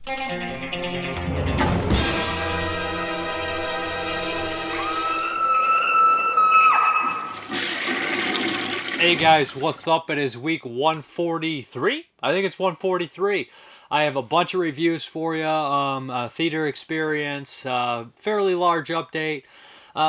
Hey guys, what's up? It is week 143. I think it's 143. I have a bunch of reviews for you. A theater experience, fairly large update.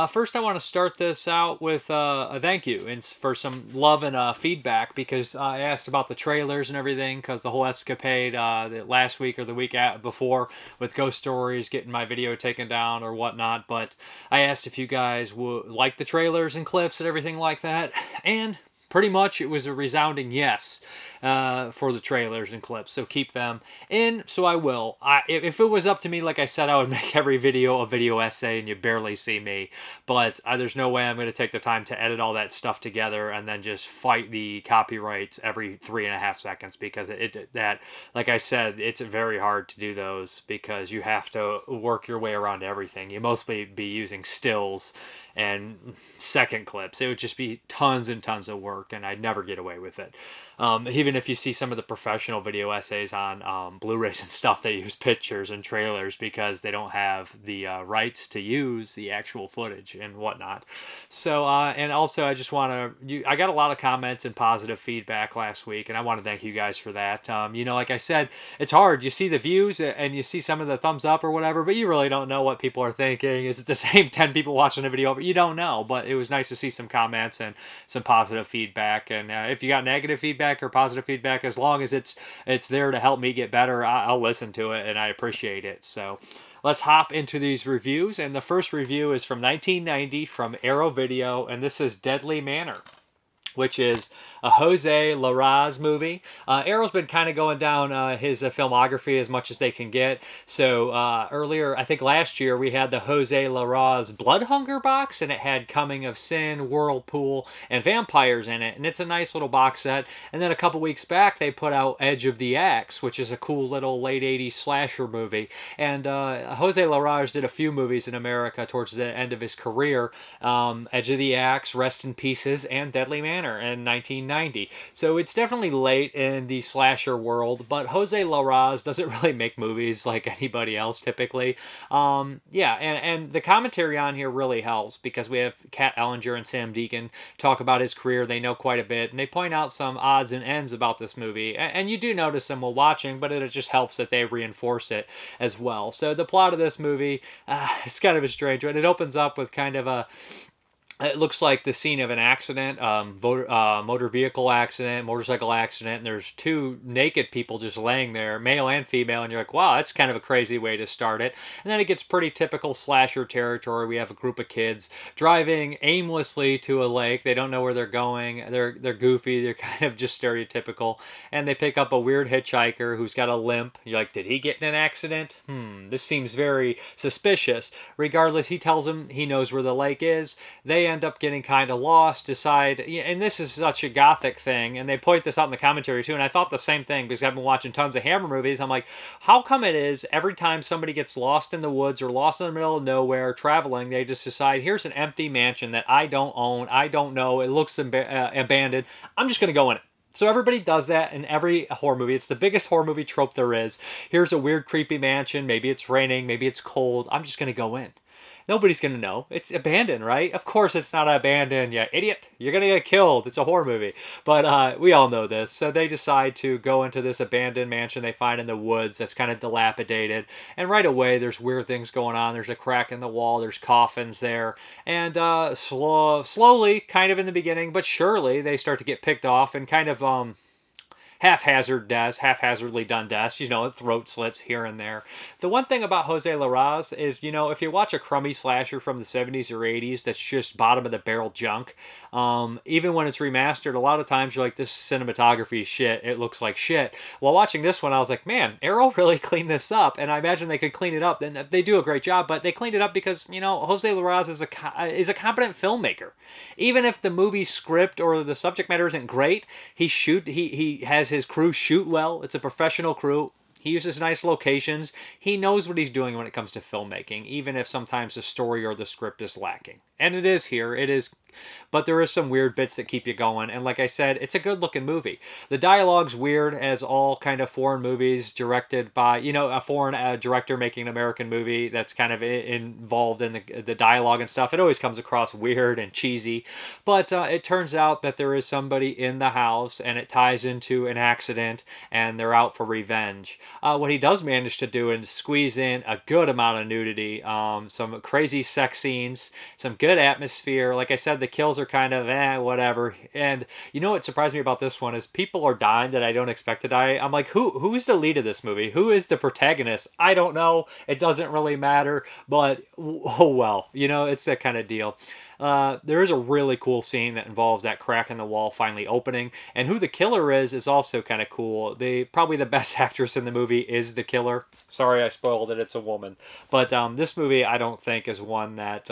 First, I want to start this out with a thank you and for some love and feedback because I asked about the trailers and everything because the whole escapade the last week or the week before with Ghost Stories getting my video taken down or whatnot. But I asked if you guys would like the trailers and clips and everything like that, and pretty much it was a resounding yes for the trailers and clips, so keep them in. So I will. If it was up to me, like I said, I would make every video a video essay and you barely see me, but there's no way I'm going to take the time to edit all that stuff together and then just fight the copyrights every 3.5 seconds, because that, like I said, it's very hard to do those because you have to work your way around everything. You mostly be using stills and second clips. It would just be tons and tons of work, and I'd never get away with it. Even if you see some of the professional video essays on Blu-rays and stuff, they use pictures and trailers because they don't have the rights to use the actual footage and whatnot. So, and also I just want to, I got a lot of comments and positive feedback last week, and I want to thank you guys for that. Like I said, it's hard. You see the views and you see some of the thumbs up or whatever, but you really don't know what people are thinking. Is it the same 10 people watching the video? But you don't know. But it was nice to see some comments and some positive feedback. And if you got negative feedback or positive feedback, as long as it's there to help me get better, I'll listen to it and I appreciate it. So let's hop into these reviews. And the first review is from 1990 from Arrow Video, and this is Deadly Manor, which is a Jose Larraz movie. Arrow's been kind of going down his filmography as much as they can get. So earlier, I think last year, we had the Jose Larraz Blood Hunger box, and it had Coming of Sin, Whirlpool, and Vampires in it. And it's a nice little box set. And then a couple weeks back, they put out Edge of the Axe, which is a cool little late 80s slasher movie. And Jose Larraz did a few movies in America towards the end of his career. Edge of the Axe, Rest in Pieces, and Deadly Manor in 1990. So it's definitely late in the slasher world, but Jose Larraz doesn't really make movies like anybody else typically. And the commentary on here really helps because we have Kat Ellinger and Sam Deacon talk about his career. They know quite a bit, and they point out some odds and ends about this movie, and you do notice them while watching, but it just helps that they reinforce it as well. So the plot of this movie is kind of a strange one. It opens up with kind of it looks like the scene of an accident, motor vehicle accident, motorcycle accident, and there's two naked people just laying there, male and female, and you're like, wow, that's kind of a crazy way to start it. And then it gets pretty typical slasher territory. We have a group of kids driving aimlessly to a lake. They don't know where they're going. They're goofy. They're kind of just stereotypical. And they pick up a weird hitchhiker who's got a limp. You're like, did he get in an accident? This seems very suspicious. Regardless, he tells them he knows where the lake is. They end up getting kind of lost, decide, and this is such a gothic thing, and they point this out in the commentary too, and I thought the same thing because I've been watching tons of Hammer movies. I'm like, how come it is every time somebody gets lost in the woods or lost in the middle of nowhere traveling, they just decide, here's an empty mansion that I don't own, I don't know, it looks abandoned, I'm just going to go in it. So everybody does that in every horror movie. It's the biggest horror movie trope there is. Here's a weird, creepy mansion. Maybe it's raining. Maybe it's cold. I'm just going to go in. Nobody's going to know. It's abandoned, right? Of course it's not abandoned, you idiot. You're going to get killed. It's a horror movie. But we all know this. So they decide to go into this abandoned mansion they find in the woods that's kind of dilapidated. And right away, there's weird things going on. There's a crack in the wall. There's coffins there. And slowly, kind of in the beginning, but surely, they start to get picked off and kind of haphazardly done deaths, throat slits here and there. The one thing about Jose Larraz is, if you watch a crummy slasher from the 70s or 80s that's just bottom of the barrel junk, even when it's remastered, a lot of times you're like, this cinematography is shit, it looks like shit. While watching this one, I was like, man, Arrow really cleaned this up, and I imagine they could clean it up, and they do a great job, but they cleaned it up because, Jose Larraz is a competent filmmaker. Even if the movie script or the subject matter isn't great, he has his crew shoot well. It's a professional crew. He uses nice locations. He knows what he's doing when it comes to filmmaking, even if sometimes the story or the script is lacking. And it is here. It is but there is some weird bits that keep you going. And like I said, it's a good looking movie. The dialogue's weird, as all kind of foreign movies directed by, a foreign director making an American movie that's kind of involved in the dialogue and stuff. It always comes across weird and cheesy, but it turns out that there is somebody in the house, and it ties into an accident, and they're out for revenge. What he does manage to do is squeeze in a good amount of nudity, some crazy sex scenes, some good atmosphere. Like I said, the kills are kind of whatever. And what surprised me about this one is people are dying that I don't expect to die. I'm like, who's the lead of this movie? Who is the protagonist? I don't know. It doesn't really matter, but oh well. It's that kind of deal. There is a really cool scene that involves that crack in the wall finally opening, and who the killer is also kind of cool. Probably the best actress in the movie is the killer. Sorry, I spoiled it. It's a woman, but this movie I don't think is one that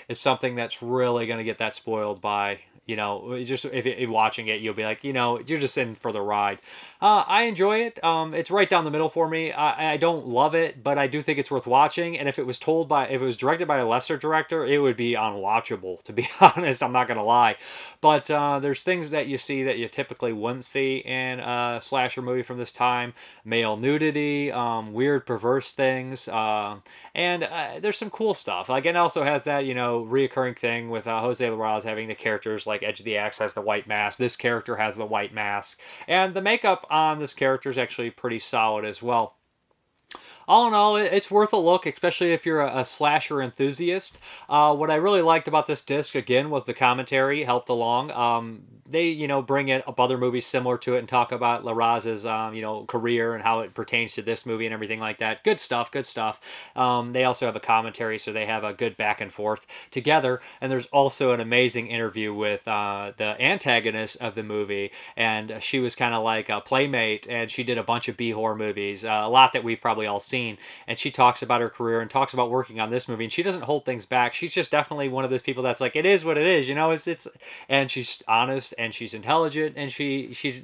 is something that's really going to get that spoiled by. Just if you're watching it, you'll be like, you're just in for the ride. I enjoy it. It's right down the middle for me. I don't love it, but I do think it's worth watching. And if it was directed by a lesser director, it would be unwatchable, to be honest. I'm not gonna lie. But there's things that you see that you typically wouldn't see in a slasher movie from this time: male nudity, weird, perverse things, and there's some cool stuff. Like, it also has that reoccurring thing with Jose Larraz having the characters like Edge of the Axe has the white mask. This character has the white mask, and the makeup on this character is actually pretty solid as well. All in all, it's worth a look, especially if you're a slasher enthusiast. What I really liked about this disc, again, was the commentary helped along. They, bring in up other movies similar to it and talk about Larraz's, career and how it pertains to this movie and everything like that. Good stuff, good stuff. They also have a commentary, so they have a good back and forth together. And there's also an amazing interview with the antagonist of the movie, and she was kind of like a playmate, and she did a bunch of B-horror movies, a lot that we've probably all seen. And she talks about her career and talks about working on this movie, and she doesn't hold things back. She's just definitely one of those people that's like, it is what it is, it's and she's honest and she's intelligent, and she's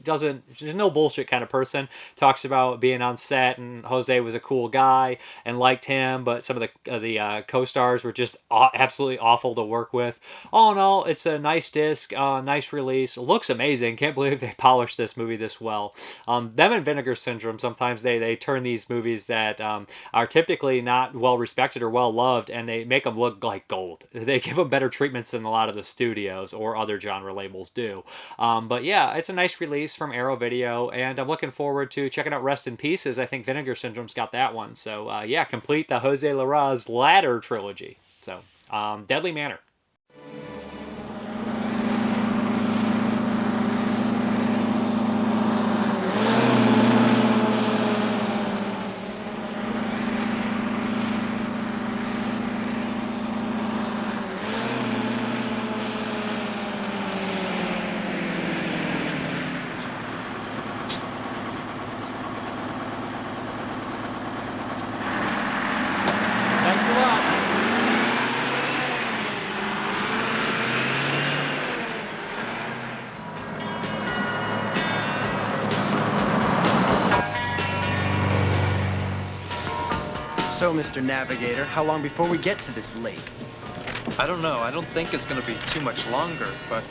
no bullshit kind of person. Talks about being on set, and Jose was a cool guy and liked him, but some of the co-stars were just absolutely awful to work with. All in all, it's a nice disc, nice release. Looks amazing. Can't believe they polished this movie this well. Them and Vinegar Syndrome, sometimes they turn these movies that are typically not well respected or well loved, and they make them look like gold. They give them better treatments than a lot of the studios or other genre labels do. But yeah, it's a nice release from Arrow Video, and I'm looking forward to checking out Rest in Pieces. I think Vinegar Syndrome's got that one. So yeah, complete the Jose Larraz Ladder trilogy. So Deadly Manor. Thanks a lot. So, Mr. Navigator, how long before we get to this lake? I don't know. I don't think it's gonna be too much longer, but...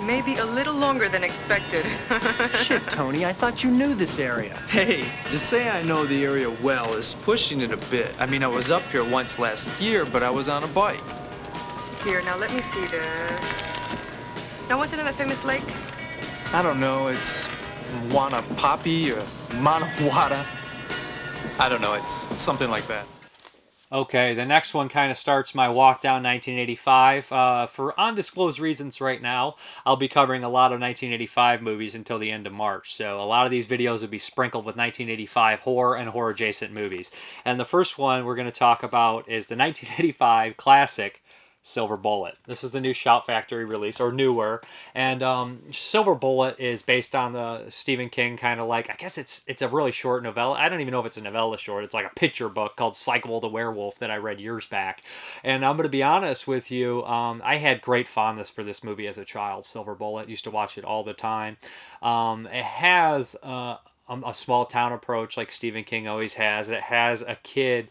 Maybe a little longer than expected. Shit, Tony, I thought you knew this area. Hey, to say I know the area well is pushing it a bit. I mean, I was up here once last year, but I was on a bike. Here, now let me see this. Now, what's another famous lake? I don't know. It's Wanapapi or Manawata. I don't know. It's something like that. Okay, the next one kind of starts my walk down 1985. For undisclosed reasons right now, I'll be covering a lot of 1985 movies until the end of March. So a lot of these videos will be sprinkled with 1985 horror and horror-adjacent movies. And the first one we're going to talk about is the 1985 classic Silver Bullet. This is the new Shout Factory release, or newer. And Silver Bullet is based on the Stephen King kind of like, I guess it's a really short novella. I don't even know if it's a novella short. It's like a picture book called Cycle the Werewolf that I read years back. And I'm going to be honest with you, I had great fondness for this movie as a child, Silver Bullet. Used to watch it all the time. It has a small town approach like Stephen King always has. It has a kid.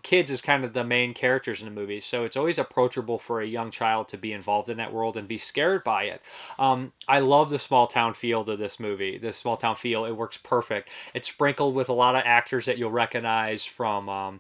Kids is kind of the main characters in the movie, so it's always approachable for a young child to be involved in that world and be scared by it. I love the small town feel to this movie. The small town feel, it works perfect. It's sprinkled with a lot of actors that you'll recognize from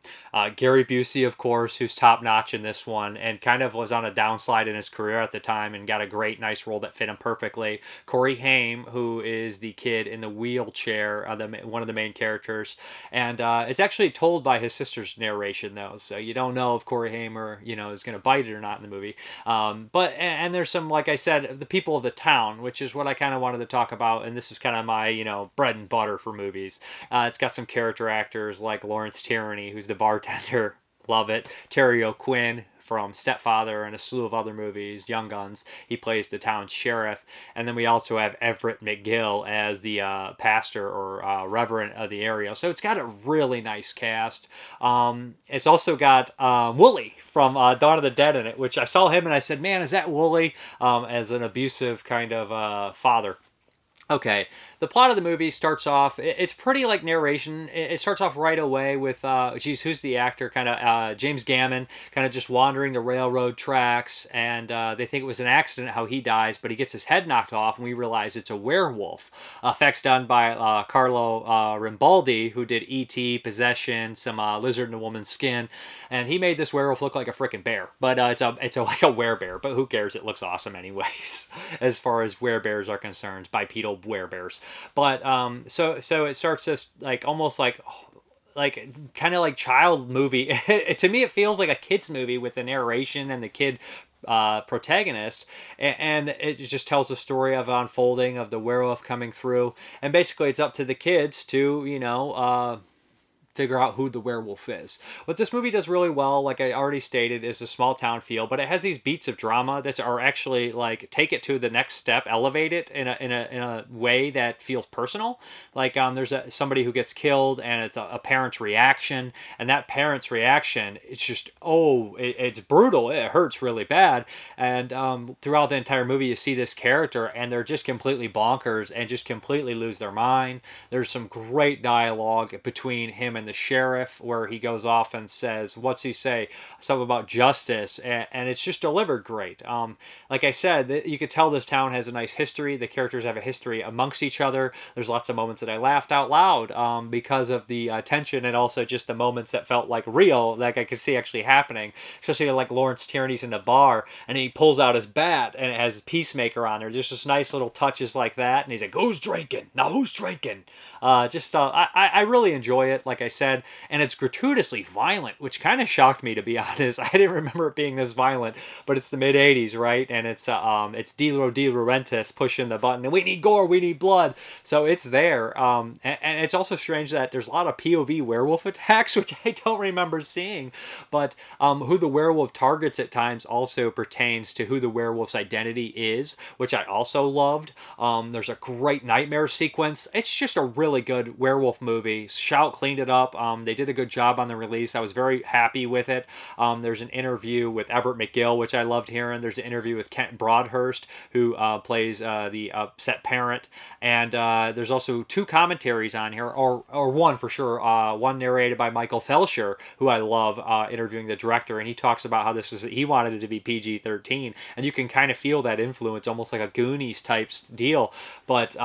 Gary Busey, of course, who's top notch in this one and kind of was on a downslide in his career at the time and got a great, nice role that fit him perfectly. Corey Haim, who is the kid in the wheelchair, one of the main characters, and it's actually told by his sister's narration though, so you don't know if Corey Haim is going to bite it or not in the movie. But there's some, like I said, the people of the town, which is what I kind of wanted to talk about, and this is kind of my bread and butter for movies. It's got some character actors like Lawrence Tierney, who's the bartender. Love it. Terry O'Quinn from Stepfather and a slew of other movies, Young Guns. He plays the town sheriff. And then we also have Everett McGill as the pastor or reverend of the area. So it's got a really nice cast. It's also got Wooly from Dawn of the Dead in it, which I saw him and I said, man, is that Wooly? As an abusive kind of father. Okay, the plot of the movie starts off, it's pretty like narration. It starts off right away with, who's the actor? Kind of James Gammon, kind of just wandering the railroad tracks, and they think it was an accident how he dies, but he gets his head knocked off, and we realize it's a werewolf. Effects done by Carlo Rimbaldi, who did E.T., Possession, some Lizard in a Woman's Skin, and he made this werewolf look like a freaking bear, but it's like a werebear, but who cares? It looks awesome anyways, as far as werebears are concerned, bipedal werebears. But so it starts this like almost like kind of like child movie. To me it feels like a kid's movie with the narration and the kid protagonist, and it just tells the story of unfolding of the werewolf coming through, and basically it's up to the kids to figure out who the werewolf is. What this movie does really well, like I already stated, is a small town feel, but it has these beats of drama that are actually like take it to the next step, elevate it in a way that feels personal. Like there's somebody who gets killed, and it's a parent's reaction, and that parent's reaction, it's just it's brutal. It hurts really bad, and throughout the entire movie, you see this character, and they're just completely bonkers and just completely lose their mind. There's some great dialogue between him and the sheriff, where he goes off and says, what's he say? Something about justice, and it's just delivered great. Like I said, you could tell this town has a nice history. The characters have a history amongst each other. There's lots of moments that I laughed out loud because of the tension, and also just the moments that felt like real, like I could see actually happening. Especially like Lawrence Tierney's in the bar, and he pulls out his bat, and it has Peacemaker on there. There's just nice little touches like that, and he's like, who's drinking? Now who's drinking? I really enjoy it, like I said, and it's gratuitously violent, which kind of shocked me, to be honest. I didn't remember it being this violent, but it's the mid 80s, right? And it's De Laurentiis pushing the button, and we need gore, we need blood, so it's there. And it's also strange that there's a lot of POV werewolf attacks, which I don't remember seeing, but who the werewolf targets at times also pertains to who the werewolf's identity is, which I also loved. There's a great nightmare sequence. It's just a really good werewolf movie. Shout cleaned it up. They did a good job on the release. I was very happy with it. There's an interview with Everett McGill, which I loved hearing. There's an interview with Kent Broadhurst, who plays the upset parent. And there's also two commentaries on here, or one for sure. One narrated by Michael Felsher, who I love, interviewing the director. And he talks about how he wanted it to be PG-13. And you can kind of feel that influence, almost like a Goonies type deal. But,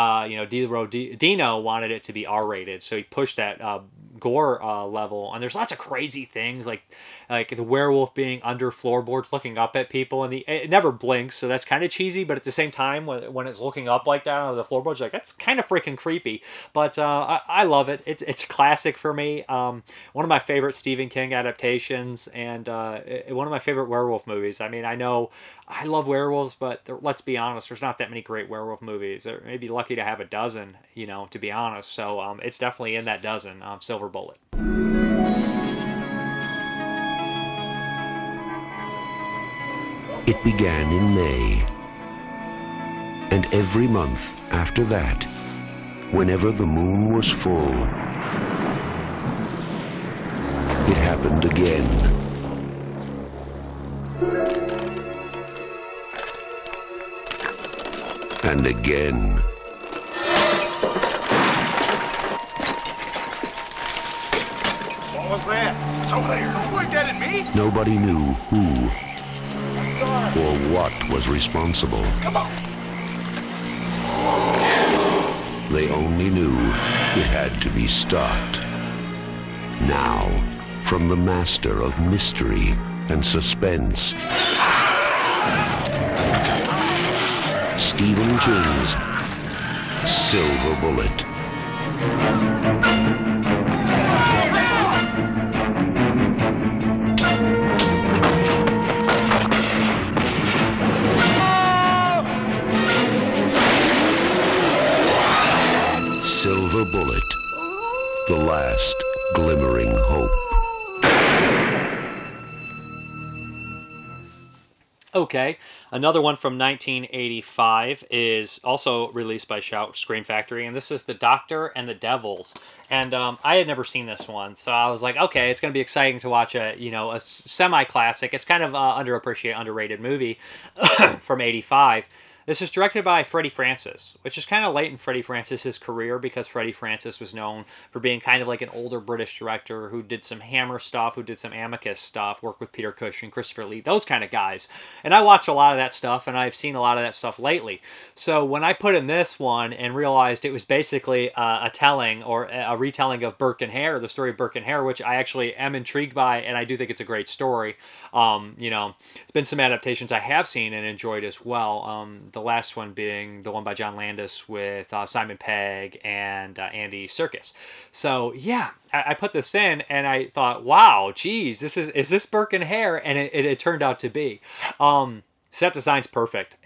Dino wanted it to be R-rated. So he pushed that gore level, and there's lots of crazy things like the werewolf being under floorboards looking up at people, and it never blinks, so that's kind of cheesy, but at the same time when it's looking up like that on the floorboards, like that's kind of freaking creepy. But I love it. It's classic for me. One of my favorite Stephen King adaptations, and one of my favorite werewolf movies. I mean, I know I love werewolves, but let's be honest, there's not that many great werewolf movies. Or maybe lucky to have a dozen, to be honest. So it's definitely in that dozen. Silver Bullet. It began in May, and every month after that, whenever the moon was full, it happened again. And again. What's that? It's over there. Don't point that at me. Nobody knew who or what was responsible. Come on. They only knew it had to be stopped. Now, from the master of mystery and suspense, Stephen King's Silver Bullet. Silver Bullet, the last glimmering hope. Okay, another one from 1985 is also released by Shout Scream Factory, and this is The Doctor and the Devils. And I had never seen this one, so I was like, okay, it's going to be exciting to watch a semi-classic. It's kind of underappreciated, underrated movie from 85. This is directed by Freddie Francis, which is kind of late in Freddie Francis's career because Freddie Francis was known for being kind of like an older British director who did some Hammer stuff, who did some Amicus stuff, worked with Peter Cushing, Christopher Lee, those kind of guys. And I watched a lot of that stuff, and I've seen a lot of that stuff lately. So when I put in this one and realized it was basically a telling or a retelling of Burke and Hare, the story of Burke and Hare, which I actually am intrigued by, and I do think it's a great story. There's been some adaptations I have seen and enjoyed as well. The last one being the one by John Landis with Simon Pegg and Andy Serkis. So yeah, I put this in and I thought, wow, geez, is this Burke and Hare? And it turned out to be. Set design's perfect.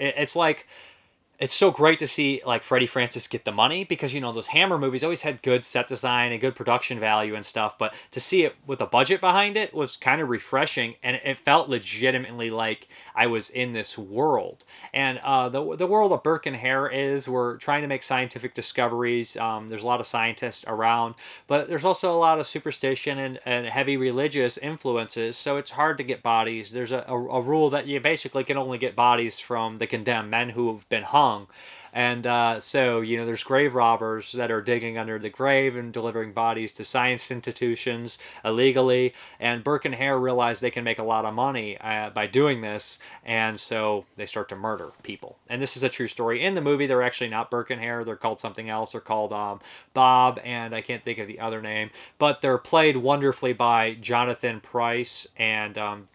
It's so great to see like Freddie Francis get the money because those Hammer movies always had good set design and good production value and stuff, but to see it with a budget behind it was kind of refreshing, and it felt legitimately like I was in this world. And the world of Burke and Hare is we're trying to make scientific discoveries. There's a lot of scientists around, but there's also a lot of superstition and heavy religious influences, so it's hard to get bodies. There's a rule that you basically can only get bodies from the condemned men who have been hung. And so there's grave robbers that are digging under the grave and delivering bodies to science institutions illegally. And Burke and Hare realize they can make a lot of money by doing this, and so they start to murder people. And this is a true story. In the movie, they're actually not Burke and Hare. They're called something else. They're called Bob, and I can't think of the other name. But they're played wonderfully by Jonathan Pryce and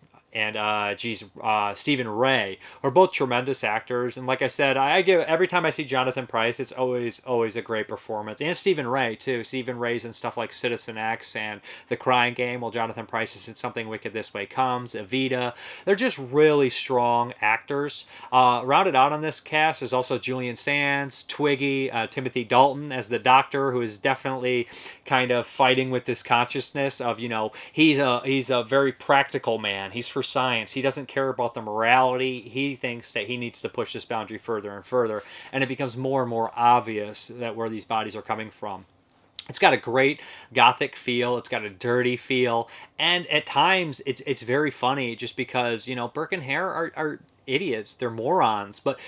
Stephen Ray are both tremendous actors. And like I said, every time I see Jonathan Pryce, it's always a great performance. And Stephen Ray too. Stephen Ray's in stuff like Citizen X and The Crying Game, while Jonathan Pryce is in Something Wicked This Way Comes, Evita. They're just really strong actors. Rounded out on this cast is also Julian Sands, Twiggy, Timothy Dalton as the Doctor, who is definitely kind of fighting with this consciousness of he's a very practical man. He's for science. He doesn't care about the morality. He thinks that he needs to push this boundary further and further, and it becomes more and more obvious that where these bodies are coming from. It's got a great gothic feel. It's got a dirty feel, and at times it's very funny just because Burke and Hare are idiots. They're morons, but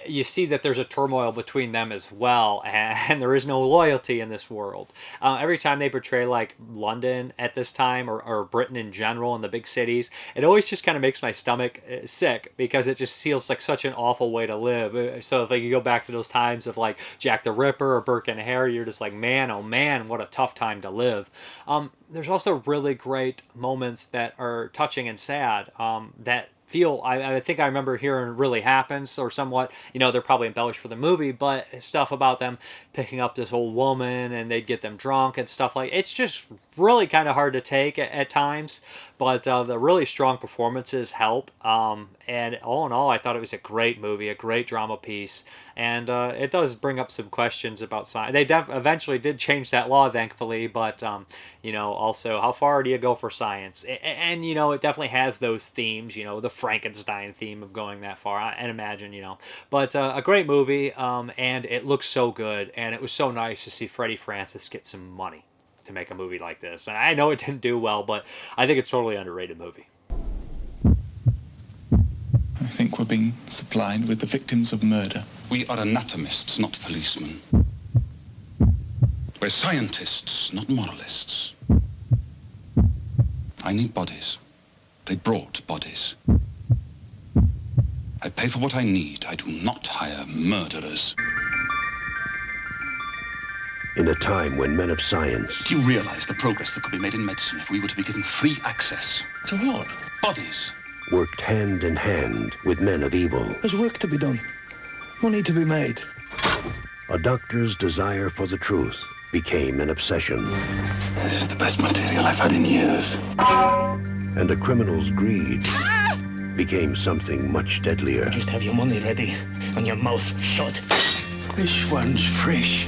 you see that there's a turmoil between them as well, and there is no loyalty in this world. Every time they portray like London at this time or Britain in general in the big cities, it always just kind of makes my stomach sick because it just feels like such an awful way to live. So if you go back to those times of like Jack the Ripper or Burke and Hare, you're just like, man, oh man, what a tough time to live. There's also really great moments that are touching and sad that feel I think I remember hearing really happens or somewhat. They're probably embellished for the movie, but stuff about them picking up this old woman and they'd get them drunk and stuff like it's just really kind of hard to take at times, but the really strong performances help. And all in all, I thought it was a great movie, a great drama piece, and it does bring up some questions about science. They eventually did change that law, thankfully, but also how far do you go for science? And it definitely has those themes, the Frankenstein theme of going that far, and imagine, but a great movie, and it looks so good, and it was so nice to see Freddie Francis get some money to make a movie like this. And I know it didn't do well, but I think it's a totally underrated movie. I think we're being supplied with the victims of murder. We are anatomists, not policemen. We're scientists, not moralists. I need bodies. They brought bodies. I pay for what I need. I do not hire murderers. In a time when men of science Do you realize the progress that could be made in medicine if we were to be given free access? To what? Bodies. worked hand in hand with men of evil. There's work to be done. Money to be made. A doctor's desire for the truth became an obsession. This is the best material I've had in years. And a criminal's greed became something much deadlier. Just have your money ready and your mouth shut. This one's fresh.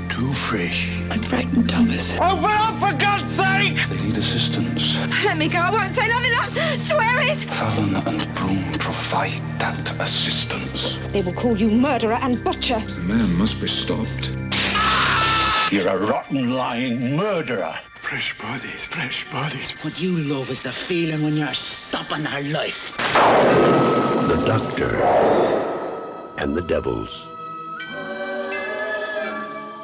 Too fresh. I'm frightened, Thomas. Open up, for God's sake! They need assistance. Let me go. I won't say nothing. I swear it. Fallon and Broom provide that assistance. They will call you murderer and butcher. The man must be stopped. You're a rotten, lying murderer. Fresh bodies, fresh bodies. What you love is the feeling when you're stopping her life. The Doctor and the Devils.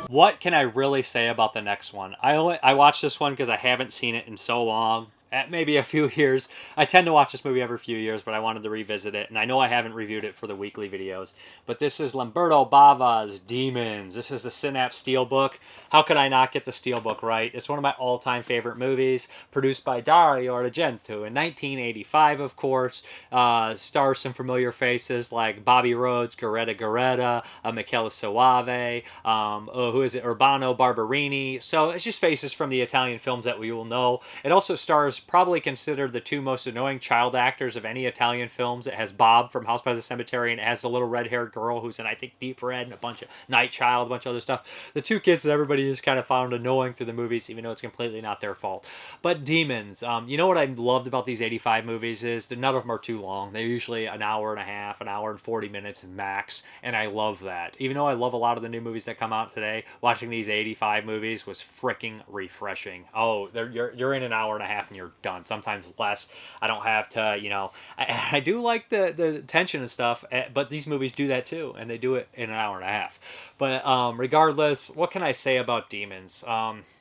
What can I really say about the next one? I watched this one because I haven't seen it in so long. At maybe a few years. I tend to watch this movie every few years, but I wanted to revisit it. And I know I haven't reviewed it for the weekly videos. But this is Lamberto Bava's Demons. This is the Synapse Steelbook. How could I not get the Steelbook right? It's one of my all-time favorite movies. Produced by Dario Argento in 1985, of course. Stars some familiar faces like Bobby Rhodes, Greta, Michele Soave, who is it? Urbano Barberini. So it's just faces from the Italian films that we will know. It also stars probably considered the two most annoying child actors of any Italian films. It has Bob from House by the Cemetery, and it has the little red-haired girl who's in, I think, Deep Red and a bunch of Night Child, a bunch of other stuff. The two kids that everybody just kind of found annoying through the movies, even though it's completely not their fault. But Demons, you know what I loved about these 85 movies is that none of them are too long. They're usually an hour and a half, an hour and 40 minutes max, and I love that. Even though I love a lot of the new movies that come out today, watching these 85 movies was freaking refreshing. Oh, you're in an hour and a half and you're done, sometimes less. I don't have to, you know, I do like the tension and stuff, but these movies do that too, and they do it in an hour and a half. But regardless, what can I say about Demons?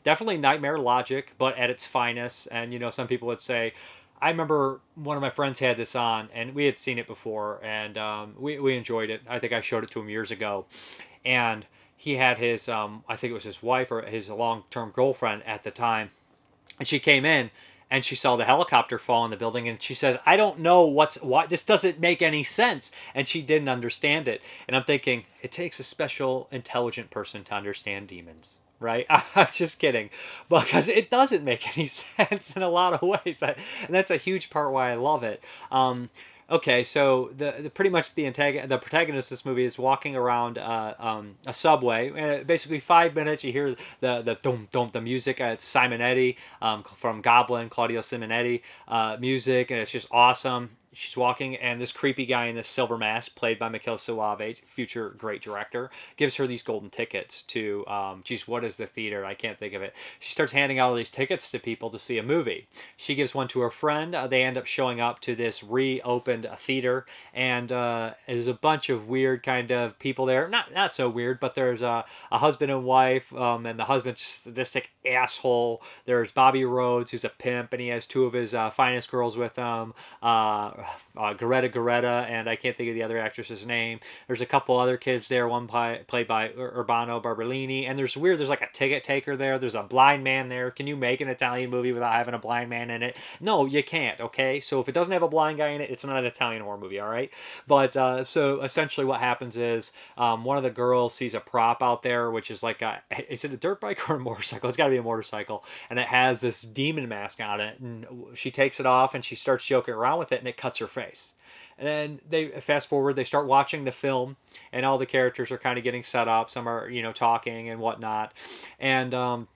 Definitely nightmare logic, but at its finest. And you know, some people would say, I remember one of my friends had this on, and we had seen it before, and we enjoyed it. I think I showed it to him years ago, and he had his, I think it was his wife or his long-term girlfriend at the time, and she came in, and she saw the helicopter fall in the building, and she says, I don't know what this doesn't make any sense. And she didn't understand it. And I'm thinking, it takes a special, intelligent person to understand demons, right? I'm just kidding. Because it doesn't make any sense in a lot of ways. And that's a huge part why I love it. Okay, so the pretty much the protagonist of this movie is walking around a subway. Basically, 5 minutes, you hear the dum dum the music. It's Simonetti from Goblin, Claudio Simonetti music, and it's just awesome. She's walking, and this creepy guy in this silver mask, played by Michele Soave, future great director, gives her these golden tickets to, geez, what is the theater? I can't think of it. She starts handing out all these tickets to people to see a movie. She gives one to her friend. They end up showing up to this reopened theater, and there's a bunch of weird kind of people there. Not so weird, but there's a husband and wife, and the husband's just a sadistic asshole. There's Bobby Rhodes, who's a pimp, and he has two of his finest girls with him. Greta, and I can't think of the other actress's name. There's a couple other kids there, one played by Urbano Barberini, and there's like a ticket taker there. There's a blind man there. Can you make an Italian movie without having a blind man in it? No, you can't, okay? So if it doesn't have a blind guy in it, it's not an Italian horror movie, all right? But so essentially what happens is one of the girls sees a prop out there, which is like is it a dirt bike or a motorcycle? It's got to be a motorcycle, and it has this demon mask on it, and she takes it off, and she starts joking around with it, and it cuts her face. And then they fast forward, they start watching the film, and all the characters are kind of getting set up. Some are, you know, talking and whatnot. And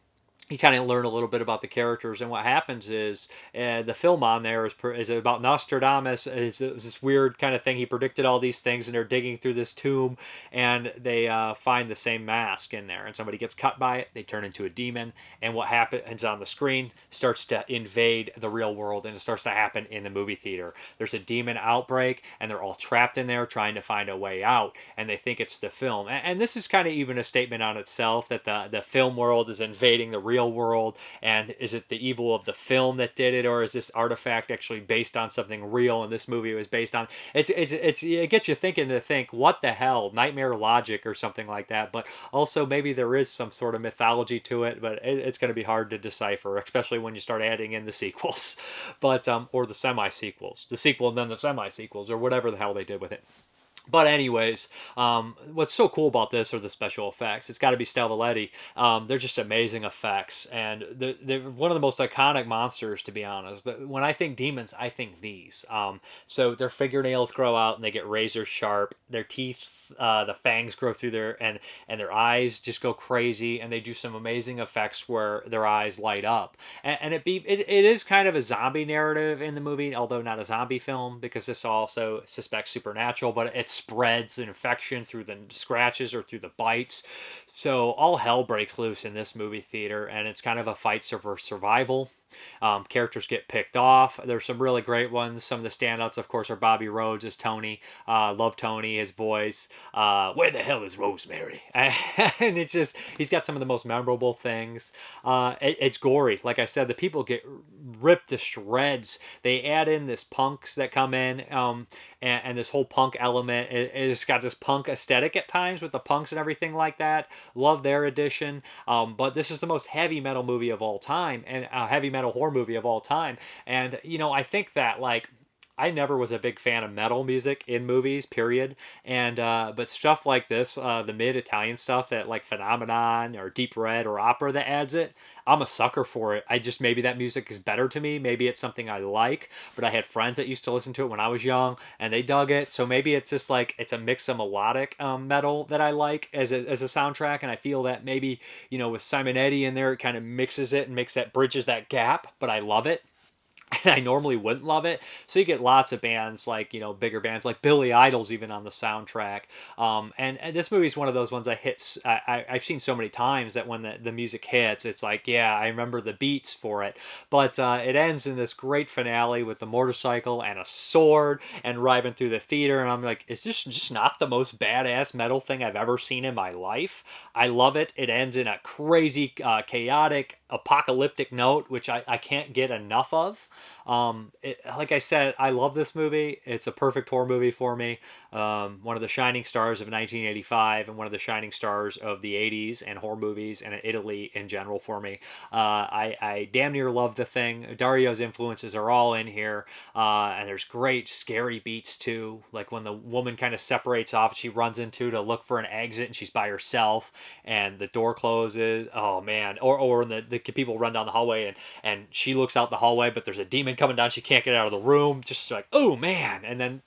you kind of learn a little bit about the characters, and what happens is the film on there is about Nostradamus. Is this weird kind of thing. He predicted all these things, and they're digging through this tomb, and they find the same mask in there, and somebody gets cut by it. They turn into a demon, and what happens on the screen starts to invade the real world, and it starts to happen in the movie theater. There's a demon outbreak, and they're all trapped in there trying to find a way out, and they think it's the film. And this is kind of even a statement on itself, that the film world is invading the real real world, and is it the evil of the film that did it, or is this artifact actually based on something real, and this movie was based on it gets you thinking to think, what the hell, nightmare logic or something like that. But also maybe there is some sort of mythology to it, but it's going to be hard to decipher, especially when you start adding in the sequels, but or the semi-sequels, the sequel and then the semi-sequels, or whatever the hell they did with it. But anyways, what's so cool about this are the special effects. It's got to be Stavaletti. They're just amazing effects, and they're one of the most iconic monsters, to be honest. When I think demons, I think these. So their fingernails grow out and they get razor sharp. Their teeth, the fangs grow through and their eyes just go crazy, and they do some amazing effects where their eyes light up. And it is kind of a zombie narrative in the movie, although not a zombie film, because this also suspects supernatural, but it spreads an infection through the scratches or through the bites. So all hell breaks loose in this movie theater, and it's kind of a fight for survival. Characters get picked off. There's some really great ones. Some of the standouts, of course, are Bobby Rhodes as Tony. Love Tony, his voice. Where the hell is Rosemary? And it's just, he's got some of the most memorable things. It's gory. Like I said, the people get ripped to shreds. They add in this punks that come in, and this whole punk element. It's got this punk aesthetic at times with the punks and everything like that. Love their addition. But this is the most heavy metal movie of all time, and heavy metal horror movie of all time. And I think that, like, I never was a big fan of metal music in movies, period. And but stuff like this, the mid-Italian stuff that, like, Phenomenon or Deep Red or opera that adds it, I'm a sucker for it. Maybe that music is better to me. Maybe it's something I like, but I had friends that used to listen to it when I was young, and they dug it. So maybe it's just like, it's a mix of melodic metal that I like as a soundtrack, and I feel that maybe, with Simonetti in there, it kind of mixes it and bridges that gap, but I love it. And I normally wouldn't love it. So you get lots of bands like, bigger bands like Billy Idol's even on the soundtrack. And this movie's one of those ones I've seen so many times that when the music hits, it's like, yeah, I remember the beats for it. But it ends in this great finale with the motorcycle and a sword and driving through the theater. And I'm like, is this just not the most badass metal thing I've ever seen in my life? I love it. It ends in a crazy, chaotic, apocalyptic note, which I can't get enough of. Like I said, I love this movie. It's a perfect horror movie for me. One of the shining stars of 1985 and one of the shining stars of the 80s and horror movies and Italy in general for me. I damn near love The Thing. Dario's influences are all in here, and there's great scary beats too, like when the woman kind of separates off, she runs to look for an exit, and she's by herself and the door closes. Oh man. Or the people run down the hallway and she looks out the hallway, but there's a demon coming down, she can't get out of the room, just like, oh man. And then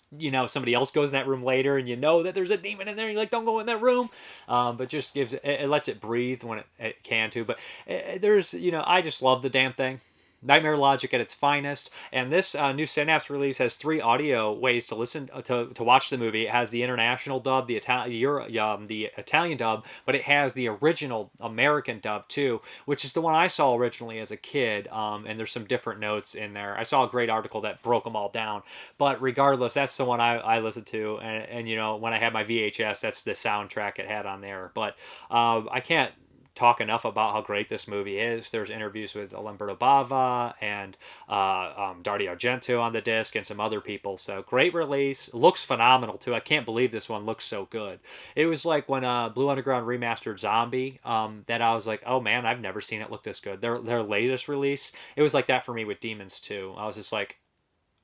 somebody else goes in that room later, and that there's a demon in there, and you're like, don't go in that room. But just gives it lets it breathe when it can too. But there's I just love the damn thing. Nightmare Logic at its finest. And this new Synapse release has 3 audio ways to listen to watch the movie. It has the international dub, the Italian dub, but it has the original American dub too, which is the one I saw originally as a kid. And there's some different notes in there. I saw a great article that broke them all down. But regardless, that's the one I listened to. And when I had my VHS, that's the soundtrack it had on there. But I can't talk enough about how great this movie is. There's interviews with Lamberto Bava and Dario Argento on the disc and some other people. So great release. Looks phenomenal too. I can't believe this one looks so good. It was like when Blue Underground remastered Zombie, that I was like, oh man, I've never seen it look this good. Their latest release, it was like that for me with Demons too. I was just like,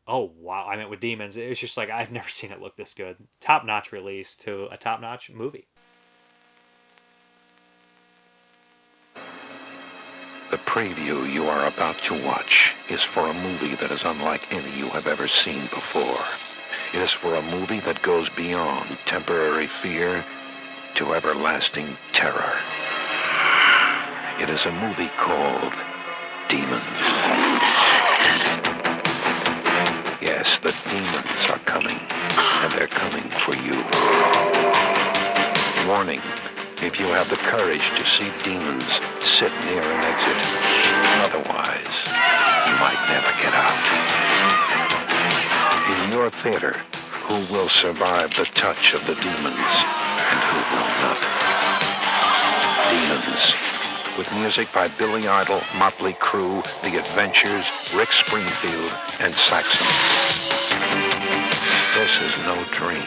oh wow. I meant with Demons, it was just like, I've never seen it look this good. Top-notch release to a top-notch movie. The preview you are about to watch is for a movie that is unlike any you have ever seen before. It is for a movie that goes beyond temporary fear to everlasting terror. It is a movie called Demons. Yes, the demons are coming, and they're coming for you. Warning. If you have the courage to see demons, sit near an exit. Otherwise, you might never get out. In your theater, who will survive the touch of the demons and who will not? Demons, with music by Billy Idol, Motley Crue, The Adventures, Rick Springfield, and Saxon. This is no dream.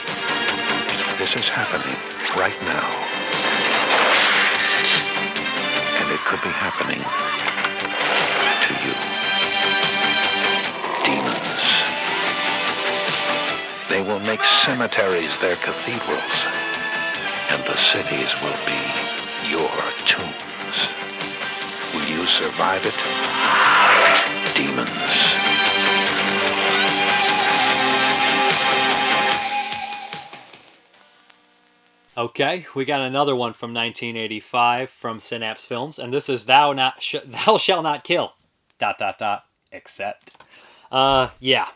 This is happening right now. And it could be happening to you. Demons. They will make cemeteries their cathedrals, and the cities will be your tombs. Will you survive it? Demons. Okay, we got another one from 1985 from Synapse Films, and this is Thou Shall Not Kill, ... except. Yeah.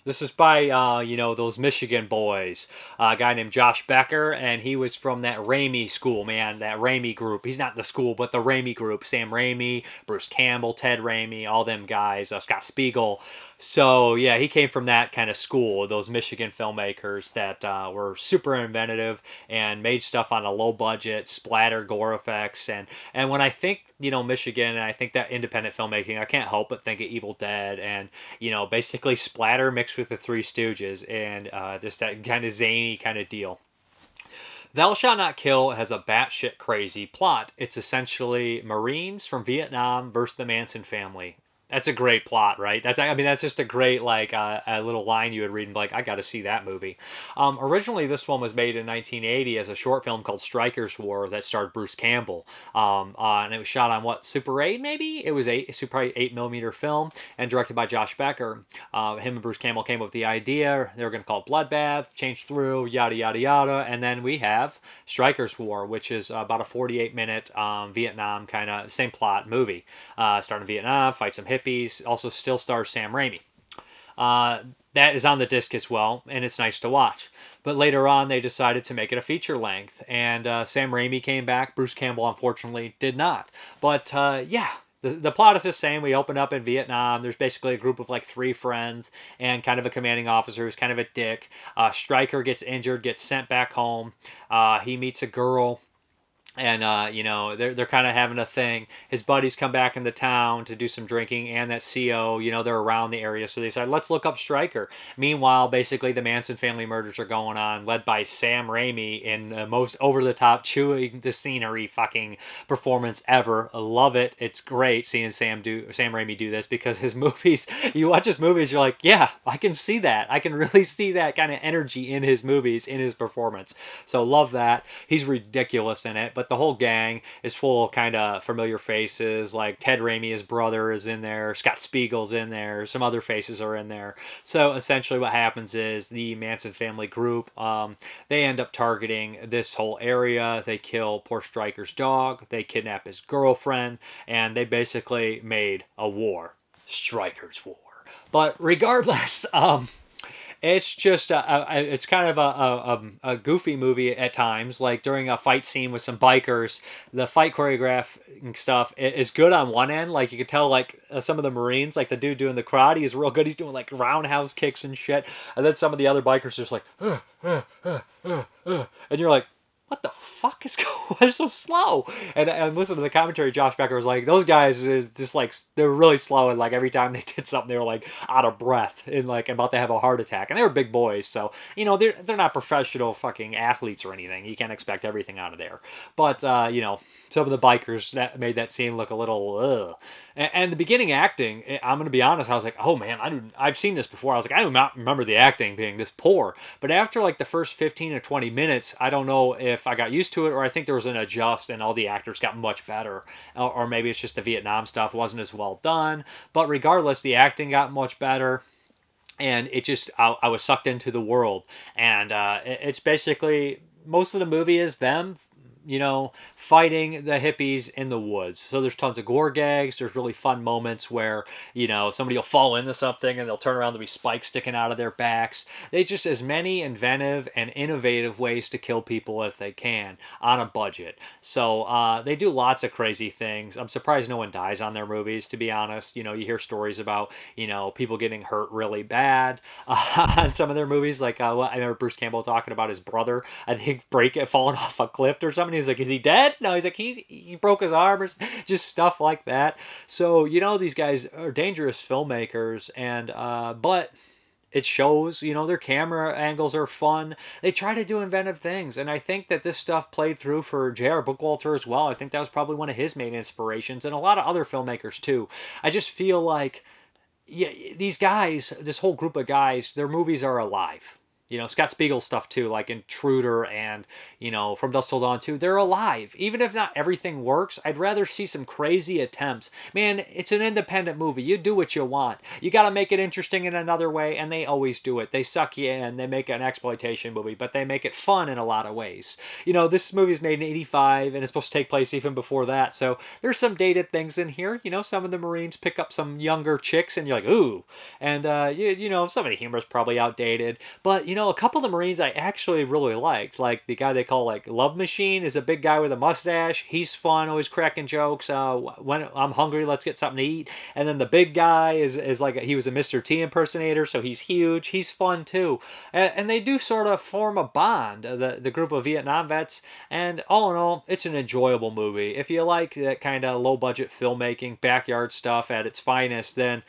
This is by, those Michigan boys. A guy named Josh Becker, and he was from that Raimi school, man. That Raimi group. He's not the school, but the Raimi group. Sam Raimi, Bruce Campbell, Ted Raimi, all them guys. Scott Spiegel. So, yeah, he came from that kind of school. Those Michigan filmmakers that were super inventive and made stuff on a low budget, splatter, gore effects. And when I think, Michigan, and I think that independent filmmaking, I can't help but think of Evil Dead and, basically splatter mixed with the Three Stooges and just that kind of zany kind of deal. Thou Shalt Not Kill has a batshit crazy plot. It's essentially Marines from Vietnam versus the Manson family. That's a great plot, right? That's just a great, a little line you would read and be like, I got to see that movie. Originally, this one was made in 1980 as a short film called Strikers War that starred Bruce Campbell. And it was shot on, Super 8, maybe? It was a Super 8mm film and directed by Josh Becker. Him and Bruce Campbell came up with the idea. They were going to call it Bloodbath, change through, yada, yada, yada. And then we have Strikers War, which is about a 48-minute Vietnam kind of same plot movie. Starting in Vietnam, fight some hippies, also still stars Sam Raimi. That is on the disc as well, and it's nice to watch. But later on, they decided to make it a feature length, and Sam Raimi came back. Bruce Campbell, unfortunately, did not. But, the plot is the same. We open up in Vietnam. There's basically a group of 3 friends and kind of a commanding officer who's kind of a dick. Stryker gets injured, gets sent back home. He meets a girl. And, they're kind of having a thing. His buddies come back into town to do some drinking, and that CO, they're around the area. So they decide, let's look up Stryker. Meanwhile, basically, the Manson family murders are going on, led by Sam Raimi in the most over-the-top, chewing the scenery fucking performance ever. I love it. It's great seeing Sam Raimi do this, because his movies, you watch his movies, you're like, yeah, I can see that. I can really see that kind of energy in his movies, in his performance. So love that. He's ridiculous in it, but the whole gang is full of kind of familiar faces, like Ted Raimi, his brother, is in there, Scott Spiegel's in there, some other faces are in there. So essentially what happens is the Manson family group, they end up targeting this whole area. They kill poor Stryker's dog, they kidnap his girlfriend, and they basically made a war. Stryker's War. But regardless, it's just it's kind of a goofy movie at times. Like during a fight scene with some bikers, the fight choreographing stuff is good on one end. Like you could tell, some of the Marines, like the dude doing the karate is real good. He's doing roundhouse kicks and shit. And then some of the other bikers are just and you're like, what the fuck is going? They're so slow. And listen to the commentary. Josh Becker was like, those guys is just they're really slow, and every time they did something, they were out of breath and about to have a heart attack. And they were big boys, so they're not professional fucking athletes or anything. You can't expect everything out of there. But some of the bikers that made that scene look a little ugh. And the beginning acting, I'm gonna be honest, I was like, oh man, I've seen this before. I was like, I do not remember the acting being this poor. But after the first 15 or 20 minutes, I don't know if I got used to it, or I think there was an adjust and all the actors got much better, or maybe it's just the Vietnam stuff wasn't as well done. But regardless, the acting got much better, and it just I was sucked into the world. And it's basically, most of the movie is them fighting the hippies in the woods. So there's tons of gore gags. There's really fun moments where, somebody will fall into something and they'll turn around, there'll be spikes sticking out of their backs. They just as many inventive and innovative ways to kill people as they can on a budget. So they do lots of crazy things. I'm surprised no one dies on their movies, to be honest. You hear stories about, people getting hurt really bad on some of their movies. I remember Bruce Campbell talking about his brother, I think, falling off a cliff or something. He's like, is he dead? No, he's like, he broke his arm, or just stuff like that. So, these guys are dangerous filmmakers, and but it shows, their camera angles are fun. They try to do inventive things, and I think that this stuff played through for J.R. Bookwalter as well. I think that was probably one of his main inspirations, and a lot of other filmmakers too. I just feel like, yeah, these guys, this whole group of guys, their movies are alive. Scott Spiegel's stuff too, like Intruder and, From Dusk Till Dawn too, they're alive. Even if not everything works, I'd rather see some crazy attempts. Man, it's an independent movie. You do what you want. You got to make it interesting in another way, and they always do it. They suck you in. They make an exploitation movie, but they make it fun in a lot of ways. This movie's made in 85, and it's supposed to take place even before that, so there's some dated things in here. Some of the Marines pick up some younger chicks, and you're like, ooh. And, some of the humor's probably outdated, but, a couple of the Marines I actually really liked. Like the guy they call Love Machine is a big guy with a mustache. He's fun, always cracking jokes. When I'm hungry, let's get something to eat. And then the big guy is like, he was a Mr. T impersonator, so he's huge. He's fun too. And they do sort of form a bond, the group of Vietnam vets. And all in all, it's an enjoyable movie. If you like that kind of low budget filmmaking, backyard stuff at its finest, then,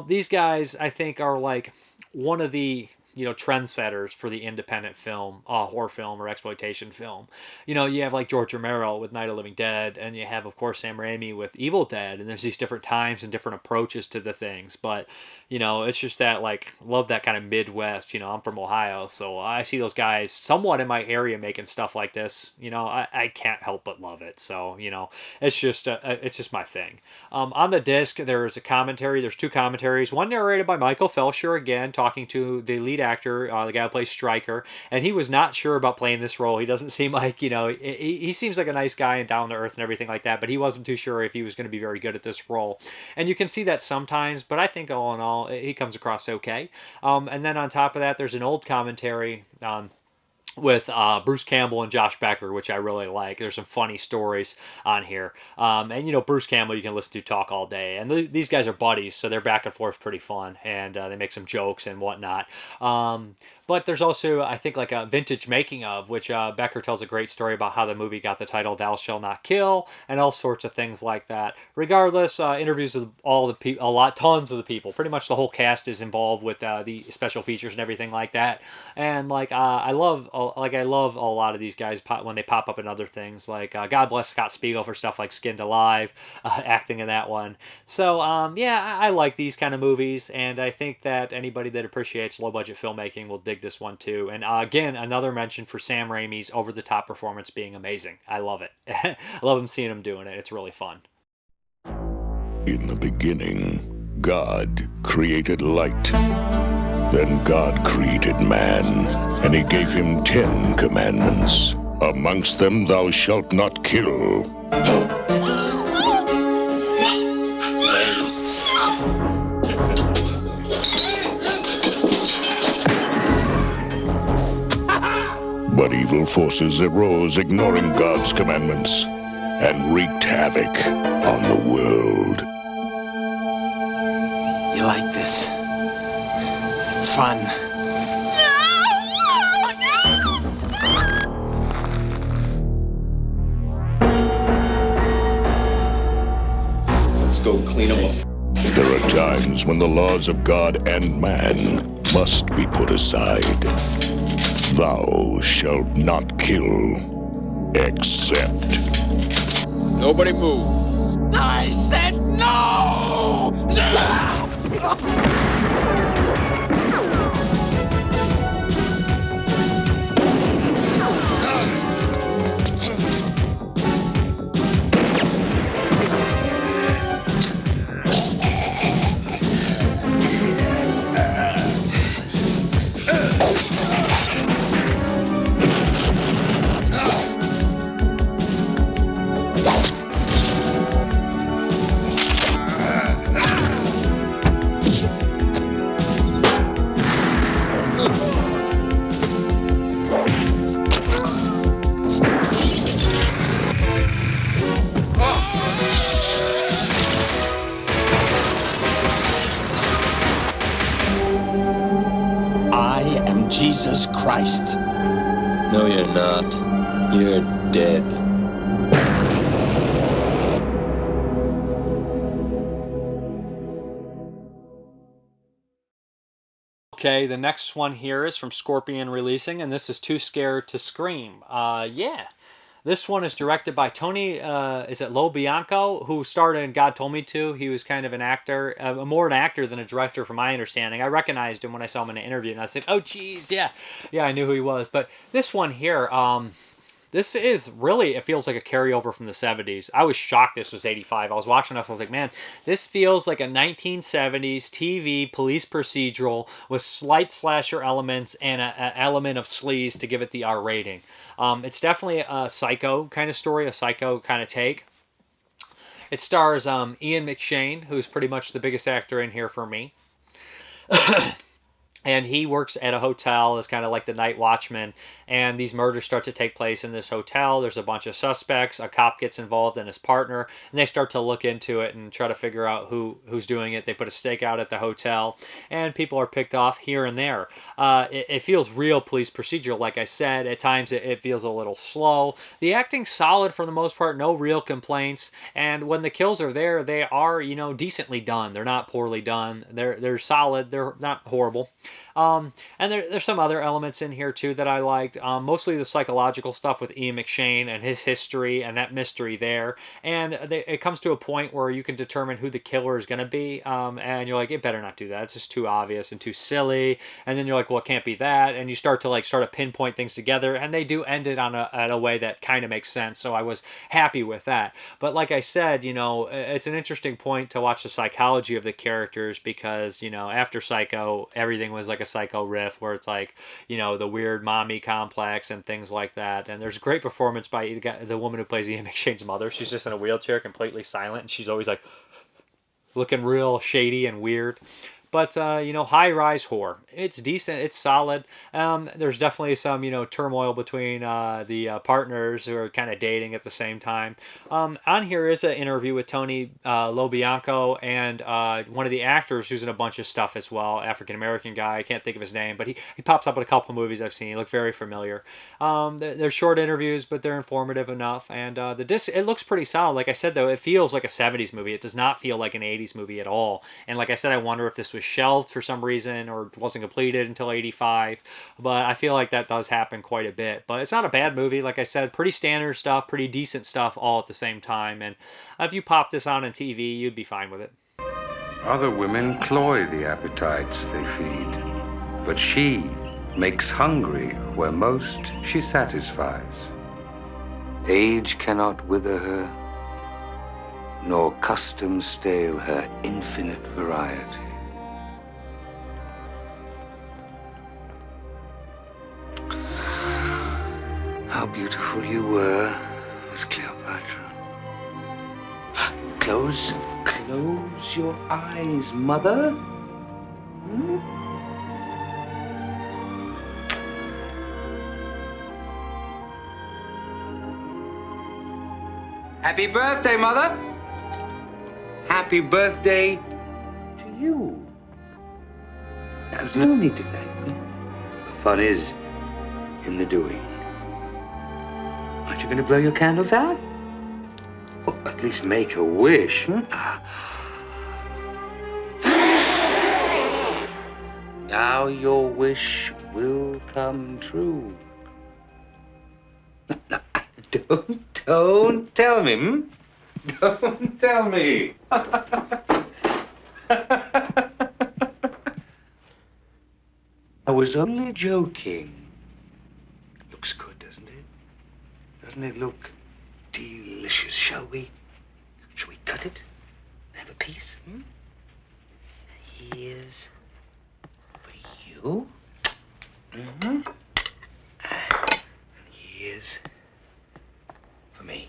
these guys I think are like one of the trendsetters for the independent film, horror film or exploitation film. You have like George Romero with Night of the Living Dead, and you have, of course, Sam Raimi with Evil Dead, and there's these different times and different approaches to the things. But, it's just that, love that kind of Midwest. I'm from Ohio, so I see those guys somewhat in my area making stuff like this. I can't help but love it. So, it's just my thing. On the disc, there's a commentary. There's two commentaries. One narrated by Michael Felsher, again, talking to the lead actor, the guy who plays Stryker, and he was not sure about playing this role. He doesn't seem like, he seems like a nice guy and down to earth and everything like that, but he wasn't too sure if he was going to be very good at this role. And you can see that sometimes, but I think all in all, he comes across okay. And then on top of that, there's an old commentary with Bruce Campbell and Josh Becker, which I really like. There's some funny stories on here. And, Bruce Campbell you can listen to talk all day. And these guys are buddies, so their back and forth pretty fun. And they make some jokes and whatnot. But there's also, I think, like a vintage making of, which Becker tells a great story about how the movie got the title Thou Shalt Not Kill, and all sorts of things like that. Regardless, interviews with all the people, tons of the people. Pretty much the whole cast is involved with the special features and everything like that. And I love a lot of these guys when they pop up in other things. God bless Scott Spiegel for stuff like Skinned Alive, acting in that one. So I like these kind of movies, and I think that anybody that appreciates low budget filmmaking will dig this one too. And again, another mention for Sam Raimi's over-the-top performance being amazing. I love it. I love him seeing him doing it. It's really fun. In the beginning, God created light. Then God created man, and he gave him 10 commandments. Amongst them, thou shalt not kill. Raised. But evil forces arose, ignoring God's commandments, and wreaked havoc on the world. You like this? It's fun. Let's go clean them up. There are times when the laws of God and man must be put aside. Thou shalt not kill, except... Nobody move. I said no! Jesus Christ. No, you're not. You're dead. Okay, the next one here is from Scorpion Releasing, and this is Too Scared to Scream. Yeah. This one is directed by Tony, is it Lo Bianco, who starred in God Told Me To. He was kind of an actor, more an actor than a director from my understanding. I recognized him when I saw him in an interview, and I said, oh, geez, yeah. Yeah, I knew who he was. But this one here, this is really, it feels like a carryover from the 70s. I was shocked this was 85. I was watching this, I was like, man, this feels like a 1970s TV police procedural with slight slasher elements and an element of sleaze to give it the R rating. It's definitely a Psycho kind of story, a Psycho kind of take. It stars Ian McShane, who's pretty much the biggest actor in here for me. And he works at a hotel as kind of like the night watchman. And these murders start to take place in this hotel. There's a bunch of suspects. A cop gets involved and his partner. And they start to look into it and try to figure out who's doing it. They put a stake out at the hotel. And people are picked off here and there. It feels real police procedural, like I said. At times it feels a little slow. The acting's solid for the most part. No real complaints. And when the kills are there, they are, decently done. They're not poorly done. They're solid. They're not horrible. And there's some other elements in here too that I liked. Mostly the psychological stuff with Ian McShane and his history and that mystery there. And it comes to a point where you can determine who the killer is going to be. And you're like, it better not do that. It's just too obvious and too silly. And then you're like, well, it can't be that. And you start to pinpoint things together. And they do end it on a way that kind of makes sense. So I was happy with that. But like I said, it's an interesting point to watch the psychology of the characters because, after Psycho, everything was like a Psycho riff where it's like, the weird mommy complex and things like that. And there's a great performance by the woman who plays Ian McShane's mother. She's just in a wheelchair, completely silent, and she's always like looking real shady and weird. But, high-rise horror. It's decent. It's solid. There's definitely some, turmoil between the partners who are kind of dating at the same time. On here is an interview with Tony Lo Bianco and one of the actors who's in a bunch of stuff as well. African-American guy. I can't think of his name, but he pops up in a couple movies I've seen. He looked very familiar. They're short interviews, but they're informative enough. And the disc, it looks pretty solid. Like I said, though, it feels like a 70s movie. It does not feel like an 80s movie at all. And like I said, I wonder if this was shelved for some reason or wasn't completed until 85, but I feel like that does happen quite a bit. But it's not a bad movie. Like I said, pretty standard stuff, pretty decent stuff all at the same time. And if you pop this on TV, you'd be fine with it. Other women cloy the appetites they feed, but she makes hungry where most she satisfies. Age cannot wither her, nor custom stale her infinite variety. How beautiful you were, Miss Cleopatra. Close your eyes, mother. Hmm? Happy birthday, mother. Happy birthday to you. There's no need to thank me. The fun is in the doing. Aren't you going to blow your candles out? Well, at least make a wish. Now your wish will come true. No, don't tell me, hmm? Don't tell me. I was only joking. Looks good, doesn't it? Doesn't it look delicious? Shall we cut it? Have a piece? Hmm? Here's for you. Mm-hmm. And here's for me.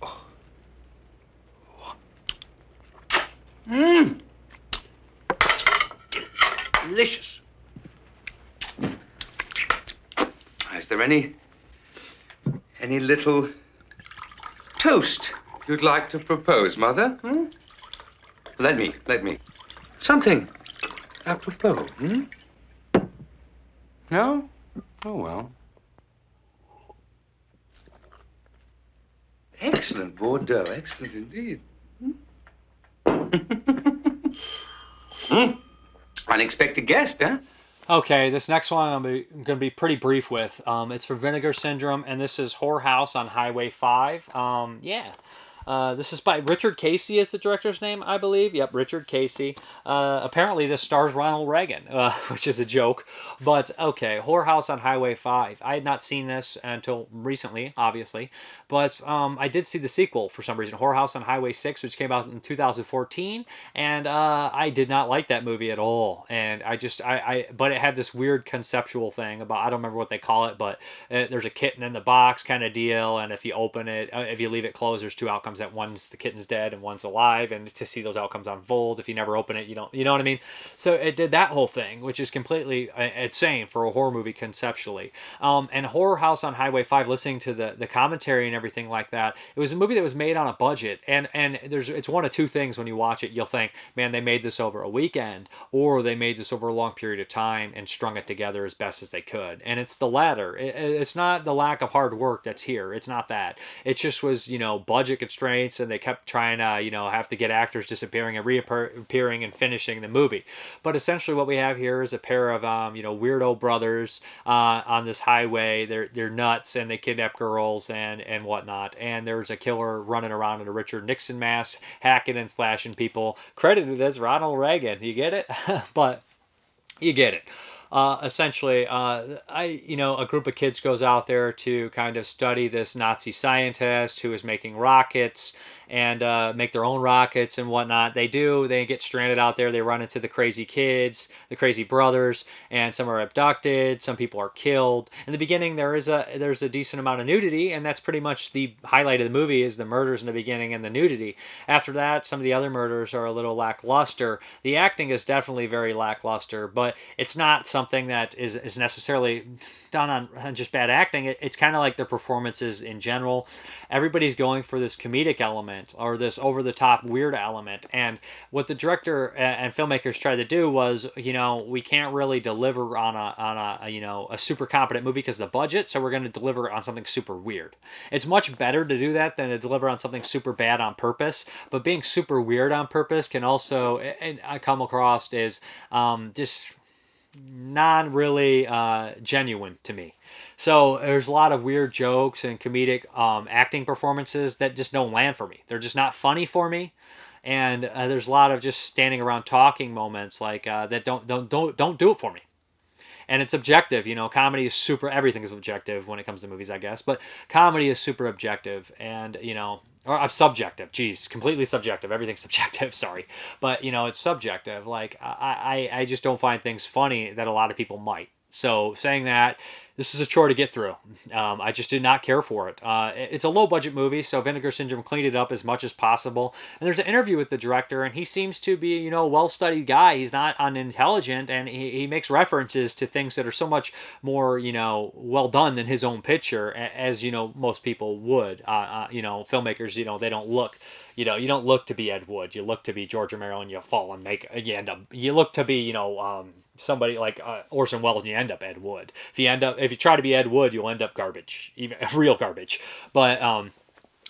Oh. Mmm. Delicious. Is there any little toast you'd like to propose, Mother? Hmm? Let me. Something apropos, hmm? No? Oh, well. Excellent Bordeaux, excellent indeed. Hmm? Unexpected guest, huh? Okay, this next one I'm going to be pretty brief with. It's for Vinegar Syndrome, and this is Whorehouse on Highway 5. Yeah. This is by Richard Casey is the director's name, I believe. Yep, Richard Casey. Apparently this stars Ronald Reagan, which is a joke. But, okay, Whorehouse on Highway 5. I had not seen this until recently, obviously. But I did see the sequel for some reason, Whorehouse on Highway 6, which came out in 2014. And I did not like that movie at all. And but it had this weird conceptual thing about, I don't remember what they call it, but there's a kitten in the box kind of deal. And if you open it, if you leave it closed, there's two outcomes. That one's the kitten's dead and one's alive, and to see those outcomes unfold, if you never open it, you know what I mean. So it did that whole thing, which is completely insane for a horror movie conceptually. And Whorehouse on Highway 5, listening to the commentary and everything like that, it was a movie that was made on a budget, and it's one of two things when you watch it. You'll think, man, they made this over a weekend, or they made this over a long period of time and strung it together as best as they could. And it's the latter. It's not the lack of hard work that's here. It's not that. It just was, budget constraints, and they kept trying to, have to get actors disappearing and reappearing and finishing the movie. But essentially what we have here is a pair of, weirdo brothers on this highway. They're nuts, and they kidnap girls and whatnot. And there's a killer running around in a Richard Nixon mask, hacking and slashing people, credited as Ronald Reagan. You get it? But you get it. Essentially, a group of kids goes out there to kind of study this Nazi scientist who is making rockets and make their own rockets and whatnot. They get stranded out there. They run into the crazy kids, the crazy brothers, and some are abducted. Some people are killed. In the beginning, there's a decent amount of nudity, and that's pretty much the highlight of the movie is the murders in the beginning and the nudity. After that, some of the other murders are a little lackluster. The acting is definitely very lackluster, but it's not something that is necessarily done on just bad acting. It's kind of like their performances in general. Everybody's going for this comedic element or this over-the-top weird element, and what the director and filmmakers tried to do was, we can't really deliver on a super competent movie because of the budget, so we're going to deliver on something super weird. It's much better to do that than to deliver on something super bad on purpose, but being super weird on purpose can also come across as just not really genuine to me. So there's a lot of weird jokes and comedic acting performances that just don't land for me. They're just not funny for me. And there's a lot of just standing around talking moments like that don't do it for me. And it's objective, comedy is everything is objective when it comes to movies, I guess, but comedy is super objective and, or subjective, completely subjective, everything's subjective, sorry, but, it's subjective, like, I just don't find things funny that a lot of people might. So saying that, this is a chore to get through. I just did not care for it. It's a low-budget movie, so Vinegar Syndrome cleaned it up as much as possible. And there's an interview with the director, and he sees to be, a well-studied guy. He's not unintelligent, and he makes references to things that are so much more, well done than his own picture, as, most people would. Filmmakers, they don't look... you don't look to be Ed Wood. You look to be George Romero, and you fall and you look to be, somebody like Orson Welles, and you end up Ed Wood. If you try to be Ed Wood, you'll end up garbage, even real garbage. But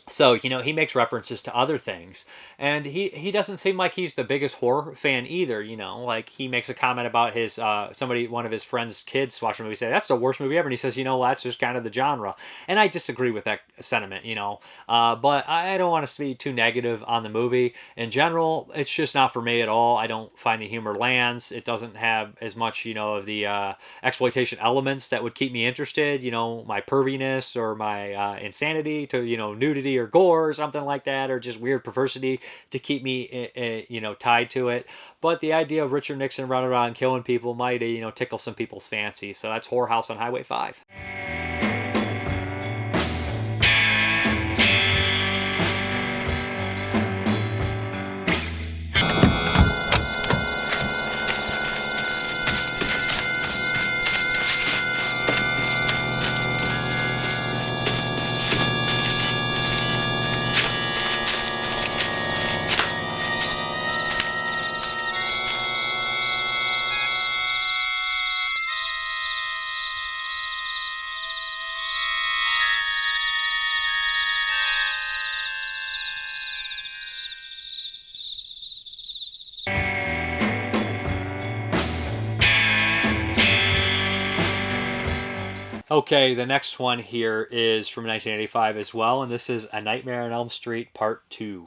so, he makes references to other things, and he doesn't seem like he's the biggest horror fan either, like he makes a comment about his, one of his friend's kids watching the movie, say, that's the worst movie ever, and he says, that's just kind of the genre, and I disagree with that sentiment, but I don't want us to be too negative on the movie. In general, it's just not for me at all. I don't find the humor lands. It doesn't have as much, of the exploitation elements that would keep me interested, my perviness or my insanity to, nudity or gore or something like that, or just weird perversity to keep me, tied to it. But the idea of Richard Nixon running around killing people might, tickle some people's fancy. So that's Whorehouse on Highway 5. Okay, the next one here is from 1985 as well, and this is A Nightmare on Elm Street Part 2,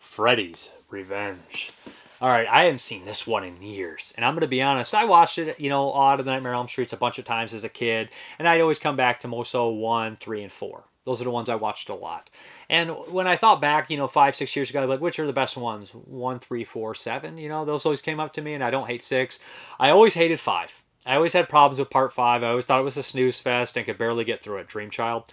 Freddy's Revenge. All right, I haven't seen this one in years, and I'm going to be honest, I watched it, you know, out of the Nightmare on Elm Streets a bunch of times as a kid, and I'd always come back to most of 1, 3, and 4. Those are the ones I watched a lot. And when I thought back, you know, 5, 6 years ago, I'd be like, which are the best ones? 1, 3, 4, 7, you know, those always came up to me, and I don't hate 6. I always hated 5. I always had problems with Part 5. I always thought it was a snooze fest and could barely get through it, Dream Child.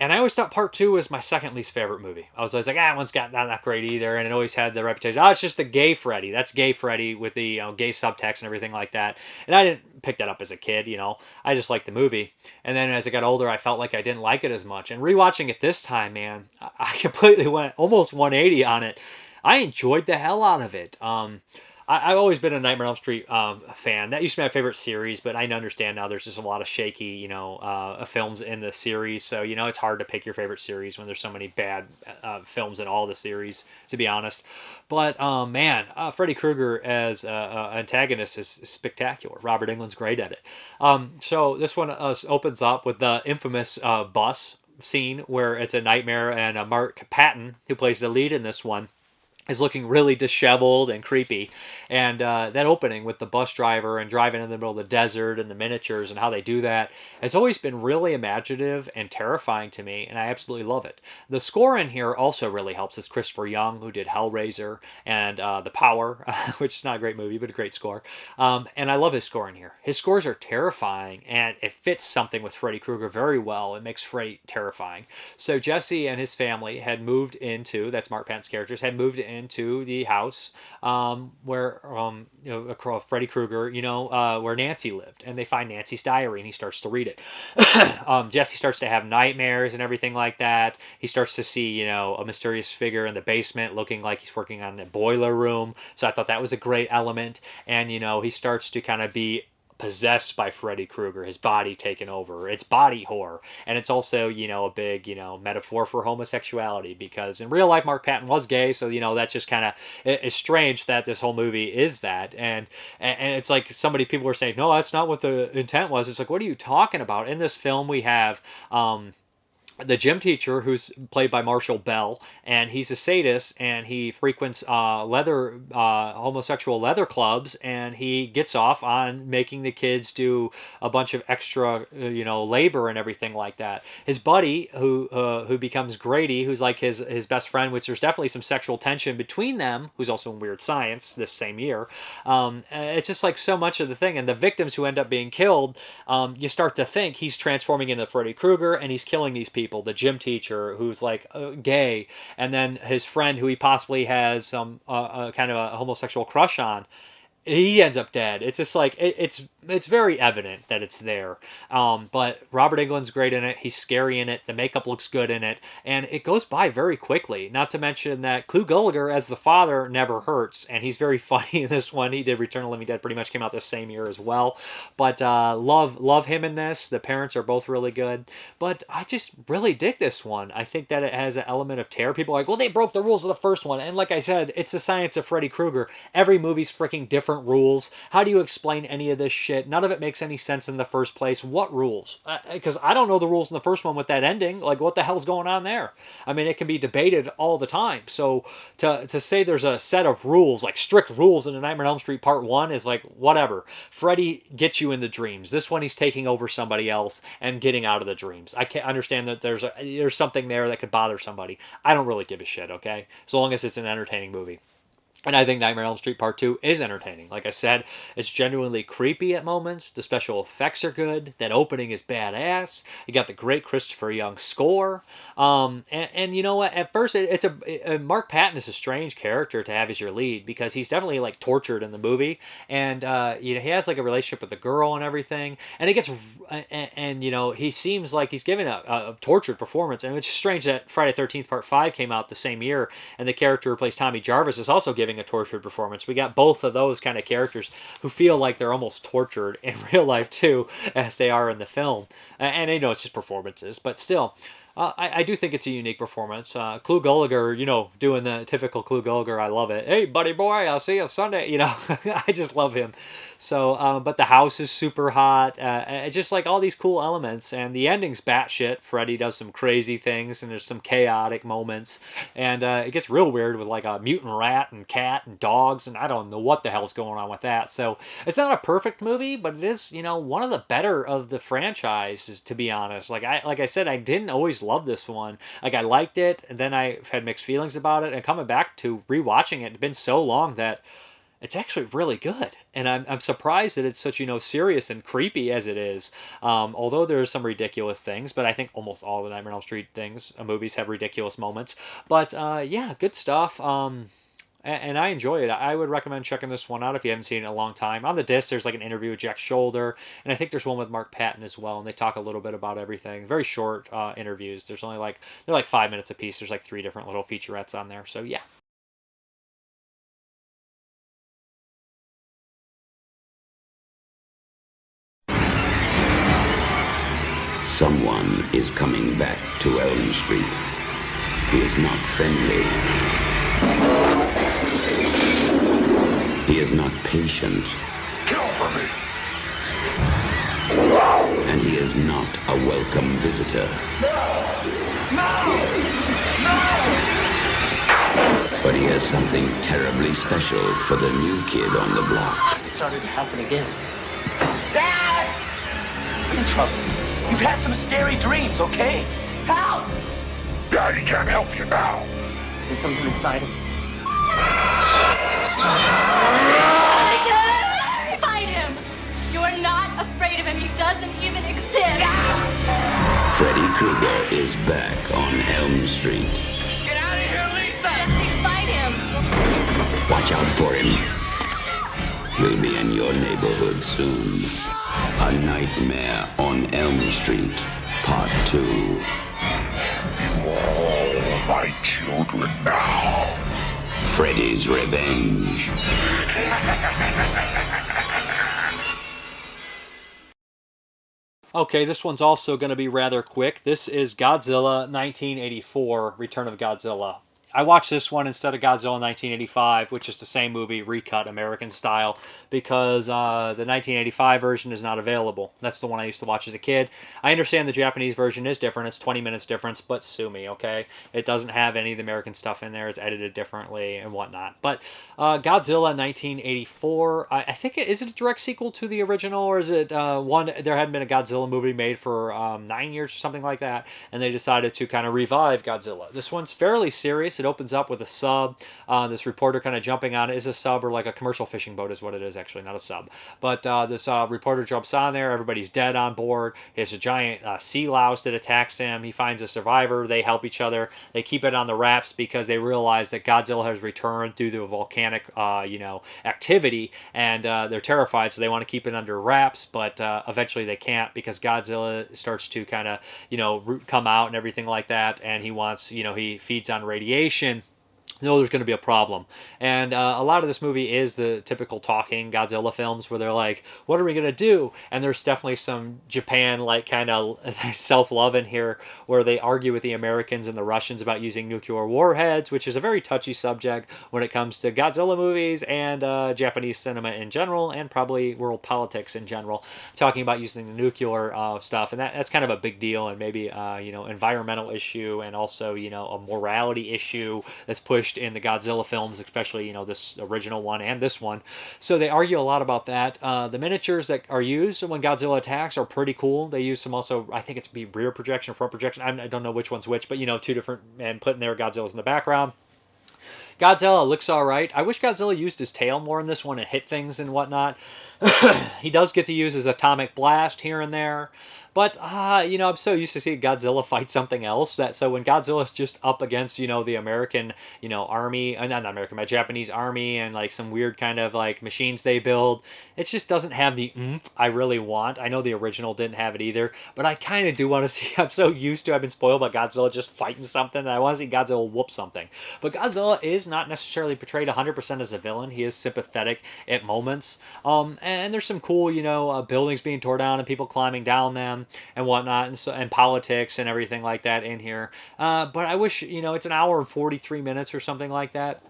And I always thought Part 2 was my second least favorite movie. I was always like, that one's not that great either. And it always had the reputation, it's just the gay Freddy. That's gay Freddy with the gay subtext and everything like that. And I didn't pick that up as a kid, you know. I just liked the movie. And then as I got older, I felt like I didn't like it as much. And rewatching it this time, man, I completely went almost 180 on it. I enjoyed the hell out of it. I've always been a Nightmare on Elm Street fan. That used to be my favorite series, but I understand now there's just a lot of shaky, you know, films in the series. So, you know, it's hard to pick your favorite series when there's so many bad films in all the series, to be honest. But, man, Freddy Krueger as antagonist is spectacular. Robert Englund's great at it. So this one opens up with the infamous bus scene where it's a nightmare, and Mark Patton, who plays the lead in this one, is looking really disheveled and creepy. And that opening with the bus driver and driving in the middle of the desert and the miniatures and how they do that has always been really imaginative and terrifying to me, and I absolutely love it. The score in here also really helps. It's Christopher Young, who did Hellraiser and The Power, which is not a great movie, but a great score. And I love his score in here. His scores are terrifying, and it fits something with Freddy Krueger very well. It makes Freddy terrifying. So Jesse and his family had moved into, that's Mark Patton's characters, had moved into the house where Freddy Krueger, where Nancy lived, and they find Nancy's diary, and he starts to read it. Jesse starts to have nightmares and everything like that. He starts to see, a mysterious figure in the basement looking like he's working on the boiler room. So I thought that was a great element. And, he starts to kind of be possessed by Freddy Krueger, his body taken over. It's body horror. And it's also, a big, metaphor for homosexuality, because in real life, Mark Patton was gay. So, that's just kind of, it's strange that this whole movie is that. And it's like people were saying, no, that's not what the intent was. It's like, what are you talking about? In this film, we have, the gym teacher, who's played by Marshall Bell, and he's a sadist, and he frequents homosexual leather clubs, and he gets off on making the kids do a bunch of extra, labor and everything like that. His buddy, who becomes Grady, who's like his best friend, which there's definitely some sexual tension between them, who's also in Weird Science this same year. It's just like so much of the thing, and the victims who end up being killed, you start to think he's transforming into Freddy Krueger, and he's killing these people. The gym teacher, who's like gay, and then his friend, who he possibly has some kind of a homosexual crush on, he ends up dead. It's just like it's very evident that it's there. But Robert Englund's great in it. He's scary in it. The makeup looks good in it, and it goes by very quickly. Not to mention that Clu Gulager as the father never hurts, and he's very funny in this one. He did Return of the Living Dead, pretty much came out the same year as well. But love him in this. The parents are both really good. But I just really dig this one. I think that it has an element of terror. People are like, well, they broke the rules of the first one, and like I said, it's the science of Freddy Krueger. Every movie's freaking different rules. How do you explain any of this shit? None of it makes any sense in the first place. What rules? Because I don't know the rules in the first one with that ending. Like, what the hell's going on there? I mean, it can be debated all the time. So to say there's a set of rules, like strict rules in the Nightmare on Elm Street Part 1 is like, whatever. Freddy gets you in the dreams. This one, he's taking over somebody else and getting out of the dreams. I can't understand that there's something there that could bother somebody. I don't really give a shit, okay? So long as it's an entertaining movie. And I think Nightmare on Elm Street Part 2 is entertaining. Like I said, it's genuinely creepy at moments. The special effects are good. That opening is badass. You got the great Christopher Young score. And you know what? At first, Mark Patton is a strange character to have as your lead, because he's definitely like tortured in the movie. And, he has like a relationship with the girl and everything. And it gets, and he seems like he's giving a tortured performance. And it's strange that Friday the 13th Part 5 came out the same year, and the character who plays Tommy Jarvis is also giving a tortured performance. We got both of those kind of characters who feel like they're almost tortured in real life too, as they are in the film. And it's just performances, but still, I do think it's a unique performance. Clu Gulager, doing the typical Clu Gulager, I love it. Hey, buddy boy, I'll see you Sunday. I just love him. So, but the house is super hot. Just like all these cool elements, and the ending's batshit. Freddy does some crazy things, and there's some chaotic moments, and it gets real weird with like a mutant rat and cat and dogs, and I don't know what the hell's going on with that. So it's not a perfect movie, but it is, one of the better of the franchises, to be honest. Like I said, I didn't always love this one. Like I liked it, and then I had mixed feelings about it, and coming back to rewatching it, it's been so long that it's actually really good. And I'm surprised that it's such, serious and creepy as it is. Although there's some ridiculous things, but I think almost all the Nightmare on Elm Street movies have ridiculous moments. But yeah, good stuff. And I enjoy it. I would recommend checking this one out if you haven't seen it in a long time. On the disc, there's like an interview with Jack Shoulder, and I think there's one with Mark Patton as well, and they talk a little bit about everything. Very short interviews. There's only they're like 5 minutes apiece. There's like 3 different little featurettes on there. So yeah. Someone is coming back to Elm Street. He is not friendly. He is not patient. Kill for me! And he is not a welcome visitor. But he has something terribly special for the new kid on the block. It started to happen again. Dad! I'm in trouble. You've had some scary dreams, okay? Help! Daddy can't help you now. There's something inside him. Fight him! You're not afraid of him. He doesn't even exist. Freddy Krueger is back on Elm Street. Get out of here, Lisa! Jesse, fight him! Watch out for him. He'll be in your neighborhood soon. A Nightmare on Elm Street, Part 2. You are all my children now. Freddy's Revenge. Okay, this one's also going to be rather quick. This is Godzilla 1984, Return of Godzilla. I watched this one instead of Godzilla 1985, which is the same movie, recut American style, because the 1985 version is not available. That's the one I used to watch as a kid. I understand the Japanese version is different. It's 20 minutes difference, but sue me, okay? It doesn't have any of the American stuff in there. It's edited differently and whatnot. But Godzilla 1984, I think is it a direct sequel to the original, or is it one? There hadn't been a Godzilla movie made for 9 years or something like that, and they decided to kind of revive Godzilla. This one's fairly serious. It opens up with a sub. This reporter kind of jumping on it. Is a sub or like a commercial fishing boat is what it is, actually, not a sub. But this reporter jumps on there. Everybody's dead on board. There's a giant sea louse that attacks him. He finds a survivor. They help each other. They keep it on the wraps because they realize that Godzilla has returned due to a volcanic, activity, and they're terrified, so they want to keep it under wraps, but eventually they can't because Godzilla starts to kind of, come out and everything like that, and he wants, he feeds on radiation. There's going to be a problem. And a lot of this movie is the typical talking Godzilla films where they're like, what are we going to do? And there's definitely some Japan, like, kind of self-love in here where they argue with the Americans and the Russians about using nuclear warheads, which is a very touchy subject when it comes to Godzilla movies and Japanese cinema in general, and probably world politics in general, talking about using the nuclear stuff. And that's kind of a big deal, and maybe, environmental issue, and also, a morality issue that's pushed in the Godzilla films, especially, this original one and this one. So they argue a lot about that. The miniatures that are used when Godzilla attacks are pretty cool. They use some also, I think it's rear projection, front projection. I don't know which one's which, but, two different, and putting their Godzillas in the background. Godzilla looks all right. I wish Godzilla used his tail more in this one and hit things and whatnot. He does get to use his atomic blast here and there. But, I'm so used to seeing Godzilla fight something else so when Godzilla's just up against, the American, army, not American, my Japanese army, and like some weird kind of like machines they build, it just doesn't have the oomph I really want. I know the original didn't have it either, but I kind of do want to see, I've been spoiled by Godzilla just fighting something, and I want to see Godzilla whoop something. But Godzilla is not necessarily portrayed 100% as a villain. He is sympathetic at moments. And there's some cool, buildings being torn down and people climbing down them. fun and whatnot, and politics and everything like that in here. But I wish, it's an hour and 43 minutes or something like that.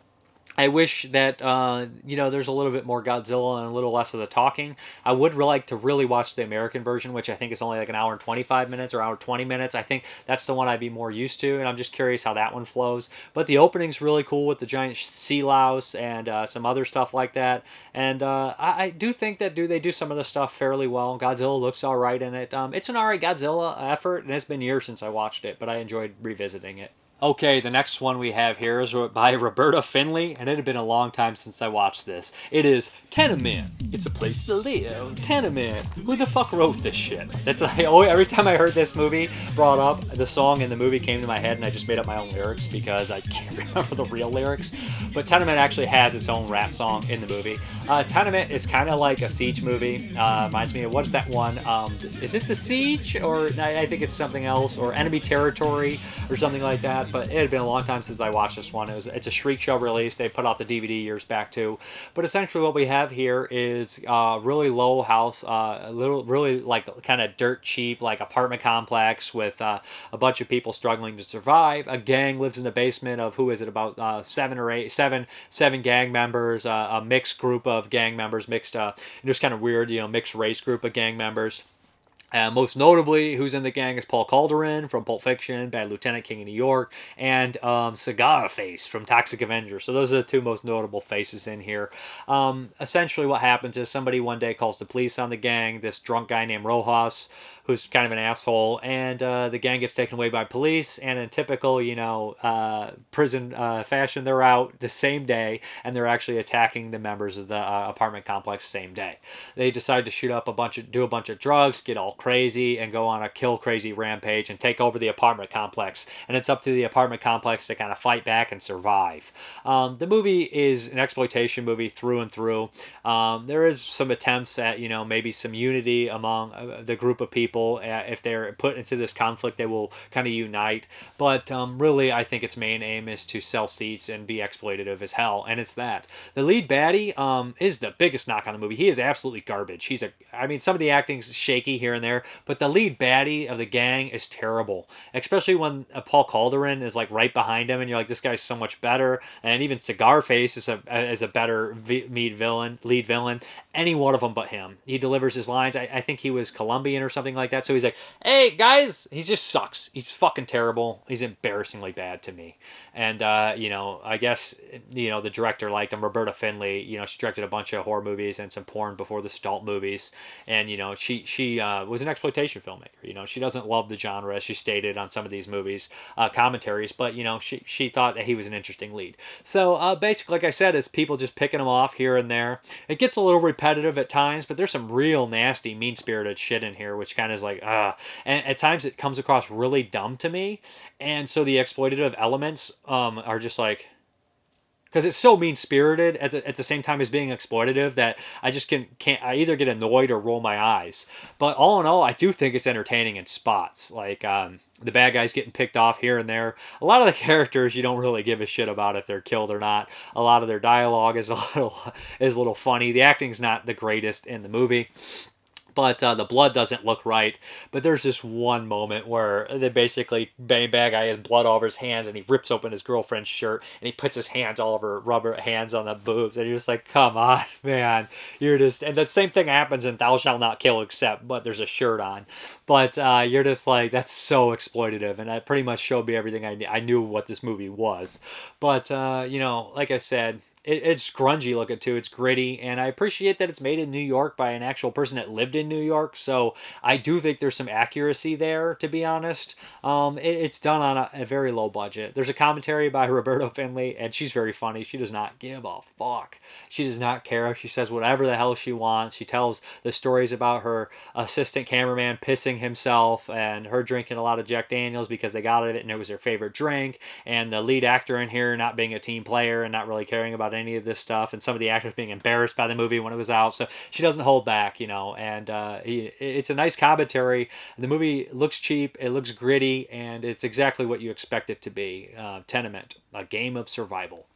I wish that, there's a little bit more Godzilla and a little less of the talking. I would like to really watch the American version, which I think is only like an hour and 25 minutes or hour 20 minutes. I think that's the one I'd be more used to, and I'm just curious how that one flows. But the opening's really cool with the giant sea louse and some other stuff like that. And I do think that they do some of the stuff fairly well. Godzilla looks all right in it. It's an all right Godzilla effort, and it's been years since I watched it, but I enjoyed revisiting it. Okay, the next one we have here is by Roberta Findlay, and it had been a long time since I watched this. It is Tenement. It's a place to live. Tenement. Who the fuck wrote this shit? That's every time I heard this movie brought up, the song in the movie came to my head, and I just made up my own lyrics because I can't remember the real lyrics. But Tenement actually has its own rap song in the movie. Tenement is kind of like a siege movie. Reminds me of, what's that one? Is it The Siege? Or I think it's something else. Or Enemy Territory or something like that. But it had been a long time since I watched this one. It's a Shriek Show release. They put out the DVD years back too. But essentially what we have here is a really low house, really like kind of dirt cheap, like apartment complex with a bunch of people struggling to survive. A gang lives in the basement of, who is it, about seven gang members, a mixed group of gang members, just kind of weird, mixed race group of gang members. Most notably, who's in the gang is Paul Calderon from Pulp Fiction, Bad Lieutenant, King of New York, and Cigar Face from Toxic Avenger. So those are the two most notable faces in here. Essentially what happens is somebody one day calls the police on the gang, this drunk guy named Rojas, who's kind of an asshole, and the gang gets taken away by police, and in typical, prison fashion, they're out the same day, and they're actually attacking the members of the apartment complex same day. They decide to do a bunch of drugs, get all crazy, and go on a kill crazy rampage and take over the apartment complex, and it's up to the apartment complex to kind of fight back and survive. The movie is an exploitation movie through and through. There is some attempts at, maybe some unity among the group of people. If they're put into this conflict, they will kind of unite. But really, I think its main aim is to sell seats and be exploitative as hell, and it's that. The lead baddie is the biggest knock on the movie. He is absolutely garbage. Some of the acting's shaky here and there, but the lead baddie of the gang is terrible, especially when Paul Calderon is like right behind him, and you're like, this guy's so much better. And even Cigar Face is a better lead villain. Any one of them but him. He delivers his lines. I think he was Colombian or something like that. So he's like, hey guys, he just sucks. He's fucking terrible. He's embarrassingly bad to me. And I guess the director liked him. Roberta Findlay, she directed a bunch of horror movies and some porn before this adult movies. And she was an exploitation filmmaker. She doesn't love the genre, as she stated on some of these movies commentaries, but she thought that he was an interesting lead. So basically, like I said, it's people just picking him off here and there. It gets a little repetitive at times, but there's some real nasty, mean-spirited shit in here, which kind of is like, and at times it comes across really dumb to me. And so the exploitative elements are just like, because it's so mean-spirited at the same time as being exploitative, that I just can't I either get annoyed or roll my eyes. But all in all, I do think it's entertaining in spots. Like the bad guys getting picked off here and there. A lot of the characters you don't really give a shit about if they're killed or not. A lot of their dialogue is a little funny. The acting's not the greatest in the movie. But the blood doesn't look right. But there's this one moment where they basically, bad guy has blood all over his hands, and he rips open his girlfriend's shirt, and he puts his hands all over rubber hands on the boobs, and you're just like, come on, man. And the same thing happens in Thou Shalt Not Kill, but there's a shirt on. But you're just like, that's so exploitative, and that pretty much showed me everything I knew what this movie was. But, like I said, it's grungy looking too. It's gritty, and I appreciate that it's made in New York by an actual person that lived in New York. So I do think there's some accuracy there, to be honest. It's done on a very low budget. There's a commentary by Roberta Findlay, and she's very funny. She does not give a fuck. She does not care. She says whatever the hell she wants. She tells the stories about her assistant cameraman pissing himself and her drinking a lot of Jack Daniels because they got it and it was their favorite drink, and the lead actor in here not being a team player and not really caring about any of this stuff, and some of the actors being embarrassed by the movie when it was out. So she doesn't hold back, and it's a nice commentary. The movie looks cheap, it looks gritty, and it's exactly what you expect it to be. Tenement, a game of survival.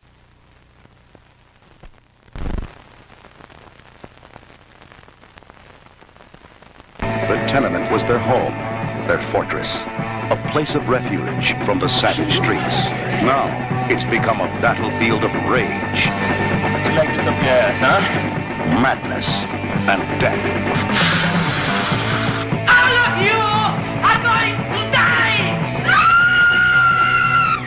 The the tenement was their home, their fortress, a place of refuge from the savage streets. Now, it's become a battlefield of rage. What you like this up your ass, huh? Madness and death. All of you are going to die!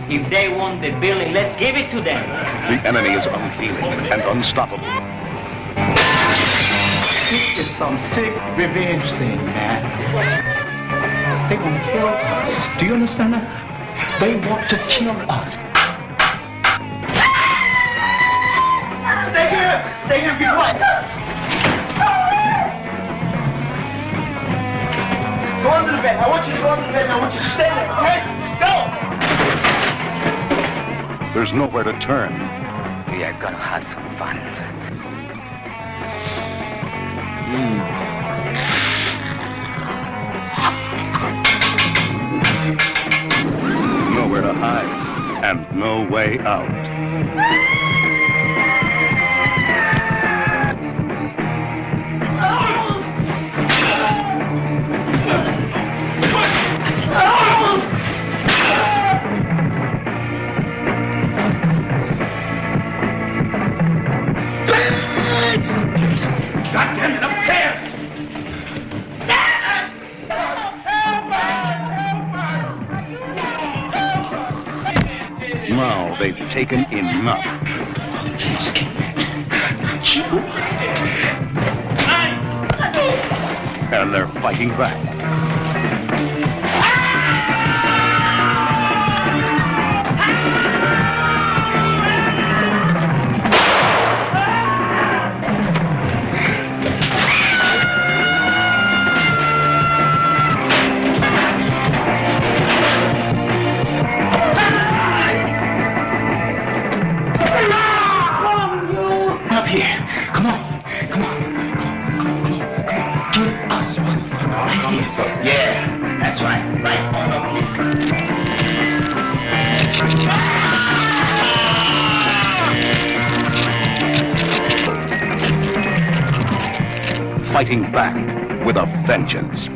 If they want the building, let's give it to them. The enemy is unfeeling and unstoppable. This is some sick revenge thing, man. They want to kill us. Do you understand that? They want to kill us. Stay here! Stay here, be quiet! Go under the bed. I want you to go under the bed and I want you to stay there, okay? Go! There's nowhere to turn. We are gonna have some fun. Nowhere to hide, and no way out. God damn it, upstairs! Now they've taken enough. And they're fighting back. Up here. Come on. Come on. Give us one. Right here. Yeah, that's right. Right on up here. Fighting back with a vengeance.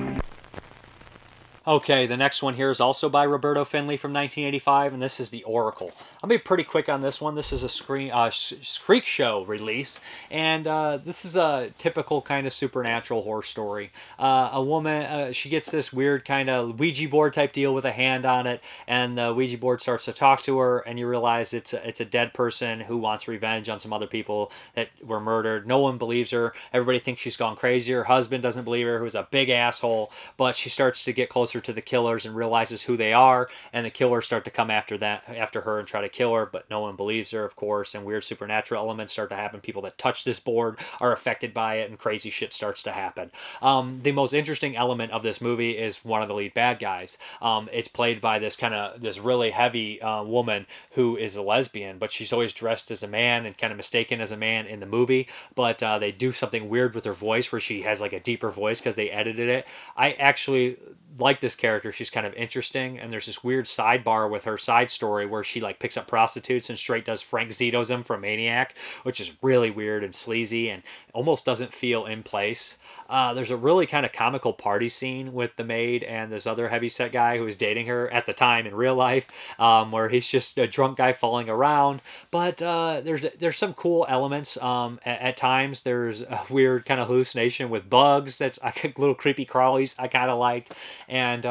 Okay, the next one here is also by Roberto Finley from 1985, and this is The Oracle. I'll be pretty quick on this one. This is a Screak Show release, and this is a typical kind of supernatural horror story. A woman, she gets this weird kind of Ouija board type deal with a hand on it, and the Ouija board starts to talk to her, and you realize it's a dead person who wants revenge on some other people that were murdered. No one believes her. Everybody thinks she's gone crazy. Her husband doesn't believe her, who's a big asshole, but she starts to get closer to the killers and realizes who they are, and the killers start to come after her and try to kill her, but no one believes her, of course, and weird supernatural elements start to happen. People that touch this board are affected by it, and crazy shit starts to happen. The most interesting element of this movie is one of the lead bad guys. It's played by this really heavy woman who is a lesbian, but she's always dressed as a man and kind of mistaken as a man in the movie, but they do something weird with her voice where she has like a deeper voice because they edited it. I actually like this character. She's kind of interesting, and there's this weird sidebar with her side story where she like picks up prostitutes and straight does Frank Zito's from Maniac, which is really weird and sleazy and almost doesn't feel in place. There's a really kind of comical party scene with the maid and this other heavyset guy who was dating her at the time in real life, where he's just a drunk guy falling around. But there's some cool elements. At times there's a weird kind of hallucination with bugs that's little creepy crawlies I kind of liked. And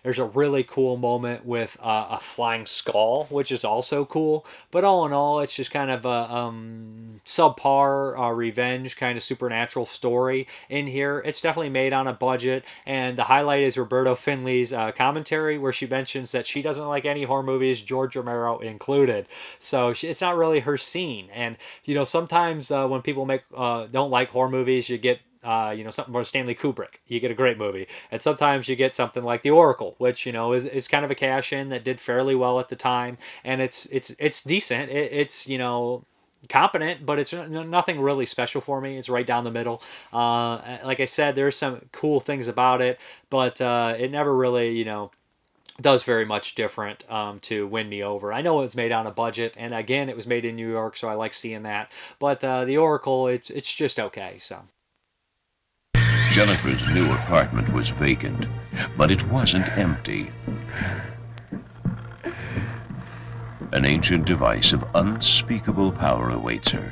there's a really cool moment with a flying skull, which is also cool. But all in all, it's just kind of a subpar revenge kind of supernatural story in here. It's definitely made on a budget, and the highlight is Roberto Finley's commentary, where she mentions that she doesn't like any horror movies, George Romero included. So it's not really her scene. And sometimes when people don't like horror movies, you get something more Stanley Kubrick, you get a great movie. And sometimes you get something like The Oracle, which, is kind of a cash-in that did fairly well at the time. And it's decent. It's competent, but it's nothing really special for me. It's right down the middle. Like I said, there's some cool things about it, but it never really, does very much different to win me over. I know it was made on a budget, and again, it was made in New York, so I like seeing that. But The Oracle, it's just okay, so. Jennifer's new apartment was vacant, but it wasn't empty. An ancient device of unspeakable power awaits her.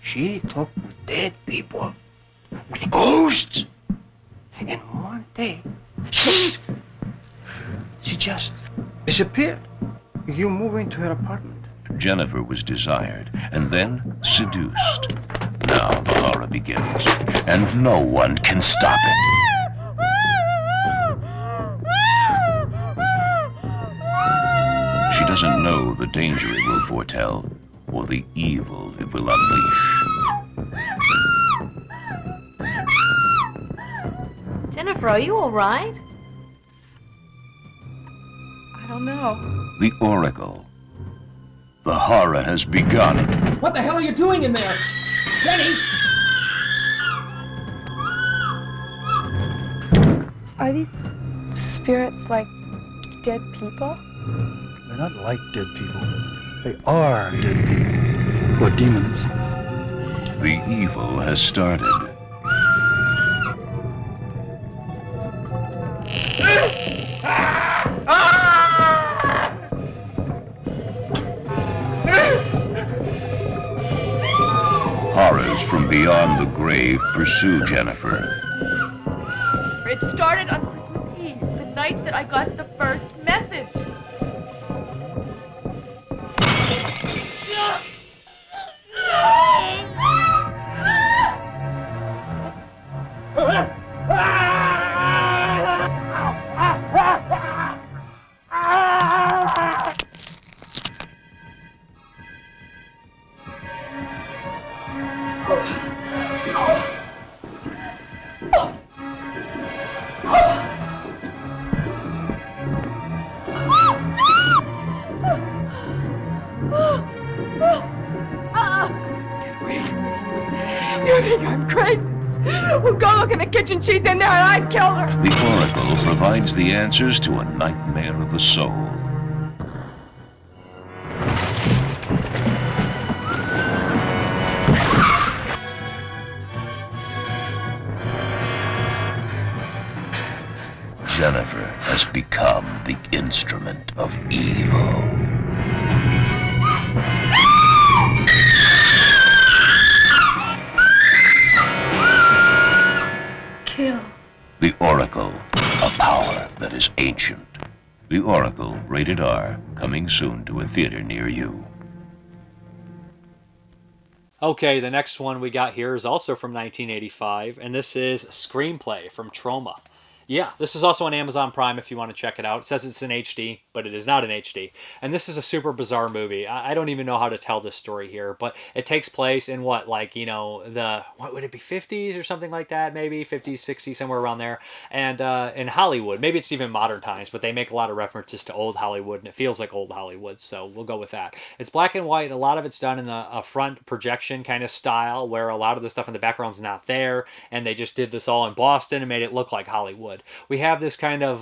She talked with dead people, with ghosts. And one day, she just disappeared. You move into her apartment. Jennifer was desired and then seduced. Now the horror begins, and no one can stop it. She doesn't know the danger it will foretell or the evil it will unleash. Jennifer, are you all right? I don't know. The Oracle. The horror has begun. What the hell are you doing in there? Jenny! Are these spirits like dead people? They're not like dead people. They are dead people. Or demons. The evil has started. Horrors from beyond the grave pursue Jennifer. It started on Christmas Eve, the night that I got the first message. You think I'm crazy? Well, go look in the kitchen. She's in there and I killed her. The Oracle provides the answers to a nightmare of the soul. Jennifer has become the instrument of evil. Kill. The Oracle, a power that is ancient. The Oracle, rated R, coming soon to a theater near you. Okay, the next one we got here is also from 1985, and this is Screamplay from Troma. Yeah, this is also on Amazon Prime if you want to check it out. It says it's in HD, but it is not in HD. And this is a super bizarre movie. I don't even know how to tell this story here, but it takes place in what, like, you know, what would it be, 50s or something like that, maybe 50s, 60s, somewhere around there. And in Hollywood, maybe it's even modern times, but they make a lot of references to old Hollywood, and it feels like old Hollywood, so we'll go with that. It's black and white. A lot of it's done in a front projection kind of style, where a lot of the stuff in the background's not there, and they just did this all in Boston and made it look like Hollywood. We have this kind of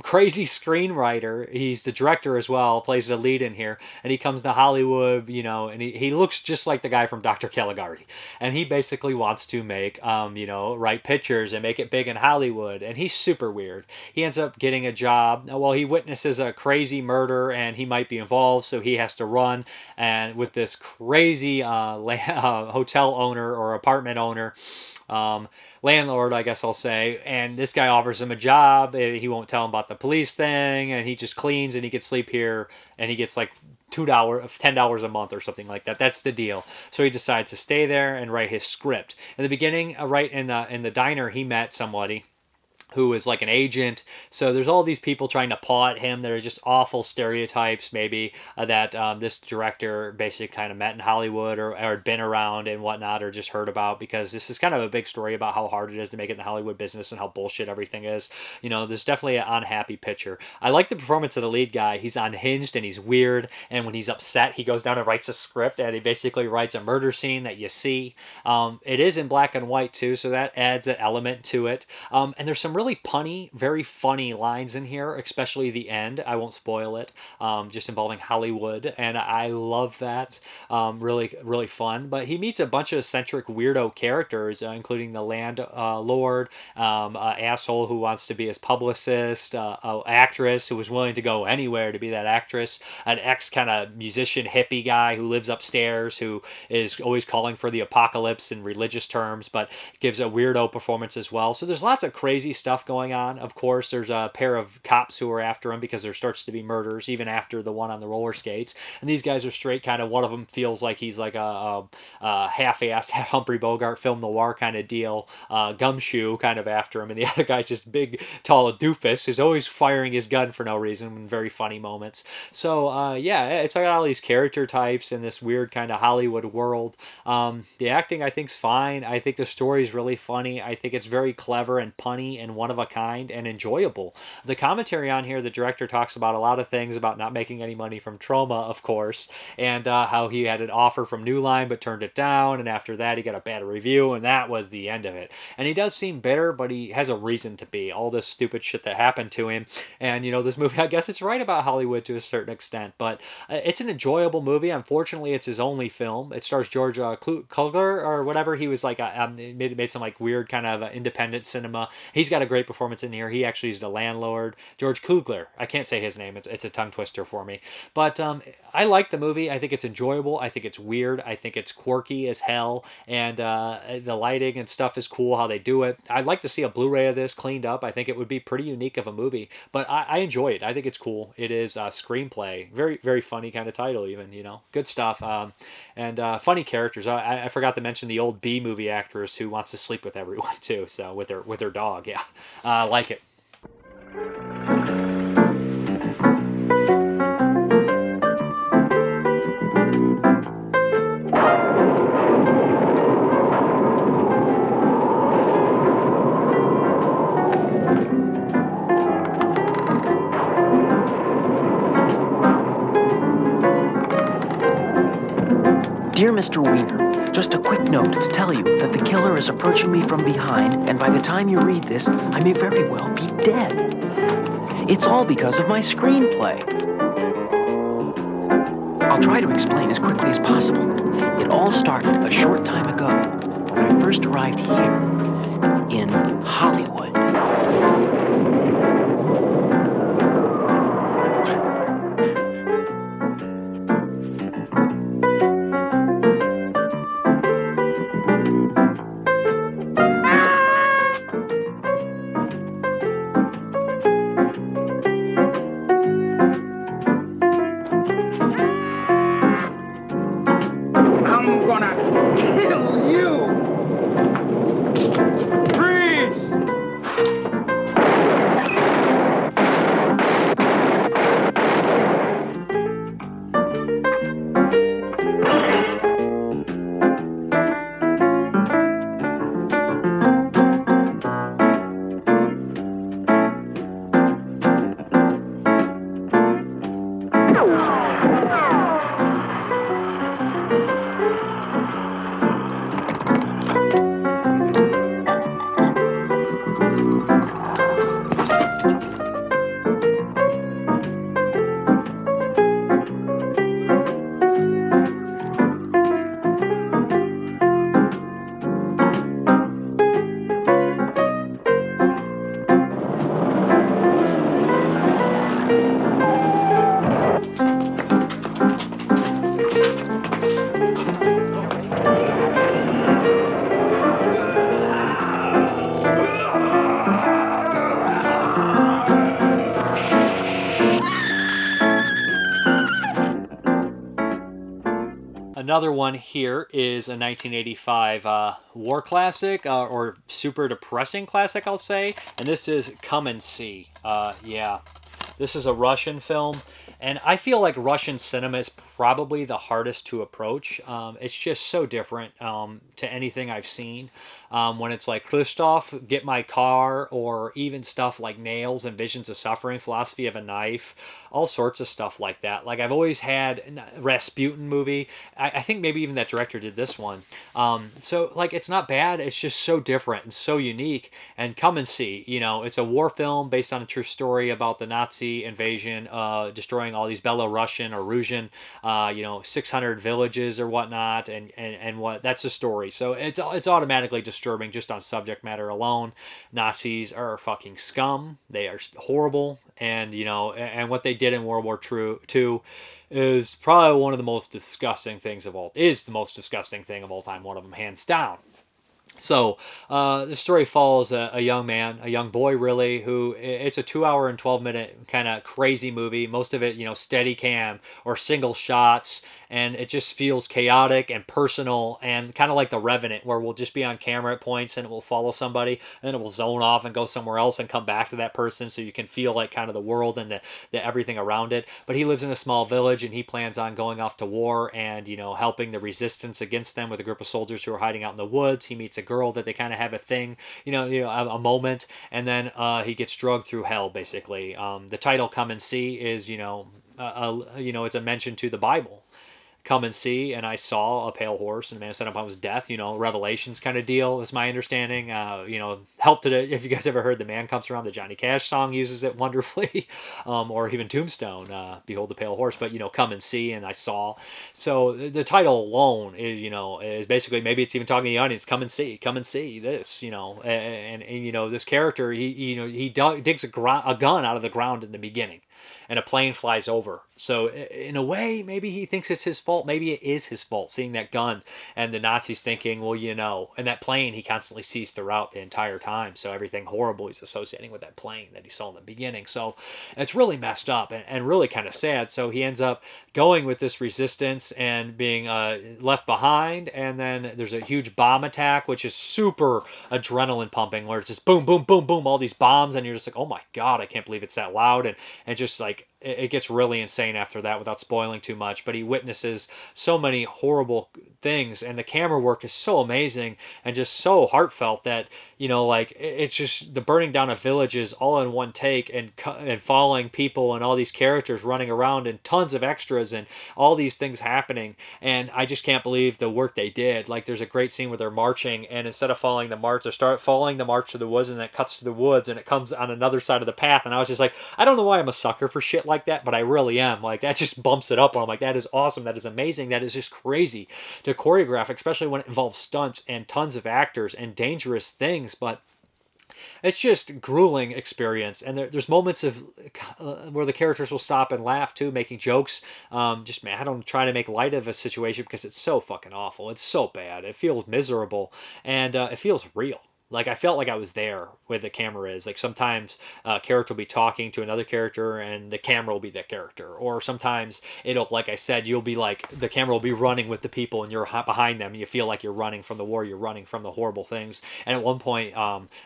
crazy screenwriter. He's the director as well, plays the lead in here, and he comes to Hollywood, you know, and he looks just like the guy from Dr. Caligari, and he basically wants to make, you know, write pictures and make it big in Hollywood, and he's super weird. He ends up getting a job. Well, he witnesses a crazy murder, and he might be involved, so he has to run, and with this crazy hotel owner or apartment owner, landlord, I guess I'll say, and this guy offers him a job. He won't tell him about the police thing, and he just cleans, and he could sleep here, and he gets like $10 a month or something like that. That's the deal. So he decides to stay there and write his script. In the beginning, right in the diner, he met somebody who is like an agent. So there's all these people trying to paw at him that are just awful stereotypes, maybe, that this director basically kind of met in Hollywood or had been around and whatnot, or just heard about, because this is kind of a big story about how hard it is to make it in the Hollywood business and how bullshit everything is. You know, there's definitely an unhappy picture. I like the performance of the lead guy. He's unhinged and he's weird, and when he's upset, he goes down and writes a script, and he basically writes a murder scene that you see. It is in black and white too, so that adds an element to it. And there's some really really punny, very funny lines in here, especially the end. I won't spoil it, just involving Hollywood, and I love that. Really, really fun. But he meets a bunch of eccentric weirdo characters, including the landlord, asshole who wants to be his publicist, an actress who was willing to go anywhere to be that actress, an ex kind of musician hippie guy who lives upstairs, who is always calling for the apocalypse in religious terms, but gives a weirdo performance as well. So there's lots of crazy stuff going on. Of course, there's a pair of cops who are after him because there starts to be murders even after the one on the roller skates. And these guys are straight kind of, one of them feels like he's like a half-assed Humphrey Bogart film noir kind of deal, gumshoe kind of after him. And the other guy's just big, tall doofus who's always firing his gun for no reason in very funny moments. So yeah, it's like all these character types in this weird kind of Hollywood world. The acting I think's fine. I think the story's really funny. I think it's very clever and punny and one of a kind and enjoyable. The commentary on here, the director talks about a lot of things about not making any money from Troma, of course, and how he had an offer from New Line but turned it down, and after that he got a bad review, and that was the end of it. And he does seem bitter, but he has a reason to be. All this stupid shit that happened to him, and this movie, I guess it's right about Hollywood to a certain extent, but it's an enjoyable movie. Unfortunately, it's his only film. It stars George Kugler or whatever. He was like made some like weird kind of independent cinema. He's got a great performance in here. He actually is the landlord, George Kugler. I can't say his name. It's a tongue twister for me. But I like the movie. I think it's enjoyable. I think it's weird. I think it's quirky as hell, and the lighting and stuff is cool how they do it. I'd like to see a Blu-ray of this cleaned up. I think it would be pretty unique of a movie, but I enjoy it. I think it's cool. It is a Screamplay. Very, very funny kind of title even, good stuff. And funny characters. I forgot to mention the old B-movie actress who wants to sleep with everyone too, so with her dog. Yeah, I like it. Dear Mr. Weaver, just a quick note to tell you that the killer is approaching me from behind, and by the time you read this, I may very well be dead. It's all because of my screenplay. I'll try to explain as quickly as possible. It all started a short time ago when I first arrived here in Hollywood. Another one here is a 1985 war classic, or super depressing classic, I'll say, and this is Come and See. Yeah, this is a Russian film, and I feel like Russian cinema is probably the hardest to approach. It's just so different to anything I've seen. When it's like Christoph, Get My Car, or even stuff like Nails and Visions of Suffering, Philosophy of a Knife, all sorts of stuff like that. Like I've always had Rasputin movie. I think maybe even that director did this one. So like it's not bad. It's just so different and so unique. And come and see. You know, it's a war film based on a true story about the Nazi invasion, destroying all these Belarusian or Russian, 600 villages or whatnot, and what that's the story. So it's automatically disturbing just on subject matter alone. Nazis are fucking scum. They are horrible, and and what they did in World War II is probably one of the most disgusting things of all. Is the most disgusting thing of all time. One of them, hands down. So the story follows a young man, a young boy really, who it's a 2 hour and 12 minute kind of crazy movie. Most of it, steady cam or single shots, and it just feels chaotic and personal and kind of like The Revenant, where we'll just be on camera at points and it will follow somebody and then it will zone off and go somewhere else and come back to that person, so you can feel like kind of the world and the everything around it. But he lives in a small village and he plans on going off to war and helping the resistance against them with a group of soldiers who are hiding out in the woods. He meets a girl that they kind of have a thing, a moment, and then he gets drugged through hell, basically. The title "Come and See" is, it's a mention to the Bible. Come and see, and I saw a pale horse, and a man set upon his death. Revelations kind of deal is my understanding. Helped it. If you guys ever heard "The Man Comes Around," the Johnny Cash song uses it wonderfully, or even Tombstone, "Behold the Pale Horse." But come and see, and I saw. So the title alone is basically, maybe it's even talking to the audience. Come and see this. And this character, he digs a gun out of the ground in the beginning, and a plane flies over. So in a way, maybe he thinks it's his fault. Maybe it is his fault, seeing that gun, and the Nazis thinking, well, and that plane he constantly sees throughout the entire time. So everything horrible he's associating with that plane that he saw in the beginning. So it's really messed up and really kind of sad. So he ends up going with this resistance and being left behind. And then there's a huge bomb attack, which is super adrenaline pumping, where it's just boom, boom, boom, boom, all these bombs. And you're just like, oh my God, I can't believe it's that loud. And just like, it gets really insane after that without spoiling too much. But he witnesses so many horrible things, and the camera work is so amazing and just so heartfelt that it's just the burning down of villages all in one take, and following people and all these characters running around and tons of extras and all these things happening. And I just can't believe the work they did. Like, there's a great scene where they're marching, and instead of following the march, they start following the march to the woods, and it cuts to the woods and it comes on another side of the path. And I was just like, I don't know why I'm a sucker for shit like that, but I really am. Like, that just bumps it up. I'm like, that is awesome. That is amazing. That is just crazy to choreograph, especially when it involves stunts and tons of actors and dangerous things. But it's just grueling experience, and there's moments of where the characters will stop and laugh too, making jokes. Just, man, I don't try to make light of a situation because it's so fucking awful. It's so bad. It feels miserable, and it feels real. Like, I felt like I was there where the camera is. Like, sometimes a character will be talking to another character and the camera will be that character. Or sometimes it'll, like I said, you'll be like, the camera will be running with the people and you're behind them and you feel like you're running from the war, you're running from the horrible things. And at one point,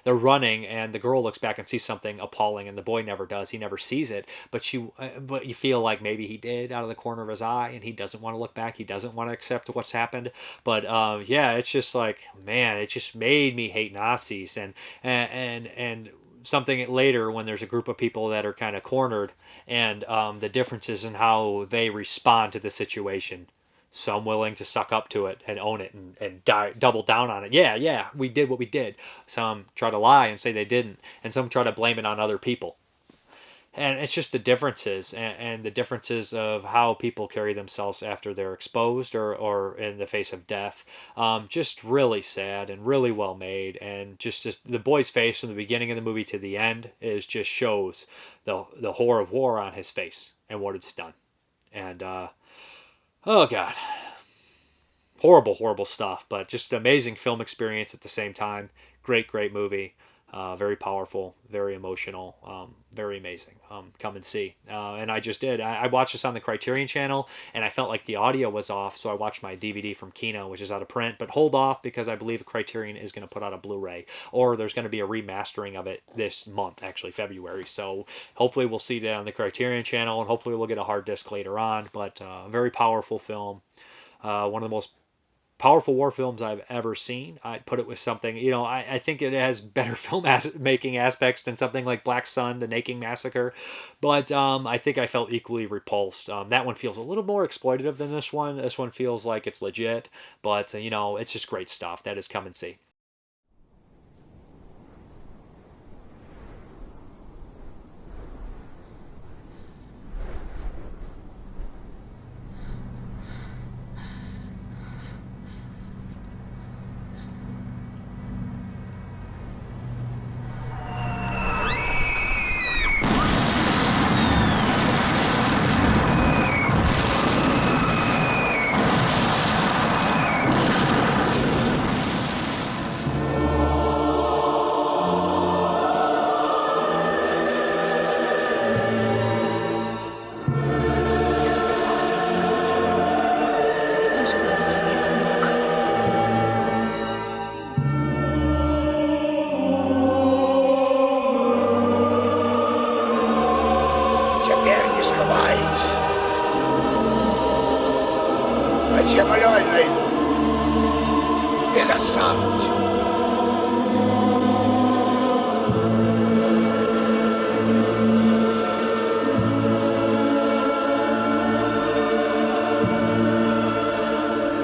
they're running and the girl looks back and sees something appalling, and the boy never does. He never sees it. But you feel like maybe he did out of the corner of his eye, and he doesn't want to look back. He doesn't want to accept what's happened. But yeah, it's just like, man, it just made me hate Nazis. And something later when there's a group of people that are kind of cornered, and the differences in how they respond to the situation. Some willing to suck up to it and own it and double down on it. Yeah, we did what we did. Some try to lie and say they didn't, and some try to blame it on other people. And it's just the differences and the differences of how people carry themselves after they're exposed or in the face of death. Just really sad and really well made. And just the boy's face from the beginning of the movie to the end just shows the horror of war on his face and what it's done. And, oh God. Horrible, horrible stuff, but just an amazing film experience at the same time. Great, great movie. Very powerful, very emotional, very amazing. Come and see. And I just did. I watched this on the Criterion channel, and I felt like the audio was off, so I watched my DVD from Kino, which is out of print, but hold off because I believe Criterion is going to put out a Blu-ray, or there's going to be a remastering of it this month, actually February. So hopefully we'll see that on the Criterion channel, and hopefully we'll get a hard disc later on. But a very powerful film. One of the most powerful war films I've ever seen. I'd put it with something, I think it has better making aspects than something like Black Sun, The Naking Massacre, but I think I felt equally repulsed. That one feels a little more exploitative than this one. This one feels like it's legit, but it's just great stuff. That is Come and See.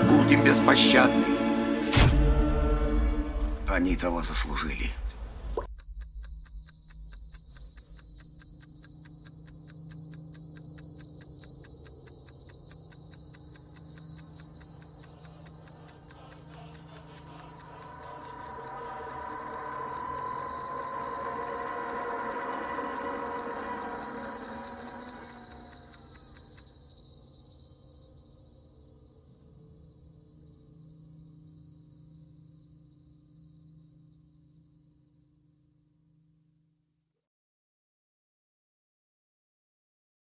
Будем беспощадны. Они того заслужили.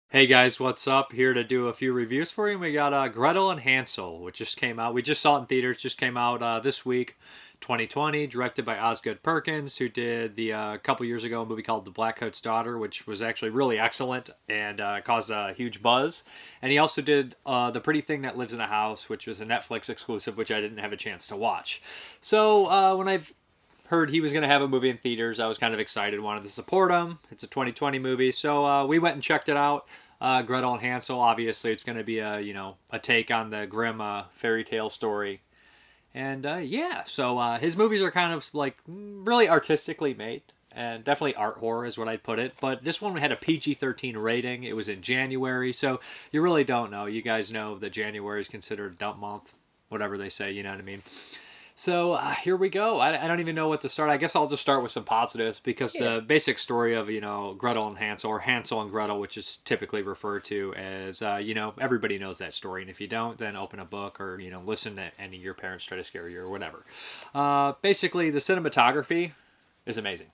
Hey guys, what's up? Here to do a few reviews for you. We got Gretel and Hansel, which just came out. We just saw it in theaters. Just came out this week, 2020. Directed by Osgood Perkins, who did the couple years ago a movie called The Black Coat's Daughter, which was actually really excellent and caused a huge buzz. And he also did The Pretty Thing That Lives in a House, which was a Netflix exclusive, which I didn't have a chance to watch. So when I heard he was going to have a movie in theaters, I was kind of excited, wanted to support him. It's a 2020 movie, so we went and checked it out. Gretel and Hansel, obviously it's going to be a take on the grim fairy tale story. And yeah, so his movies are kind of like really artistically made, and definitely art horror is what I'd put it. But this one had a PG-13 rating. It was in January, so you really don't know. You guys know that January is considered a dump month, whatever they say, you know what I mean? So here we go. I don't even know what to start. I guess I'll just start with some positives because the basic story of, Gretel and Hansel, or Hansel and Gretel, which is typically referred to as, everybody knows that story. And if you don't, then open a book or, listen to any of your parents try to scare you or whatever. Basically, the cinematography is amazing.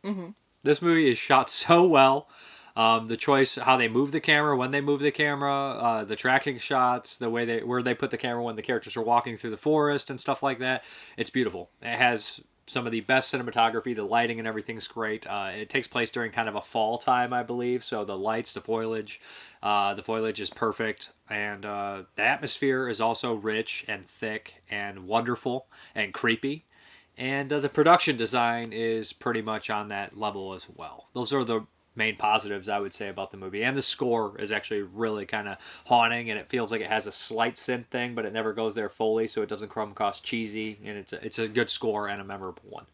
Mm-hmm. This movie is shot so well. The choice, how they move the camera, when they move the camera, the tracking shots, the way where they put the camera when the characters are walking through the forest and stuff like that. It's beautiful. It has some of the best cinematography. The lighting and everything's great. It takes place during kind of a fall time, I believe. So the lights, the foliage is perfect. And the atmosphere is also rich and thick and wonderful and creepy. And the production design is pretty much on that level as well. Those are the main positives I would say about the movie. And the score is actually really kind of haunting, and it feels like it has a slight synth thing, but it never goes there fully, so it doesn't come across cheesy, and it's a good score and a memorable one.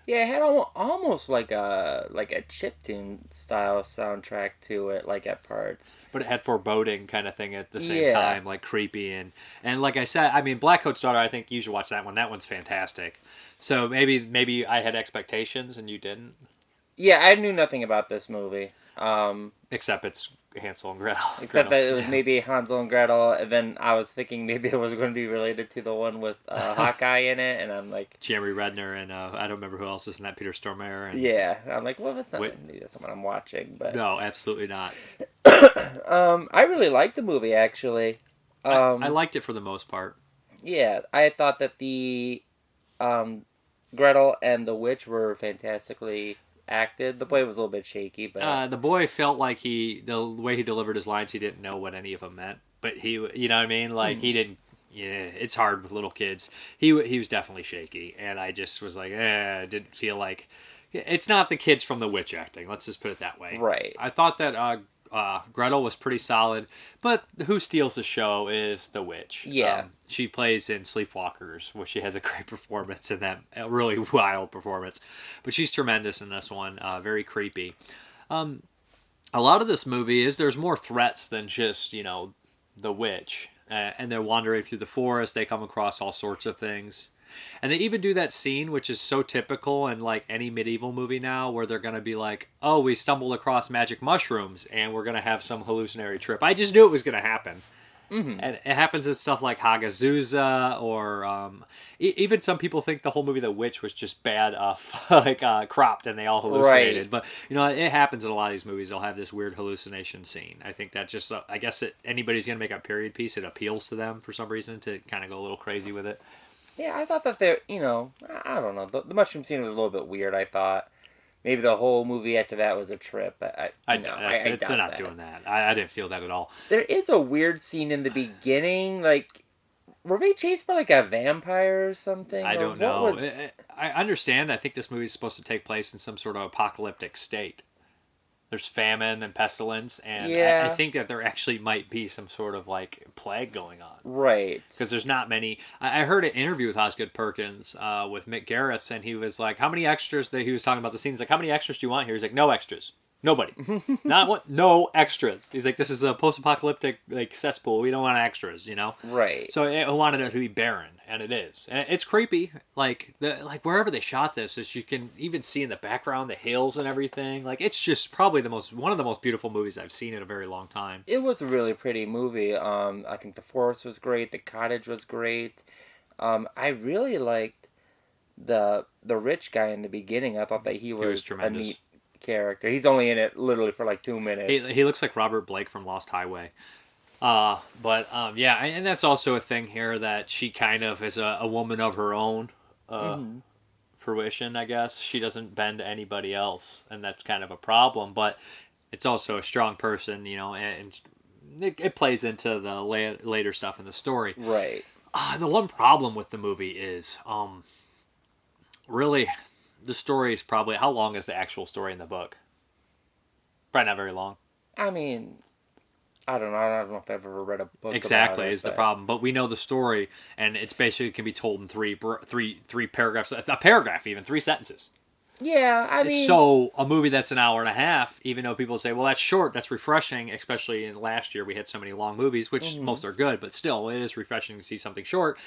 Yeah, it had almost like a chiptune style soundtrack to it, like at parts. But it had foreboding kind of thing at the same time, like creepy and like I said, I mean, Black Coat's Daughter, I think you should watch that one. That one's fantastic. So maybe I had expectations and you didn't. Yeah, I knew nothing about this movie. Except Hansel and Gretel. Except that it was maybe Hansel and Gretel, and then I was thinking maybe it was going to be related to the one with Hawkeye in it, and I'm like... Jeremy Renner, and I don't remember who else is in that, Peter Stormare. And yeah, I'm like, well, that's not what I'm watching, but... No, absolutely not. I really liked the movie, actually. I liked it for the most part. Yeah, I thought that the Gretel and the witch were fantastically acted. The boy was a little bit shaky, but the boy felt like the way he delivered his lines, he didn't know what any of them meant. But he, you know what I mean? Like he didn't. Yeah, it's hard with little kids. He was definitely shaky, and I just was like, didn't feel like it's not the kids from The Witch acting. Let's just put it that way. Right. I thought that Gretel was pretty solid, but who steals the show is the witch. Yeah. She plays in Sleepwalkers, where she has a great performance in that, a really wild performance. But she's tremendous in this one, very creepy. A lot of this movie there's more threats than just, the witch. And they're wandering through the forest, they come across all sorts of things. And they even do that scene, which is so typical in like any medieval movie now, where they're going to be like, oh, we stumbled across magic mushrooms and we're going to have some hallucinatory trip. I just knew it was going to happen. Mm-hmm. And it happens in stuff like Hagazusa, or even some people think the whole movie The Witch was just bad cropped and they all hallucinated. Right. But, it happens in a lot of these movies. They'll have this weird hallucination scene. I think that just, I guess anybody's going to make a period piece, it appeals to them for some reason to kind of go a little crazy with it. Yeah, I thought that I don't know. The mushroom scene was a little bit weird, I thought. Maybe the whole movie after that was a trip. But I doubt they're not doing that. I didn't feel that at all. There is a weird scene in the beginning. Like, were they chased by like a vampire or something? I don't know. I understand. I think this movie is supposed to take place in some sort of apocalyptic state. There's famine and pestilence, and I think that there actually might be some sort of like plague going on. Right. Because there's not many. I heard an interview with Osgood Perkins with Mick Gareth, and he was like, how many extras, he was talking about the scenes, like, how many extras do you want here? He's like, no extras. Nobody. Not what? No extras. He's like, this is a post-apocalyptic like cesspool. We don't want extras, Right. So it wanted it to be barren, and it is. And it's creepy. Like wherever they shot this, as you can even see in the background, the hills and everything. Like, it's just probably one of the most beautiful movies I've seen in a very long time. It was a really pretty movie. I think the forest was great. The cottage was great. I really liked the rich guy in the beginning. I thought that he was tremendous. A neat character. He's only in it literally for like 2 minutes. He looks like Robert Blake from Lost Highway. And that's also a thing here, that she kind of is a woman of her own fruition, I guess. She doesn't bend to anybody else, and that's kind of a problem, but it's also a strong person, and it plays into the later stuff in the story. Right. The one problem with the movie is, really, the story is probably... How long is the actual story in the book? Probably not very long. I mean, I don't know. I don't know if I've ever read a book. Exactly, is the problem. But we know the story, and it's basically can be told in three paragraphs, a paragraph even, 3 sentences. Yeah, I mean... So, a movie that's an hour and a half, even though people say, well, that's short, that's refreshing, especially in last year we had so many long movies, which most are good, but still, it is refreshing to see something short.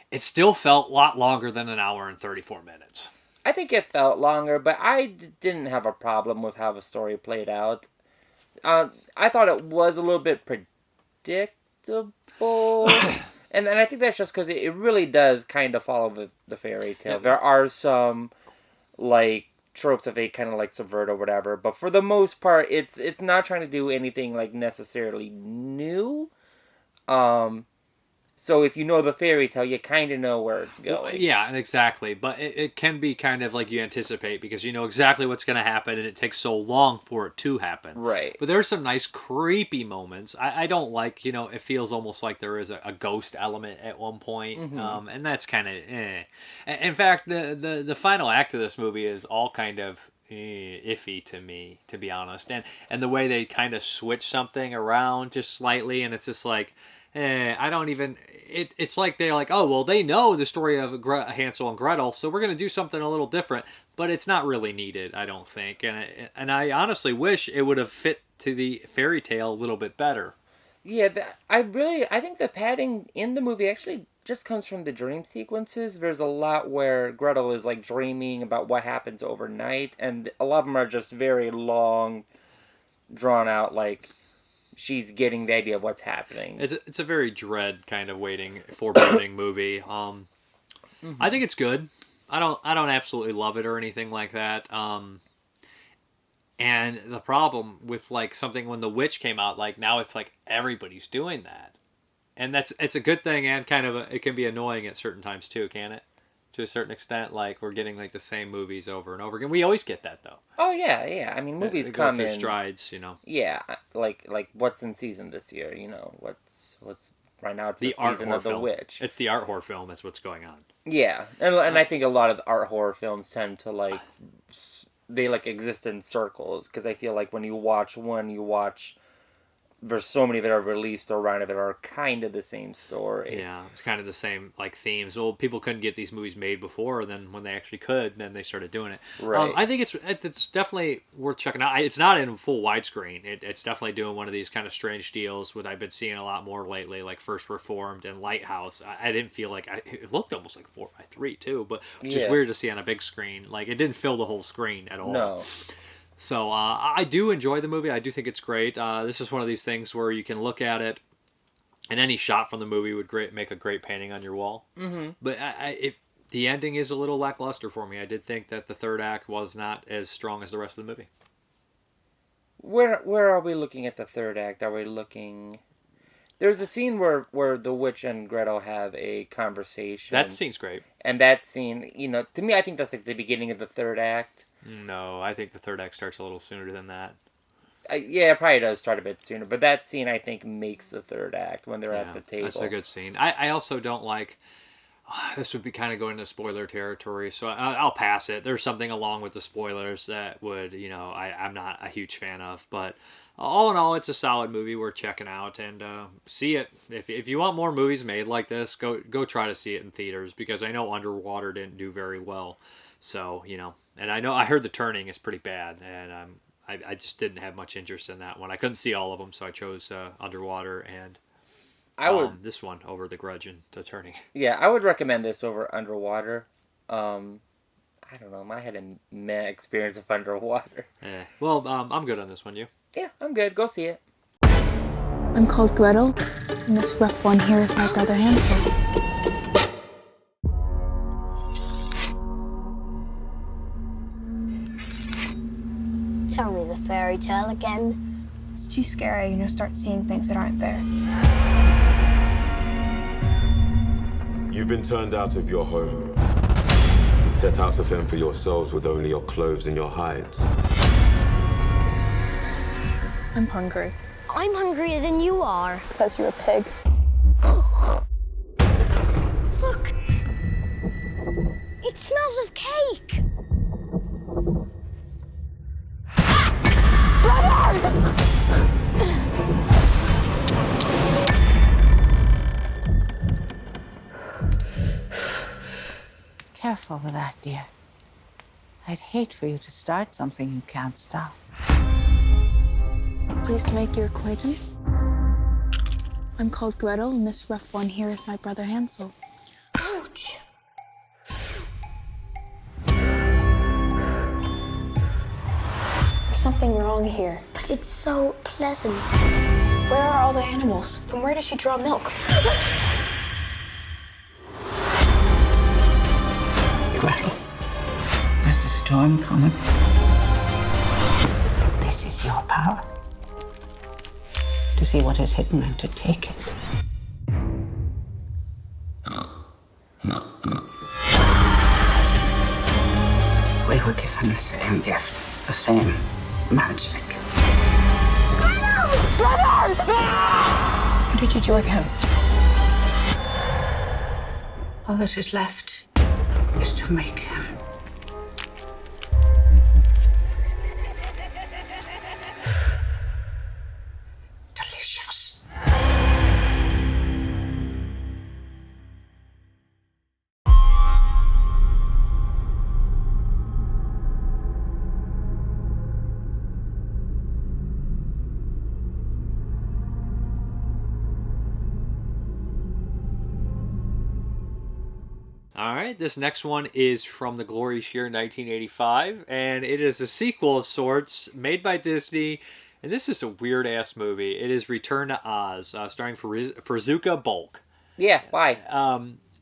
It still felt a lot longer than an hour and 34 minutes. I think it felt longer, but I didn't have a problem with how the story played out. I thought it was a little bit predictable. And I think that's just because it really does kind of follow the fairy tale. There are some, like, tropes that they kind of, like, subvert or whatever. But for the most part, it's not trying to do anything, like, necessarily new. So if you know the fairy tale, you kind of know where it's going. Well, yeah, exactly. But it can be kind of like you anticipate, because you know exactly what's going to happen, and it takes so long for it to happen. Right. But there's some nice creepy moments. I don't like, it feels almost like there is a ghost element at one point. And that's kind of In fact, the final act of this movie is all kind of iffy to me, to be honest. And the way they kind of switch something around just slightly, and it's just like... I don't even... It's like they're like, oh, well, they know the story of Hansel and Gretel, so we're going to do something a little different. But it's not really needed, I don't think. And I honestly wish it would have fit to the fairy tale a little bit better. Yeah, I think the padding in the movie actually just comes from the dream sequences. There's a lot where Gretel is, like, dreaming about what happens overnight, and a lot of them are just very long, drawn out, like... she's getting the idea of what's happening. It's a very dread kind of foreboding movie. I think it's good. I don't absolutely love it or anything like that. And the problem with like something when The Witch came out, like now it's like everybody's doing that, and it's a good thing and kind of it can be annoying at certain times too, can it? To a certain extent, like we're getting like the same movies over and over again. We always get that though. Oh yeah. I mean, movies go come through in strides, you know. Yeah, like what's in season this year? You know, what's right now? It's the art season horror of The film. Witch. It's the art horror film. That's what's going on. Yeah, and I think a lot of the art horror films tend to like they like exist in circles because I feel like when you watch one, you watch. There's so many that are released around it that are kind of the same story. Yeah, it's kind of the same like themes. Well, people couldn't get these movies made before, and then when they actually could, then they started doing it. Right. I think it's definitely worth checking out. It's not in full widescreen. It's definitely doing one of these kind of strange deals with I've been seeing a lot more lately, like First Reformed and Lighthouse. I didn't feel like it looked almost like 4:3 too, but which is weird to see on a big screen. Like it didn't fill the whole screen at all. No. So I do enjoy the movie. I do think it's great. This is one of these things where you can look at it, and any shot from the movie would make a great painting on your wall. Mm-hmm. But the ending is a little lackluster for me. I did think that the third act was not as strong as the rest of the movie. Where are we looking at the third act? Are we looking? There's a scene where the witch and Gretel have a conversation. That scene's great. And that scene, you know, to me, I think that's like the beginning of the third act. No, I think the third act starts a little sooner than that. Yeah, it probably does start a bit sooner, but that scene I think makes the third act when they're at the table. That's a good scene. I also don't like. This would be kind of going into spoiler territory, so I'll pass it. There's something along with the spoilers that would, you know, I'm not a huge fan of, but all in all, it's a solid movie worth checking out and see it. If you want more movies made like this, go try to see it in theaters because I know Underwater didn't do very well. So, you know, and I heard The Turning is pretty bad, and I just didn't have much interest in that one. I couldn't see all of them, so I chose Underwater and this one over The Grudge and The Turning. Yeah, I would recommend this over Underwater. I don't know, I had a meh experience of Underwater. Well, I'm good on this one. You? Yeah, I'm good. Go see it. I'm called Gretel, and this rough one here is my brother Hansel. Tell me the fairy tale again. It's too scary, you know, start seeing things that aren't there. You've been turned out of your home, set out to fend for yourselves with only your clothes and your hides. I'm hungry. I'm hungrier than you are. Because you're a pig. Look! It smells of cake! Brothers! Careful with that, dear. I'd hate for you to start something you can't stop. Pleased to make your acquaintance. I'm called Gretel, and this rough one here is my brother Hansel. Ouch! There's something wrong here. But it's so pleasant. Where are all the animals? From where does she draw milk? Gretel, there's a storm coming. This is your power. To see what is hidden and to take it. We were given the same gift, the same magic. Brother! What did you do with him? All that is left is to make him. Delicious. All right, this next one is from the glorious year 1985, and it is a sequel of sorts made by Disney And this is a weird-ass movie. It is Return to Oz, starring Frederica Bulk. Yeah, why?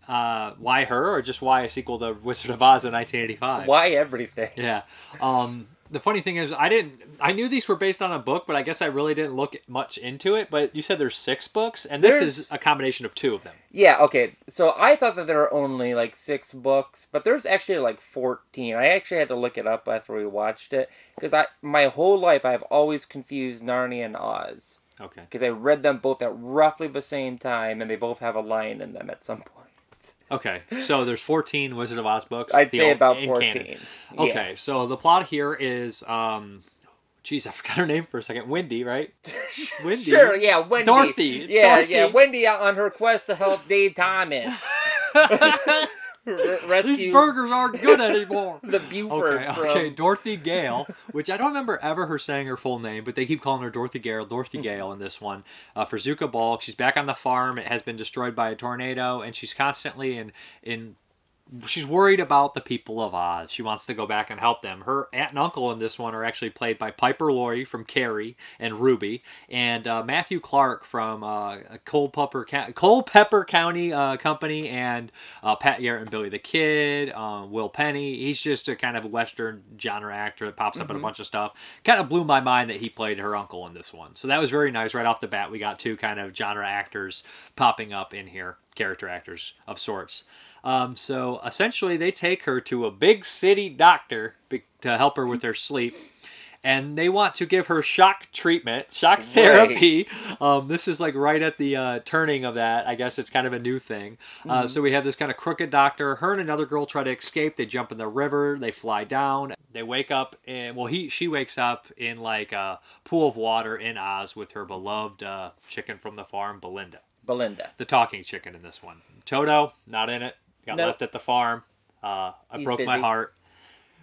Why her, or just why a sequel to Wizard of Oz in 1985? Why everything? Yeah. The funny thing is, I knew these were based on a book, but I guess I really didn't look much into it. But you said there's 6 books, and this is a combination of 2 of them. Yeah, okay. So I thought that there were only like 6 books, but there's actually like 14. I actually had to look it up after we watched it, because my whole life I've always confused Narnia and Oz. Okay. Because I read them both at roughly the same time, and they both have a line in them at some point. Okay, so there's 14 Wizard of Oz books. I'd say about 14. Okay, Yeah. so the plot here is, geez, I forgot her name for a second. Wendy, right? Wendy. Sure, yeah, Wendy. Dorothy. It's Dorothy. Yeah, Wendy on her quest to help Dave Thomas. Rescue These burgers aren't good anymore. the Buford Okay, from... Dorothy Gale, which I don't remember ever her saying her full name, but they keep calling her Dorothy Gale in this one. Frederica Bulk, she's back on the farm. It has been destroyed by a tornado, and she's constantly she's worried about the people of Oz. She wants to go back and help them. Her aunt and uncle in this one are actually played by Piper Laurie from Carrie and Ruby, and Matthew Clark from Culpeper County Company, and Pat Garrett and Billy the Kid, Will Penny. He's just a kind of a Western genre actor that pops up in a bunch of stuff. Kind of blew my mind that he played her uncle in this one. So that was very nice. Right off the bat, we got 2 kind of genre actors popping up in here. Character actors of sorts. So essentially they take her to a big city doctor to help her with her sleep, and they want to give her shock therapy. Right. This is like right at the turning of that. I guess it's kind of a new thing. So we have this kind of crooked doctor. Her and another girl try to escape. They jump in the river. They fly down. They wake up in, she wakes up in like a pool of water in Oz with her beloved chicken from the farm, Belinda. The talking chicken in this one. Toto, not in it. Got left at the farm. He's broke busy. My heart.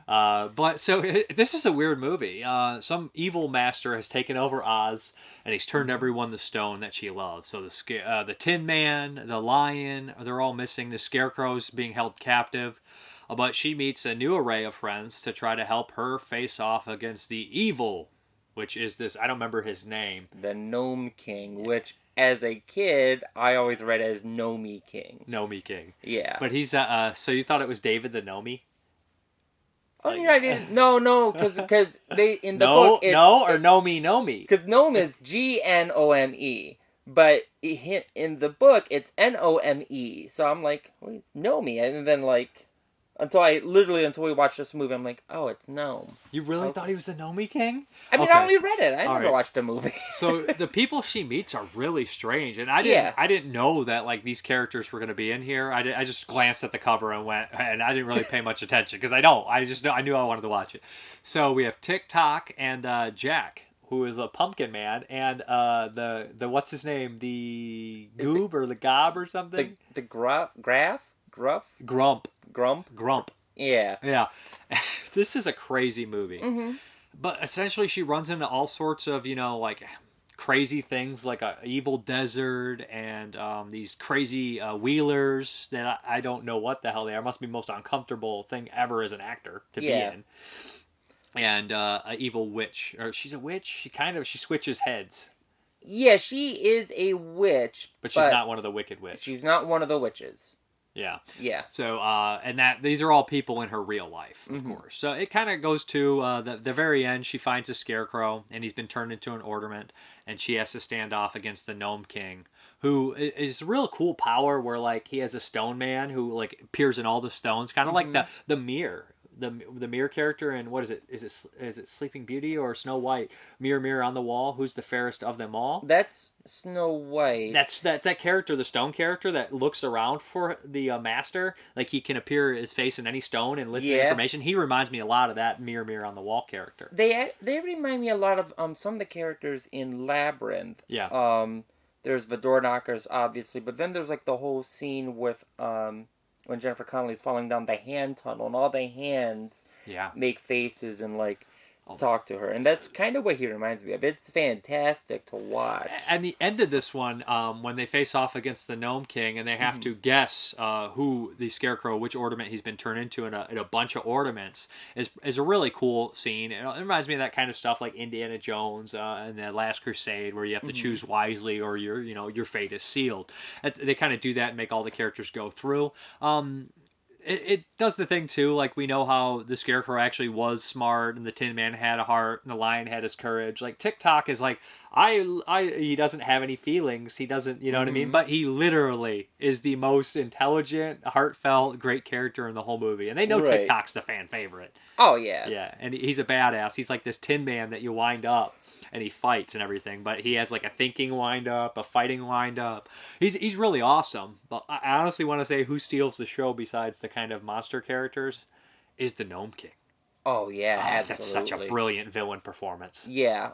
But so this is a weird movie. Some evil master has taken over Oz, and he's turned everyone to stone that she loves. So the Tin Man, the Lion, they're all missing. The Scarecrow's being held captive. But she meets a new array of friends to try to help her face off against the evil, which is this, I don't remember his name. The Gnome King, which... As a kid, I always read it as Nomi King. Nomi King. Yeah. But he's, so you thought it was David the Nomi? Oh, yeah, I didn't. No, because they, in the book, it's... Nomi. Because Gnome is Gnome, but in the book, it's Nome. So I'm like, well, it's Nomi. And then, like... Until we watched this movie, I'm like, oh, it's Gnome. You really thought he was the Nomi King? I mean, I only read it. I never watched the movie. So the people she meets are really strange, and I didn't know that like these characters were going to be in here. I just glanced at the cover and went, and I didn't really pay much attention because I knew I wanted to watch it. So we have TikTok and Jack, who is a pumpkin man, and the what's his name, the Goob or the Gob or something, the Gruff. Grump. Yeah. This is a crazy movie. Mm-hmm. But essentially she runs into all sorts of, like crazy things like a evil desert and these crazy wheelers that I don't know what the hell they are. Must be the most uncomfortable thing ever as an actor to be in. And an evil witch. Or she's a witch. She switches heads. Yeah, she is a witch. But she's not one of the wicked witches. She's not one of the witches. Yeah. So, and these are all people in her real life, of course. So it kind of goes to the very end. She finds a scarecrow, and he's been turned into an ornament, and she has to stand off against the Gnome King, who is real cool power. Where like he has a stone man who like appears in all the stones, kind of like the mirror. The mirror character, and what is it? Is it Sleeping Beauty or Snow White? Mirror, mirror on the wall, who's the fairest of them all? That's Snow White. That's that character, the stone character that looks around for the master. Like he can appear his face in any stone and listen to information. He reminds me a lot of that mirror, mirror on the wall character. They remind me a lot of some of the characters in Labyrinth. Yeah. There's the door knockers, obviously, but then there's like the whole scene with when Jennifer Connelly's falling down the hand tunnel, and all the hands make faces, and like talk to her, and that's kind of what he reminds me of. It's fantastic to watch. And the end of this one, when they face off against the Gnome King, and they have to guess who the Scarecrow, which ornament he's been turned into in a bunch of ornaments, is a really cool scene. It reminds me of that kind of stuff like Indiana Jones and the Last Crusade, where you have to choose wisely or your fate is sealed. They kind of do that and make all the characters go through. It does the thing too, like we know how the Scarecrow actually was smart, and the Tin Man had a heart, and the Lion had his courage. Like TikTok is like, he doesn't have any feelings. He doesn't, you know what I mean? But he literally is the most intelligent, heartfelt, great character in the whole movie, and they know TikTok's the fan favorite. Oh yeah, yeah, and he's a badass. He's like this Tin Man that you wind up. And he fights and everything, but he has like a thinking wind up, a fighting wind up. He's really awesome. But I honestly want to say who steals the show besides the kind of monster characters is the Gnome King. Oh yeah, absolutely. That's such a brilliant villain performance. Yeah.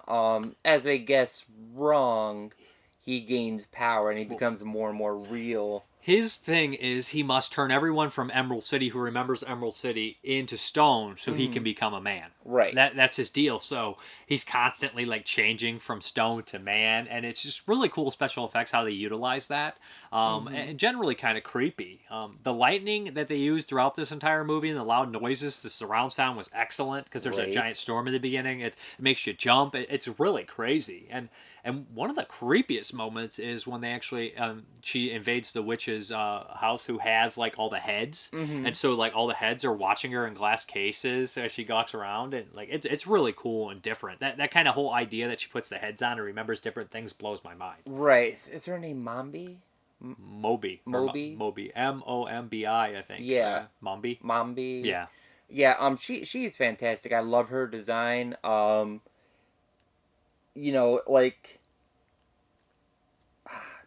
As they guess wrong, he gains power and he becomes more and more real. His thing is he must turn everyone from Emerald City who remembers Emerald City into stone so he can become a man. Right. That's his deal. So he's constantly like changing from stone to man, and it's just really cool special effects how they utilize that. And generally kind of creepy. The lightning that they used throughout this entire movie and the loud noises, the surround sound was excellent because there's a giant storm in the beginning. It makes you jump. It's really crazy. And one of the creepiest moments is when they actually she invades the witch's house who has like all the heads, and so like all the heads are watching her in glass cases as she walks around, and like it's really cool and different. That kind of whole idea that she puts the heads on and remembers different things blows my mind. Right. Is her name Mombi? Moby. Moby. Mombi. Mombi, I think. Yeah. Mombi. Mombi. Yeah. Yeah. She's fantastic. I love her design. Like.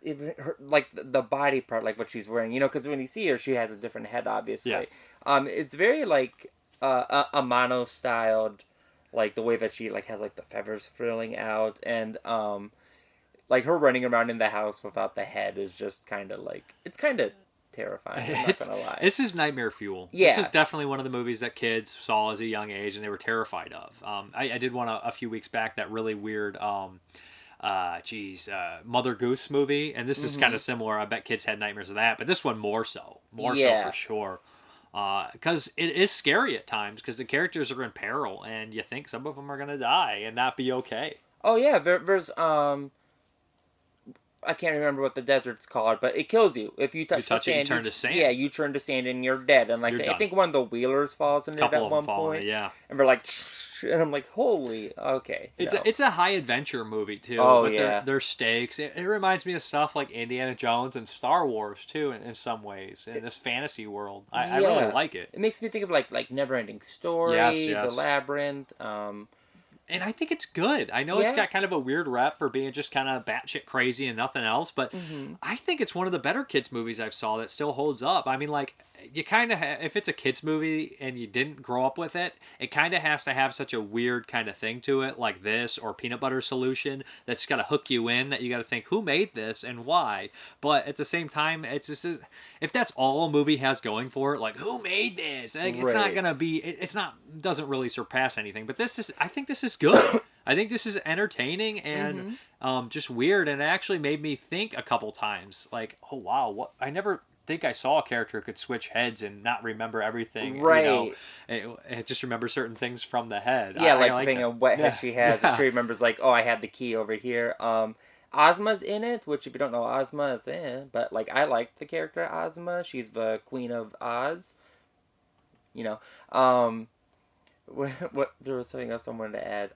Even her, like the body part, like what she's wearing, because when you see her, she has a different head, obviously. Yeah. It's very like a mono styled, like the way that she like has like the feathers filling out, and like her running around in the house without the head is just kind of like it's kind of terrifying. I'm not gonna lie. This is nightmare fuel. Yeah. This is definitely one of the movies that kids saw as a young age and they were terrified of. I did one a few weeks back, that really weird. Mother Goose movie, and this is kind of similar. I bet kids had nightmares of that, but this one more so for sure, because it is scary at times because the characters are in peril and you think some of them are gonna die and not be okay. Oh yeah, there's I can't remember what the desert's called, but it kills you if you touch the sand. You turn to sand. Yeah, you turn to sand and you're dead. And like I think one of the Wheelers falls into it at one point. Yeah, and we're like, and I'm like, holy, okay. It's a high adventure movie too. Oh, but yeah. There's stakes. It reminds me of stuff like Indiana Jones and Star Wars too, in some ways, in this fantasy world. I really like it. It makes me think of like Never Ending Story, The Labyrinth. And I think it's good. I know it's got kind of a weird rep for being just kind of batshit crazy and nothing else, but I think it's one of the better kids movies I've saw that still holds up. I mean, like, you kind of if it's a kids movie and you didn't grow up with it, it kind of has to have such a weird kind of thing to it, like this or Peanut Butter Solution, that's got to hook you in, that you got to think who made this and why. But at the same time, it's just if that's all a movie has going for it, like who made this? Like, it's not gonna be. It's not doesn't really surpass anything. But I think this is good. I think this is entertaining and just weird, and it actually made me think a couple times, like, oh wow, what I never think I saw a character who could switch heads and not remember everything. Right. It just remember certain things from the head. Yeah, like depending on what head she has. Yeah. She remembers like, oh, I had the key over here. Ozma's in it, which if you don't know Ozma is in, but like I like the character Ozma. She's the Queen of Oz. What there was something else I wanted to add.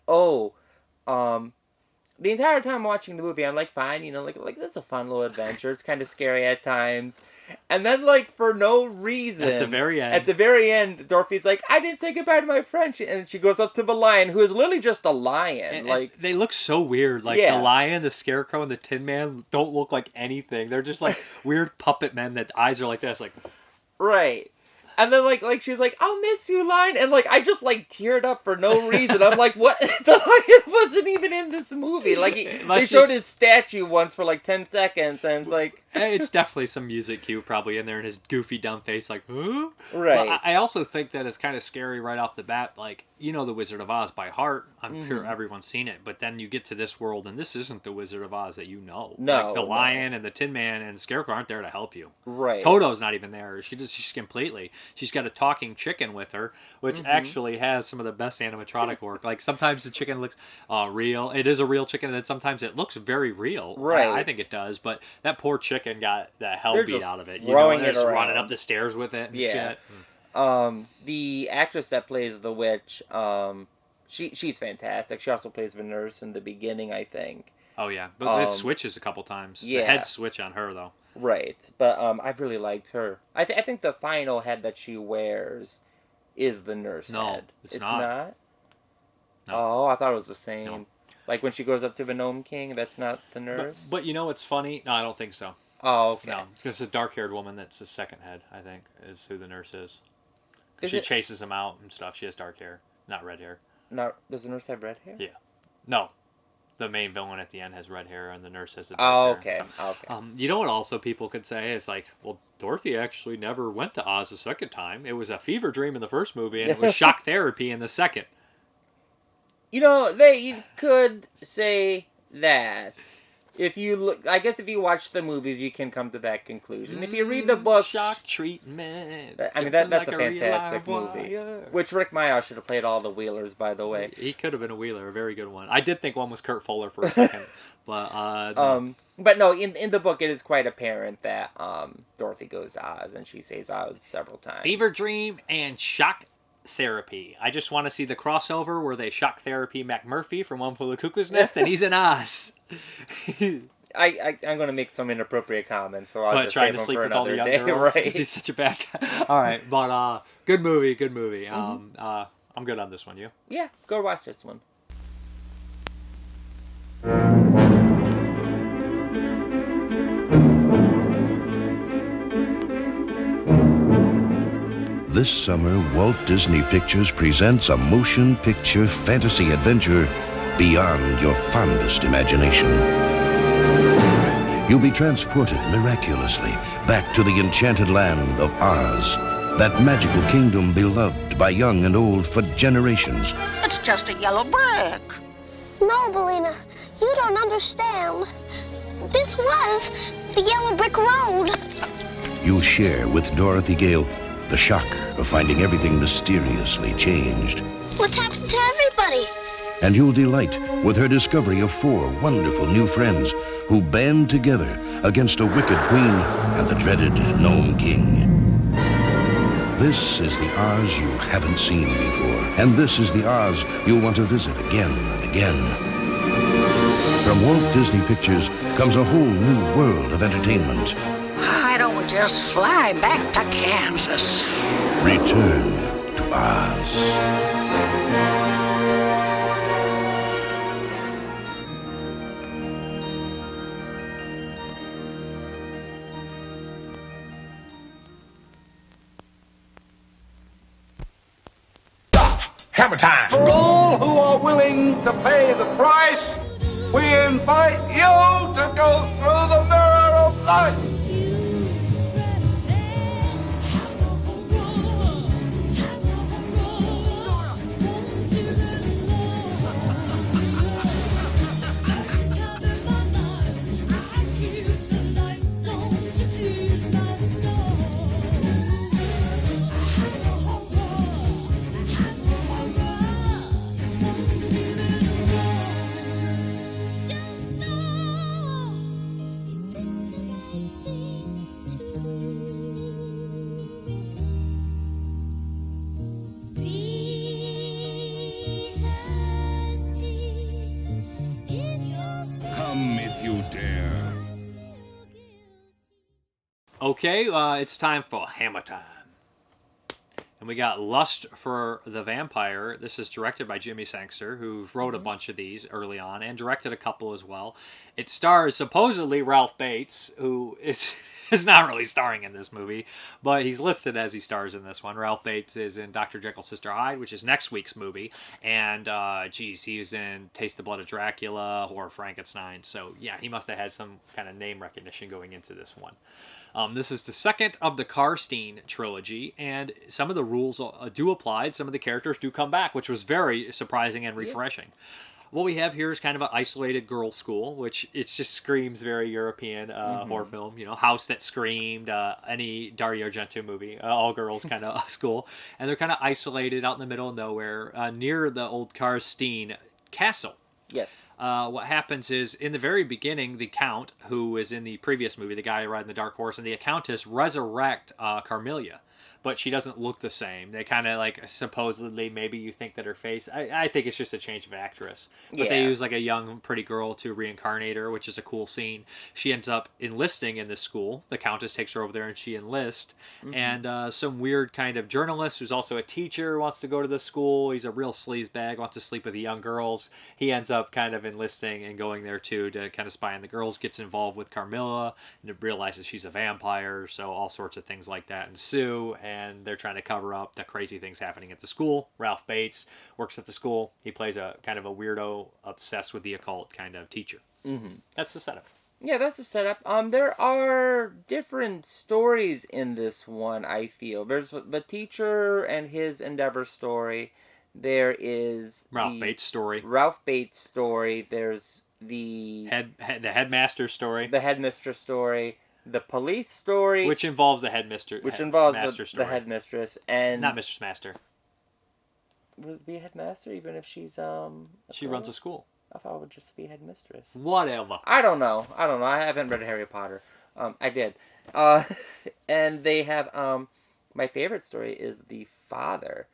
The entire time watching the movie, I'm like, fine, like this is a fun little adventure. It's kind of scary at times. And then, like, for no reason, at the very end, Dorothy's like, I didn't say goodbye to my friend. And she goes up to the lion, who is literally just a lion. And they look so weird. Like, the lion, the Scarecrow, and the Tin Man don't look like anything. They're just like weird puppet men that eyes are like this, like. Right. And then like she's like, "I'll miss you," line, and like I just like teared up for no reason. I'm like, what? The lion wasn't even in this movie. Like they showed his statue once for like 10 seconds, and it's like it's definitely some music cue probably in there, and his goofy dumb face like, huh? Right. But I also think that it's kind of scary right off the bat. Like, you know, The Wizard of Oz by heart. I'm sure everyone's seen it, but then you get to this world, and this isn't the Wizard of Oz that you know. No, like, the lion and the Tin Man and the Scarecrow aren't there to help you. Right. Toto's not even there. She's completely. She's got a talking chicken with her, which actually has some of the best animatronic work. Like sometimes the chicken looks real. It is a real chicken, and then sometimes it looks very real. Right. I think it does, but that poor chicken got the hell They're beat just out of it. throwing They're it just around. running up the stairs with it and shit. The actress that plays the witch, she's fantastic. She also plays the nurse in the beginning, I think. Oh yeah, but it switches a couple times. Yeah. The head switch on her though. Right, but I really liked her. I think the final head that she wears is the nurse head. It's not. No. Oh, I thought it was the same. No. Like when she goes up to the Gnome King, that's not the nurse. But you know what's funny? No, I don't think so. Oh, okay. No, it's a dark-haired woman that's the second head. I think is who the nurse is. Is she it? chases him out and stuff. She has dark hair, not red hair. No, does the nurse have red hair? Yeah. No. The main villain at the end has red hair, and the nurse has the dark hair. Okay. You know what also people could say is like, well, Dorothy actually never went to Oz a second time. It was a fever dream in the first movie, and it was shock therapy in the second. You know, you could say that. If you look, I guess if you watch the movies, you can come to that conclusion. If you read the books, shock treatment. I mean, that's a fantastic movie. Which Rick Mayall should have played all the Wheelers, by the way. He could have been a Wheeler, a very good one. I did think one was Kurt Fuller for a second, but no. But no, in the book, it is quite apparent that Dorothy goes to Oz, and she says Oz several times. Fever dream and shock therapy. I just want to see the crossover where they shock therapy McMurphy from One Flew Over the Cuckoo's Nest, and he's in Oz. I'm going to make some inappropriate comments, so I'll just trying save to sleep for with all the another young day. girls. Right. He's such a bad guy. All right, but good movie. I'm good on this one. You? Yeah, go watch this one. This summer, Walt Disney Pictures presents a motion picture fantasy adventure beyond your fondest imagination. You'll be transported miraculously back to the enchanted land of Oz, that magical kingdom beloved by young and old for generations. It's just a yellow brick. No, Bellina, you don't understand. This was the yellow brick road. You'll share with Dorothy Gale the shock of finding everything mysteriously changed. What's happened to everybody? And you'll delight with her discovery of 4 wonderful new friends who band together against a wicked queen and the dreaded Gnome King. This is the Oz you haven't seen before, and this is the Oz you'll want to visit again and again. From Walt Disney Pictures comes a whole new world of entertainment. Why don't we just fly back to Kansas? Return to Oz. Hammer time! For all who are willing to pay the price, we invite you to go through the mirror of life. Come if you dare. Okay, it's time for Hammer Time. And we got Lust for the Vampire. This is directed by Jimmy Sangster, who wrote a bunch of these early on and directed a couple as well. It stars supposedly Ralph Bates, who is not really starring in this movie, but he's listed as he stars in this one. Ralph Bates is in Dr. Jekyll, Sister Hyde, which is next week's movie. And, he was in Taste the Blood of Dracula, Horror Frankenstein. So, yeah, he must have had some kind of name recognition going into this one. This is the second of the Karstein trilogy, and some of the rules do apply. Some of the characters do come back, which was very surprising and refreshing. Yeah. What we have here is kind of an isolated girls' school, which it just screams very European horror film. You know, House That Screamed, any Dario Argento movie, all girls kind of school. And they're kind of isolated out in the middle of nowhere near the old Karstein castle. Yes. What happens is, in the very beginning, the Count, who is in the previous movie, the guy riding the dark horse, and the Countess resurrect Carmelia. But she doesn't look the same. They kind of, like, supposedly, maybe you think that her face... I think it's just a change of actress. But they use, like, a young, pretty girl to reincarnate her, which is a cool scene. She ends up enlisting in this school. The Countess takes her over there and she enlists. Mm-hmm. And some weird kind of journalist who's also a teacher wants to go to the school. He's a real sleazebag, wants to sleep with the young girls. He ends up kind of enlisting and going there, too, to kind of spy on the girls. Gets involved with Carmilla and realizes she's a vampire. So all sorts of things like that ensue. And they're trying to cover up the crazy things happening at the school. Ralph Bates works at the school. He plays a kind of a weirdo, obsessed with the occult kind of teacher. Mm-hmm. That's the setup. Yeah, that's the setup. There are different stories in this one, I feel. There's the teacher and his endeavor story. There is Ralph Bates' story. There's the headmaster story. The headmistress story. The police story, which involves the headmistress, the headmistress, and not Mistress Master. Would it be a headmaster even if she's she runs a school? I thought it would just be headmistress. Whatever. I don't know. I haven't read Harry Potter. I did. And they have my favorite story is the father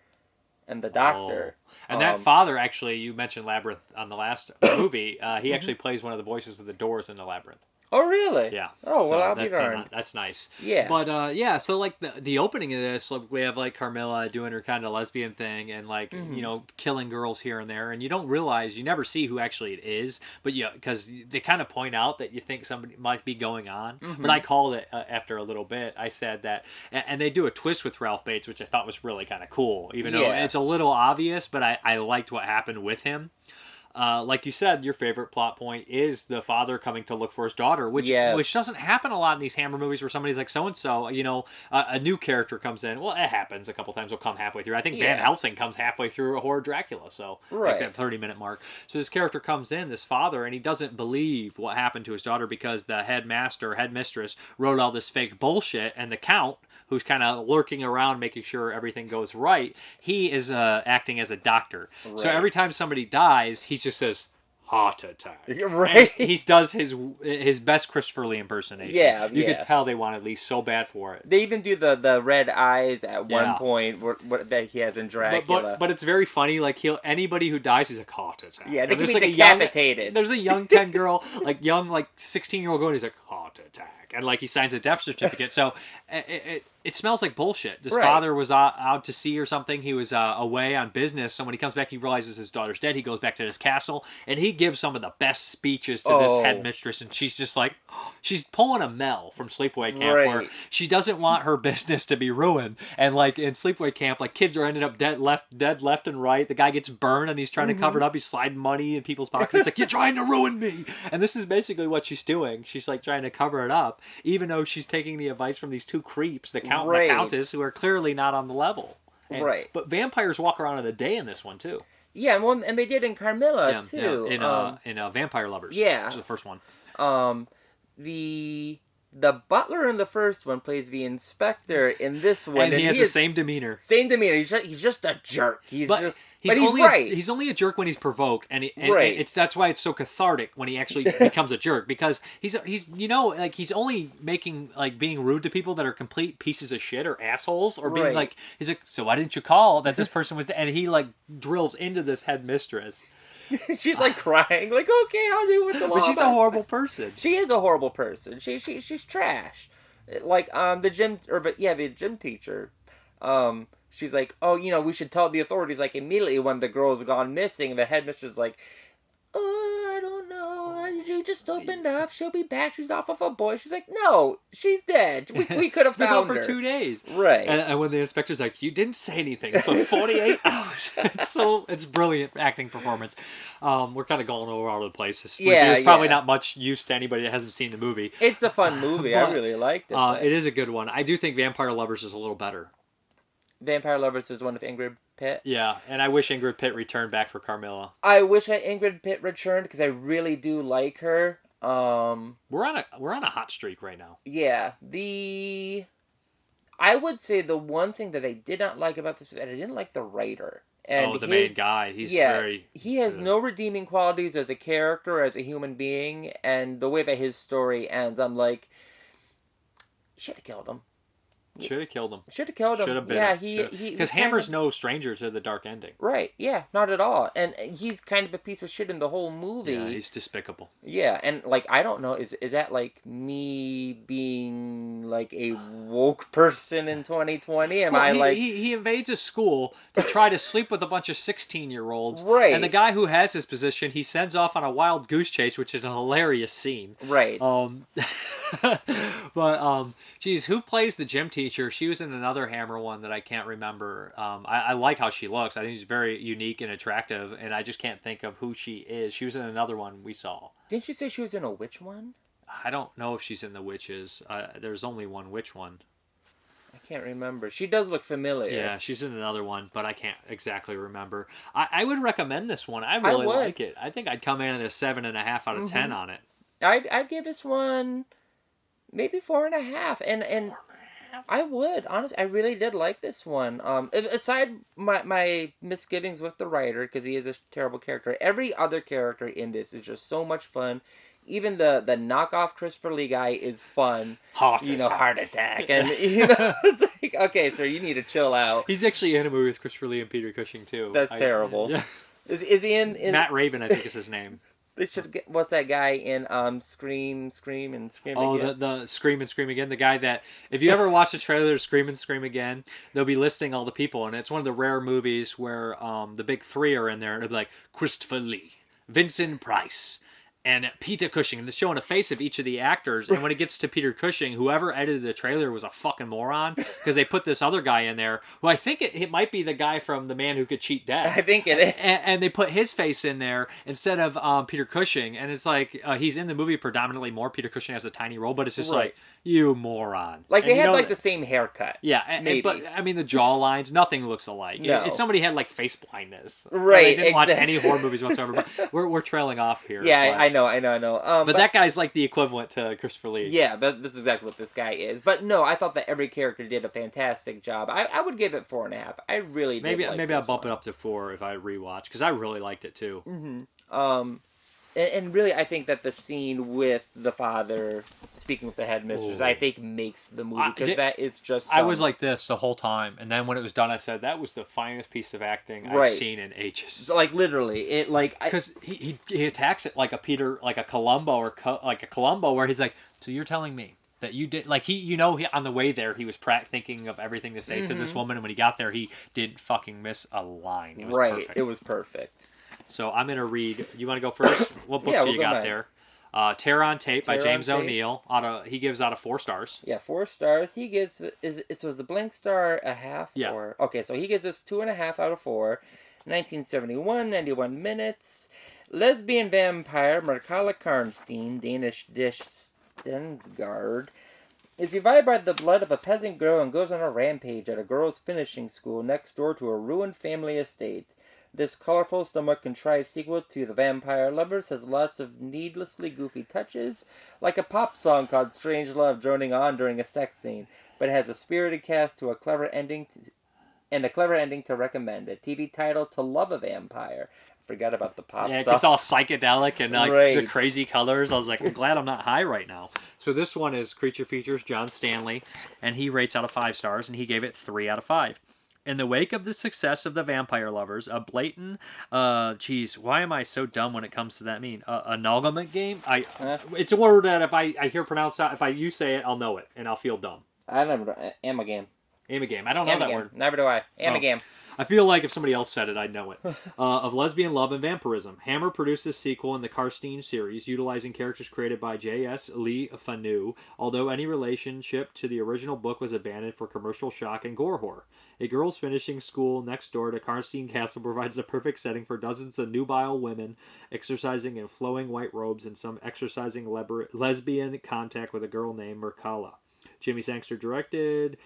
and the doctor. And that father, actually, you mentioned Labyrinth on the last movie. He actually plays one of the voices of the doors in the Labyrinth. Oh, really? Yeah. Oh, well, I'll be darned. That's nice. Yeah. But, so, like, the opening of this, like, we have, like, Carmilla doing her kind of lesbian thing and, like, you know, killing girls here and there. And you don't realize, you never see who actually it is. But, yeah, because they kind of point out that you think somebody might be going on. Mm-hmm. But I called it after a little bit. I said that, and they do a twist with Ralph Bates, which I thought was really kind of cool. Even though it's a little obvious, but I liked what happened with him. Like you said, your favorite plot point is the father coming to look for his daughter, which doesn't happen a lot in these Hammer movies where somebody's like, so-and-so, you know, a new character comes in. Well, it happens a couple times. Will come halfway through. I think Van Helsing comes halfway through a Horror Dracula, so like that 30-minute mark. So this character comes in, this father, and he doesn't believe what happened to his daughter because the headmistress wrote all this fake bullshit, and the Count, who's kind of lurking around making sure everything goes right, he is acting as a doctor. Right. So every time somebody dies, he just says, heart attack. Right. And he does his best Christopher Lee impersonation. Yeah, You could tell they wanted Lee so bad for it. They even do the red eyes at one point that he has in Dracula. But it's very funny. Like, anybody who dies, he's like, heart attack. Yeah, they can be decapitated. There's a young 10 girl, like young 16-year-old girl, and he's like, heart attack. And like he signs a death certificate. So it smells like bullshit. This father was out to sea or something. He was away on business. So when he comes back, he realizes his daughter's dead. He goes back to his castle and he gives some of the best speeches to this headmistress. And she's just like, she's pulling a Mel from Sleepaway Camp where she doesn't want her business to be ruined. And like in Sleepaway Camp, like kids are ended up dead left and right. The guy gets burned and he's trying to cover it up. He's sliding money in people's pockets. It's like, you're trying to ruin me. And this is basically what she's doing. She's like trying to cover it up, even though she's taking the advice from these two creeps, the Count and the Countess, who are clearly not on the level. And, but vampires walk around in the day in this one too. Yeah, and they did in Carmilla too. Yeah, in Vampire Lovers. Yeah, which is the first one. The butler in the first one plays the inspector in this one, and he has the same demeanor. Same demeanor. He's just a jerk. He's only a jerk when he's provoked, and that's why it's so cathartic when he actually becomes a jerk, because he's only making being rude to people that are complete pieces of shit or assholes, or being like, he's like, so why didn't you call that this person was dead? And he drills into this headmistress. She's crying, okay, I'll do what the law. But she's a horrible person. She is a horrible person. She's trash. The gym teacher, she's like, oh, we should tell the authorities, like, immediately when the girl's gone missing. The headmistress is like, oh, I don't know. You just opened up. She'll be back. She's off of a boy. She's like, no, she's dead. We could have found her. for 2 days. Right. And when the inspector's like, you didn't say anything for 48 hours. It's brilliant acting performance. We're kind of going all over the place. This review is probably not much use to anybody that hasn't seen the movie. It's a fun movie. I really liked it. It is a good one. I do think Vampire Lovers is a little better. Vampire Lovers is one of Ingrid Pitt. Yeah, and I wish Ingrid Pitt returned back for Carmilla. I wish that Ingrid Pitt returned because I really do like her. We're on a hot streak right now. Yeah, I would say the one thing that I did not like about this is that I didn't like the writer. And the main guy. He has no redeeming qualities as a character, as a human being, and the way that his story ends, I'm like, should have killed him. Should have killed him. Should have killed him. Should have been. Yeah, because Hammer's no stranger to the dark ending. Right. Yeah. Not at all. And he's kind of a piece of shit in the whole movie. Yeah, he's despicable. Yeah, and like I don't know, is that like me being like a woke person in 2020? He invades a school to try to sleep with a bunch of 16-year-olds. Right. And the guy who has his position, he sends off on a wild goose chase, which is a hilarious scene. Right. But geez, who plays the gym teacher? She was in another Hammer one that I can't remember. I like how she looks. I think she's very unique and attractive, and I just can't think of who she is. She was in another one we saw. Didn't you say she was in a witch one? I don't know if she's in the witches. There's only one witch one. I can't remember. She does look familiar. Yeah, she's in another one, but I can't exactly remember. I would recommend this one. I really like it. I think I'd come in at a 7.5 out of 10 on it. I'd give this one maybe 4.5, and I would, honestly. I really did like this one. Aside my misgivings with the writer, because he is a terrible character, every other character in this is just so much fun. Even the knockoff Christopher Lee guy is fun. Heart attack. And, it's like, okay, sir, you need to chill out. He's actually in a movie with Christopher Lee and Peter Cushing, too. That's terrible. Yeah. Is he in... Matt Raven, I think is his name. They should get, what's that guy in Scream, and Scream Again? The Scream and Scream Again. The guy that, if you ever watch the trailer of Scream and Scream Again, they'll be listing all the people, and it's one of the rare movies where the big three are in there, and it'll be like Christopher Lee, Vincent Price, and Peter Cushing, and they're showing a face of each of the actors. And when it gets to Peter Cushing, whoever edited the trailer was a fucking moron, because they put this other guy in there, who I think it might be the guy from The Man Who Could Cheat Death. I think it is. And they put his face in there instead of Peter Cushing, and it's like he's in the movie predominantly more. Peter Cushing has a tiny role, but it's just like, you moron. Like, they had like the same haircut. Yeah, maybe. But I mean, the jaw lines, nothing looks alike. No. If somebody had like face blindness, right? They didn't watch any horror movies whatsoever. But we're trailing off here. Yeah, I know. But that guy's like the equivalent to Christopher Lee. Yeah, this is exactly what this guy is. But no, I thought that every character did a fantastic job. I would give it 4.5. I really did. Maybe I'll bump it up to 4 if I rewatch, because I really liked it too. Mm-hmm. And really, I think that the scene with the father speaking with the headmistress, I think makes the movie, because that is just... I was like this the whole time, and then when it was done, I said, that was the finest piece of acting I've seen in ages. So, like, literally, it, like... Because he attacks it like a Columbo, or like a Columbo, where he's like, so you're telling me that you did... Like, he on the way there, he was thinking of everything to say to this woman, and when he got there, he didn't fucking miss a line. It was perfect. It was perfect. So I'm going to read... You want to go first? What book do you got there? Tear on Tape by James O'Neill. He gives out of 4 stars. Yeah, 4 stars. He gives... Was the blank star a half? Yeah. Or, okay, so he gives us 2.5 out of 4. 1971, 91 minutes. Lesbian vampire Mrparka Karnstein, Danish dish Stensgaard, is revived by the blood of a peasant girl and goes on a rampage at a girls' finishing school next door to a ruined family estate. This colorful, somewhat contrived sequel to The Vampire Lovers has lots of needlessly goofy touches, like a pop song called Strange Love droning on during a sex scene, but it has a spirited cast to a clever ending to recommend. A TV title To Love a Vampire. Forgot about the pop song. It's all psychedelic and the crazy colors. I was like, I'm glad I'm not high right now. So this one is Creature Features John Stanley, and he rates out of 5 stars, and he gave it 3 out of 5. In the wake of the success of The Vampire Lovers, a blatant, why am I so dumb when it comes to that mean? Amalgamate game? It's a word that if I hear pronounced out, you say it, I'll know it, and I'll feel dumb. I never know. Amalgam. Amigame. I don't know that word. Never do I. Amigame. I feel like if somebody else said it, I'd know it. Of lesbian love and vampirism. Hammer produced this sequel in the Karstein series, utilizing characters created by J.S. Lee Fanu, although any relationship to the original book was abandoned for commercial shock and gore horror. A girls' finishing school next door to Karstein Castle provides the perfect setting for dozens of nubile women exercising in flowing white robes and some exercising lesbian contact with a girl named Mrparka. Jimmy Sangster directed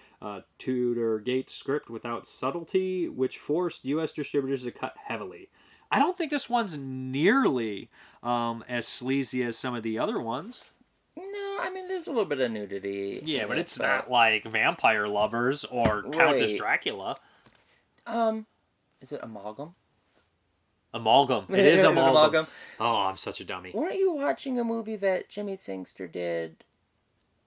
Tudor Gates script without subtlety, which forced U.S. distributors to cut heavily. I don't think this one's nearly as sleazy as some of the other ones. No, I mean, there's a little bit of nudity. Yeah, but it's not like Vampire Lovers or Countess Dracula. Is it Amalgam? Amalgam. It is Amalgam. Oh, I'm such a dummy. Weren't you watching a movie that Jimmy Sangster did?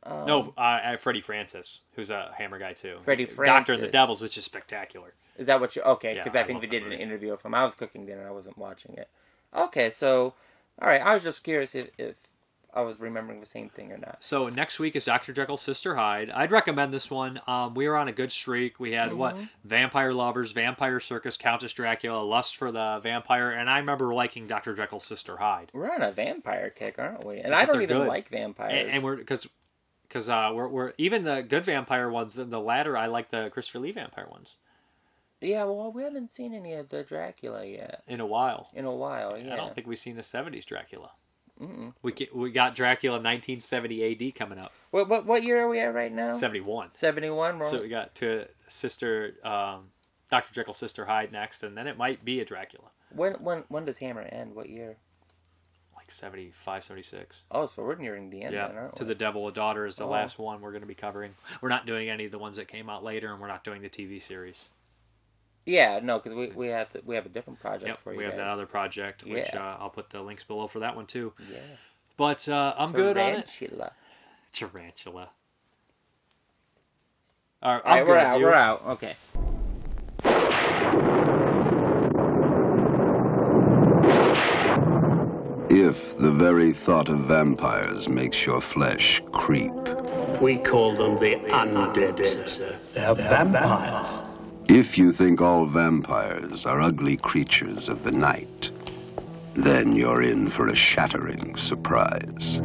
No, Freddie Francis, who's a Hammer guy too. Freddie Francis. Doctor and the Devils, which is spectacular. Is that what you... Okay, because Yeah, I think they did an interview of him. I was cooking dinner. I wasn't watching it. Okay, so... All right, I was just curious if I was remembering the same thing or not. So next week is Dr. Jekyll, Sister Hyde. I'd recommend this one. We were on a good streak. We had, Vampire Lovers, Vampire Circus, Countess Dracula, Lust for the Vampire, and I remember liking Dr. Jekyll, Sister Hyde. We're on a vampire kick, aren't we? And I don't even like vampires. And we're... Because we're even the good vampire ones, the latter, I like the Christopher Lee vampire ones. Yeah, well, we haven't seen any of the Dracula yet. In a while. Yeah. I don't think we've seen the 70s Dracula. Mm-mm. We got Dracula 1970 AD coming up. What year are we at right now? 71. 71? So we got to Sister, Dr. Jekyll, Sister Hyde next, and then it might be a Dracula. When does Hammer end? What year? 75, 76. Oh, so we're nearing the end then, aren't we? To the Devil, a Daughter is the last one we're going to be covering. We're not doing any of the ones that came out later, and we're not doing the TV series. Yeah, no, because we have a different project for you we have guys. that other project, which I'll put the links below for that one too. Yeah. But I'm good on it. Tarantula. All right, we're out. Okay. If the very thought of vampires makes your flesh creep. We call them the undead, sir. They're vampires. If you think all vampires are ugly creatures of the night, then you're in for a shattering surprise.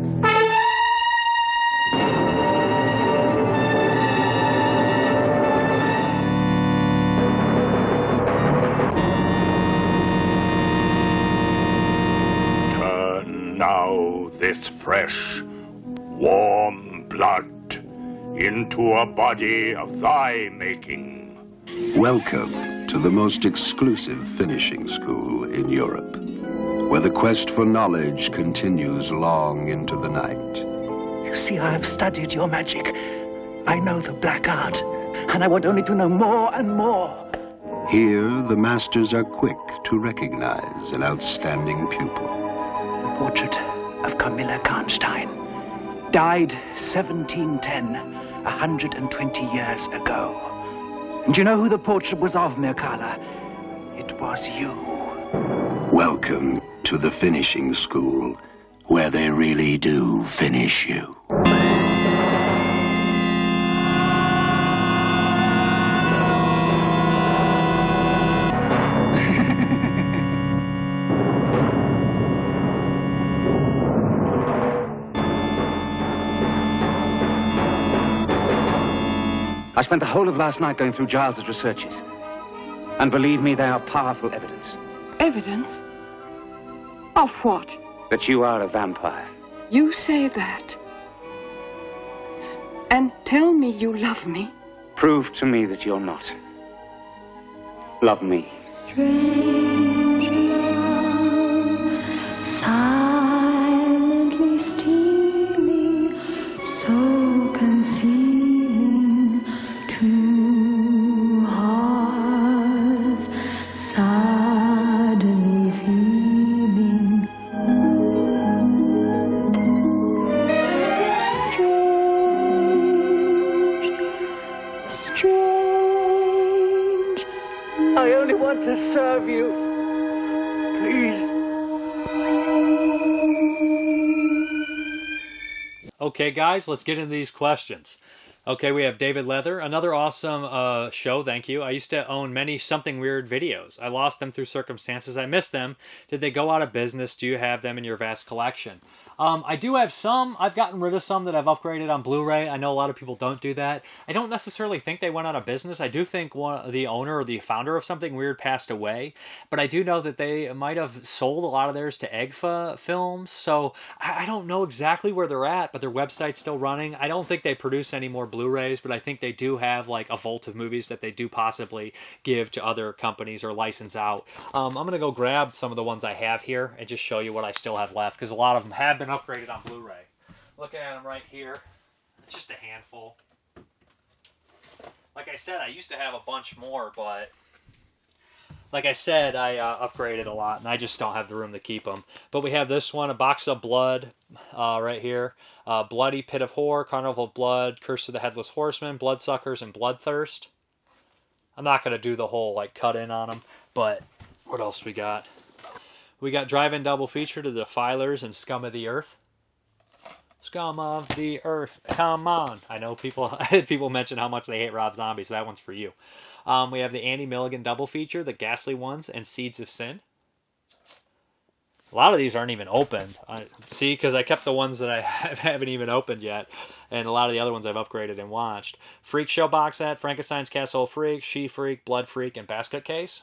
Turn now this fresh, warm blood into a body of thy making. Welcome to the most exclusive finishing school in Europe, where the quest for knowledge continues long into the night. You see, I have studied your magic. I know the black art, and I want only to know more and more. Here, the masters are quick to recognize an outstanding pupil. The portrait of Camilla Karnstein. Died 1710, 120 years ago. And do you know who the portrait was of, Mirkala? It was you. Welcome to the finishing school, where they really do finish you. I spent the whole of last night going through Giles's researches. And believe me, they are powerful evidence. Evidence? Of what? That you are a vampire. You say that. And tell me you love me. Prove to me that you're not. Love me. Silently stealing, so concealing, two hearts suddenly feeling. Strange. I only want to serve you. Please. Okay, guys, let's get into these questions. Okay, we have David Leather. Another awesome show, thank you. I used to own many Something Weird videos. I lost them through circumstances. I miss them. Did they go out of business? Do you have them in your vast collection? I do have some. I've gotten rid of some that I've upgraded on Blu-ray. I know a lot of people don't do that. I don't necessarily think they went out of business. I do think the owner or the founder of Something Weird passed away, but I do know that they might have sold a lot of theirs to EGFA Films, so I don't know exactly where they're at, but their website's still running. I don't think they produce any more Blu-rays, but I think they do have like a vault of movies that they do possibly give to other companies or license out. I'm going to go grab some of the ones I have here and just show you what I still have left, because a lot of them have been upgraded on Blu-ray. Looking at them right here, it's just a handful. Like I said, I used to have a bunch more, but like I said, I upgraded a lot, and I just don't have the room to keep them. But we have this one, A Box of Blood, right here. Bloody Pit of Horror, Carnival of Blood, Curse of the Headless Horseman, Bloodsuckers, and Bloodthirst. I'm not going to do the whole like cut in on them, but what else we got? We got Drive-In Double Feature to Defilers and Scum of the Earth. Scum of the Earth, come on. I know people mention how much they hate Rob Zombie, so that one's for you. We have the Andy Milligan Double Feature, The Ghastly Ones, and Seeds of Sin. A lot of these aren't even opened. See, because I kept the ones that I haven't even opened yet, and a lot of the other ones I've upgraded and watched. Freak Show box set, Frankenstein's Castle of Freak, She Freak, Blood Freak, and Basket Case.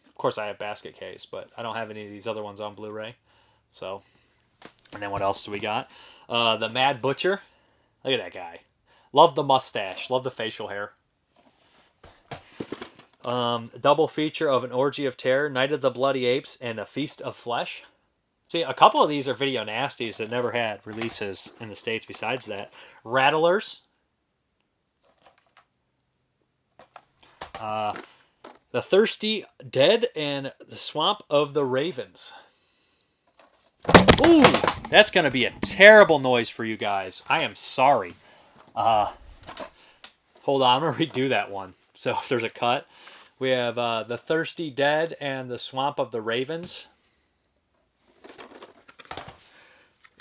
Of course, I have Basket Case, but I don't have any of these other ones on Blu-ray. So, and then what else do we got? The Mad Butcher. Look at that guy. Love the mustache. Love the facial hair. Double feature of An Orgy of Terror, Night of the Bloody Apes, and A Feast of Flesh. See, a couple of these are video nasties that never had releases in the States besides that. Rattlers. The Thirsty Dead and The Swamp of the Ravens. Ooh, that's going to be a terrible noise for you guys. I am sorry. Hold on, I'm going to redo that one. So if there's a cut, we have The Thirsty Dead and The Swamp of the Ravens.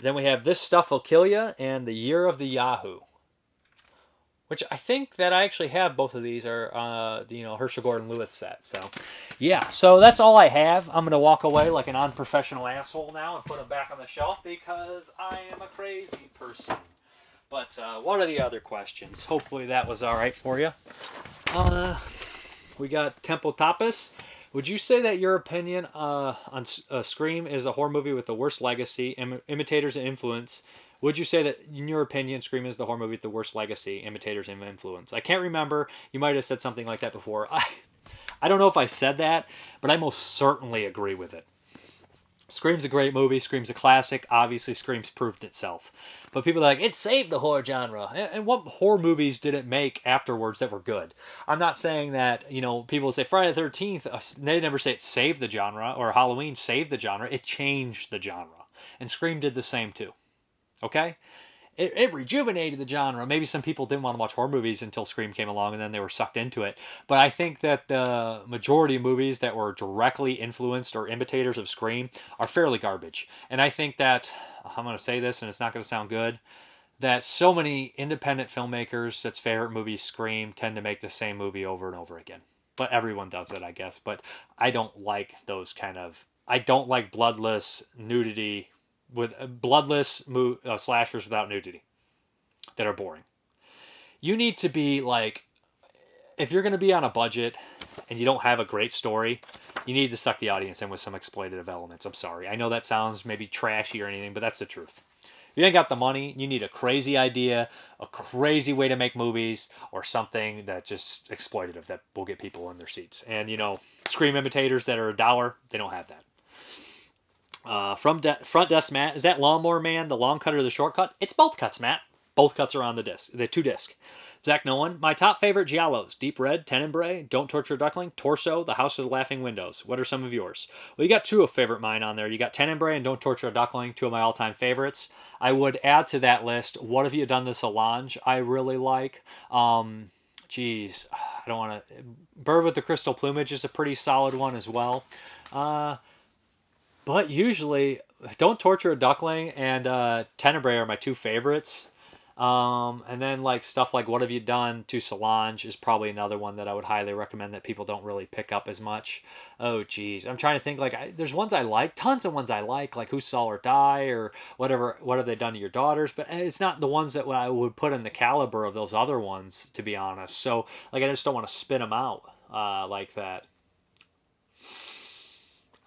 Then we have This Stuff Will Kill Ya and The Year of the Yahoo. Which I think that I actually have both of these are, Herschel Gordon Lewis set. So, yeah. So that's all I have. I'm going to walk away like an unprofessional asshole now and put them back on the shelf because I am a crazy person. But what are the other questions? Hopefully that was all right for you. We got Temple Tapas. Would you say that your opinion on Scream is a horror movie with the worst legacy, imitators, and influence? Would you say that, in your opinion, Scream is the horror movie with the worst legacy, imitators, and influence? I can't remember. You might have said something like that before. I don't know if I said that, but I most certainly agree with it. Scream's a great movie. Scream's a classic. Obviously, Scream's proved itself. But people are like, it saved the horror genre. And what horror movies did it make afterwards that were good? I'm not saying that, people say Friday the 13th, they never say it saved the genre, or Halloween saved the genre. It changed the genre. And Scream did the same too. Okay? It rejuvenated the genre. Maybe some people didn't want to watch horror movies until Scream came along and then they were sucked into it. But I think that the majority of movies that were directly influenced or imitators of Scream are fairly garbage. And I think that, I'm going to say this and it's not going to sound good, that so many independent filmmakers that's favorite movies Scream tend to make the same movie over and over again. But everyone does it, I guess. But I don't like those I don't like bloodless nudity with bloodless slashers without nudity that are boring. You need to be like, if you're going to be on a budget and you don't have a great story, you need to suck the audience in with some exploitative elements. I'm sorry. I know that sounds maybe trashy or anything, but that's the truth. If you ain't got the money, you need a crazy idea, a crazy way to make movies, or something that just exploitative that will get people in their seats. And, Scream imitators that are $1, they don't have that. Front desk Matt, is that Lawnmower Man the long cut or the short cut? It's both cuts, Matt. Both cuts are on the disc. The 2-disc. Zach Nolan, my top favorite giallos: Deep Red, Tenebrae, Don't Torture a Duckling, Torso, The House of the Laughing Windows. What are some of yours? Well, you got two of favorite mine on there. You got Tenebrae and Don't Torture a Duckling, two of my all-time favorites. I would add to that list, What Have You Done to Solange? I really like. I don't want to... Bird with the Crystal Plumage is a pretty solid one as well. But usually, Don't Torture a Duckling and Tenebrae are my two favorites. And then like stuff like What Have You Done to Solange is probably another one that I would highly recommend that people don't really pick up as much. Oh geez, I'm trying to think. Like there's ones I like, tons of ones I like Who Saw Her Die or whatever. What Have They Done to Your Daughters? But it's not the ones that I would put in the caliber of those other ones, to be honest. So like I just don't want to spin them out like that.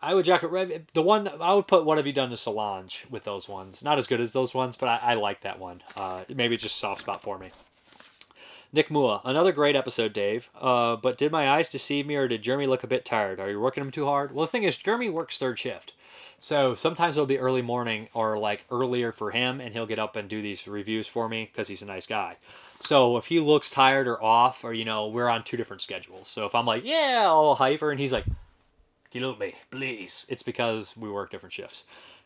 I would the one I would put What Have You Done to Solange with those ones. Not as good as those ones, but I like that one. Maybe it's just a soft spot for me. Nick Mua, another great episode, Dave. But did my eyes deceive me, or did Jeremy look a bit tired? Are you working him too hard? Well, the thing is, Jeremy works third shift. So sometimes it'll be early morning or like earlier for him, and he'll get up and do these reviews for me because he's a nice guy. So if he looks tired or off, or, we're on two different schedules. So if I'm like, yeah, I'll hyper, and he's like, kill me, please. It's because we work different shifts.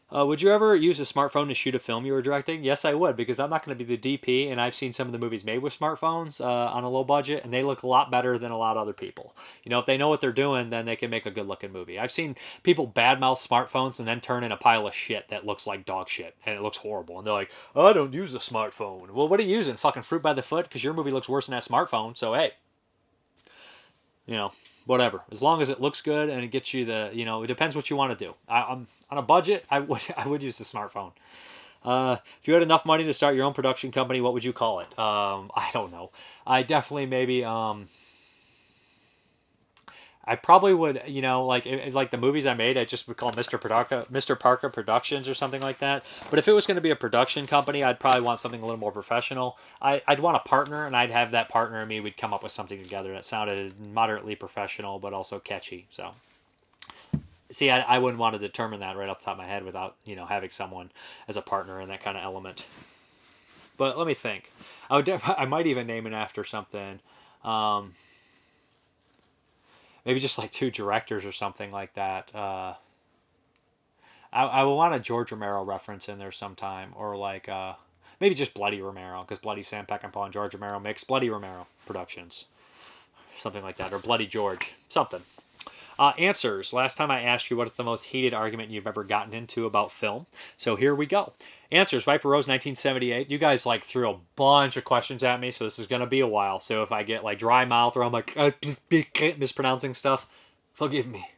Would you ever use a smartphone to shoot a film you were directing? Yes, I would, because I'm not going to be the DP, and I've seen some of the movies made with smartphones on a low budget, and they look a lot better than a lot of other people. If they know what they're doing, then they can make a good-looking movie. I've seen people badmouth smartphones and then turn in a pile of shit that looks like dog shit, and it looks horrible. And they're like, oh, I don't use a smartphone. Well, what are you using? Fucking fruit by the foot? Because your movie looks worse than that smartphone, so hey. Whatever. As long as it looks good and it gets you it depends what you want to do. I'm on a budget. I would use the smartphone. If you had enough money to start your own production company, what would you call it? I don't know. I definitely maybe. I probably would, like the movies I made, I just would call Mrparka Productions or something like that. But if it was going to be a production company, I'd probably want something a little more professional. I'd want a partner, and I'd have that partner and me. We'd come up with something together that sounded moderately professional, but also catchy. So, see, I wouldn't want to determine that right off the top of my head without, having someone as a partner in that kind of element. But let me think. I might even name it after something. Maybe just like two directors or something like that. I would want a George Romero reference in there sometime. Or like maybe just Bloody Romero. Because Bloody Sam Peckinpah and George Romero makes Bloody Romero Productions. Something like that. Or Bloody George. Something. Answers. Last time I asked you what is the most heated argument you've ever gotten into about film. So here we go. Answers. Viper Rose 1978. You guys threw a bunch of questions at me, so this is going to be a while. So if I get dry mouth or I'm mispronouncing stuff, forgive me.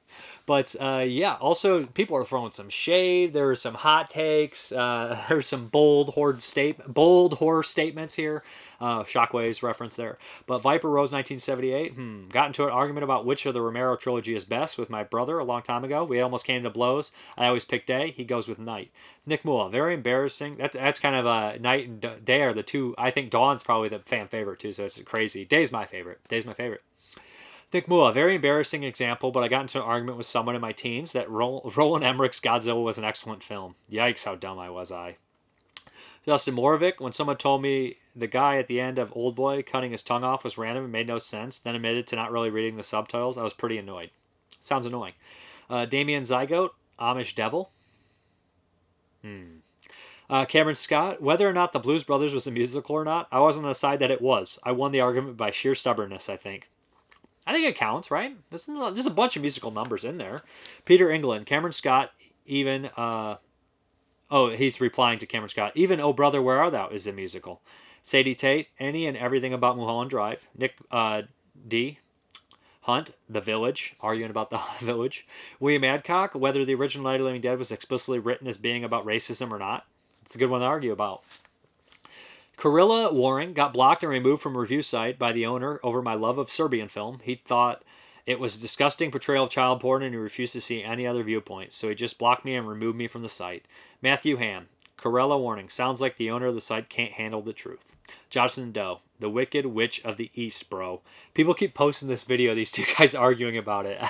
But yeah, also people are throwing some shade. There are some hot takes. There's some bold horror statements here. Shockwave's reference there. But Viper Rose 1978. Got into an argument about which of the Romero trilogy is best with my brother a long time ago. We almost came to blows. I always pick day. He goes with night. Nick Mua. Very embarrassing. That's kind of night and day are the two. I think Dawn's probably the fan favorite too. So it's crazy. Day's my favorite. Nick Mua, very embarrassing example, but I got into an argument with someone in my teens that Roland Emmerich's Godzilla was an excellent film. Yikes, how dumb I was. Justin Moravik, when someone told me the guy at the end of Oldboy cutting his tongue off was random and made no sense, then admitted to not really reading the subtitles, I was pretty annoyed. Sounds annoying. Damien Zygote, Amish Devil. Cameron Scott, whether or not the Blues Brothers was a musical or not, I was on the side that it was. I won the argument by sheer stubbornness, I think. I think it counts, right? There's a bunch of musical numbers in there. Peter England, Cameron Scott, even... he's replying to Cameron Scott. Even Oh Brother, Where Art Thou is a musical. Sadie Tate, Any and Everything About Mulholland Drive. Nick D. Hunt, The Village, arguing about The Village. William Adcock, whether the original Night of the Living Dead was explicitly written as being about racism or not. It's a good one to argue about. Carilla Waring got blocked and removed from a review site by the owner over my love of Serbian film. He thought it was a disgusting portrayal of child porn and he refused to see any other viewpoints, so he just blocked me and removed me from the site. Matthew Ham, Carilla Warning, sounds like the owner of the site can't handle the truth. Johnson Doe, The Wicked Witch of the East, bro. People keep posting this video, these two guys arguing about it.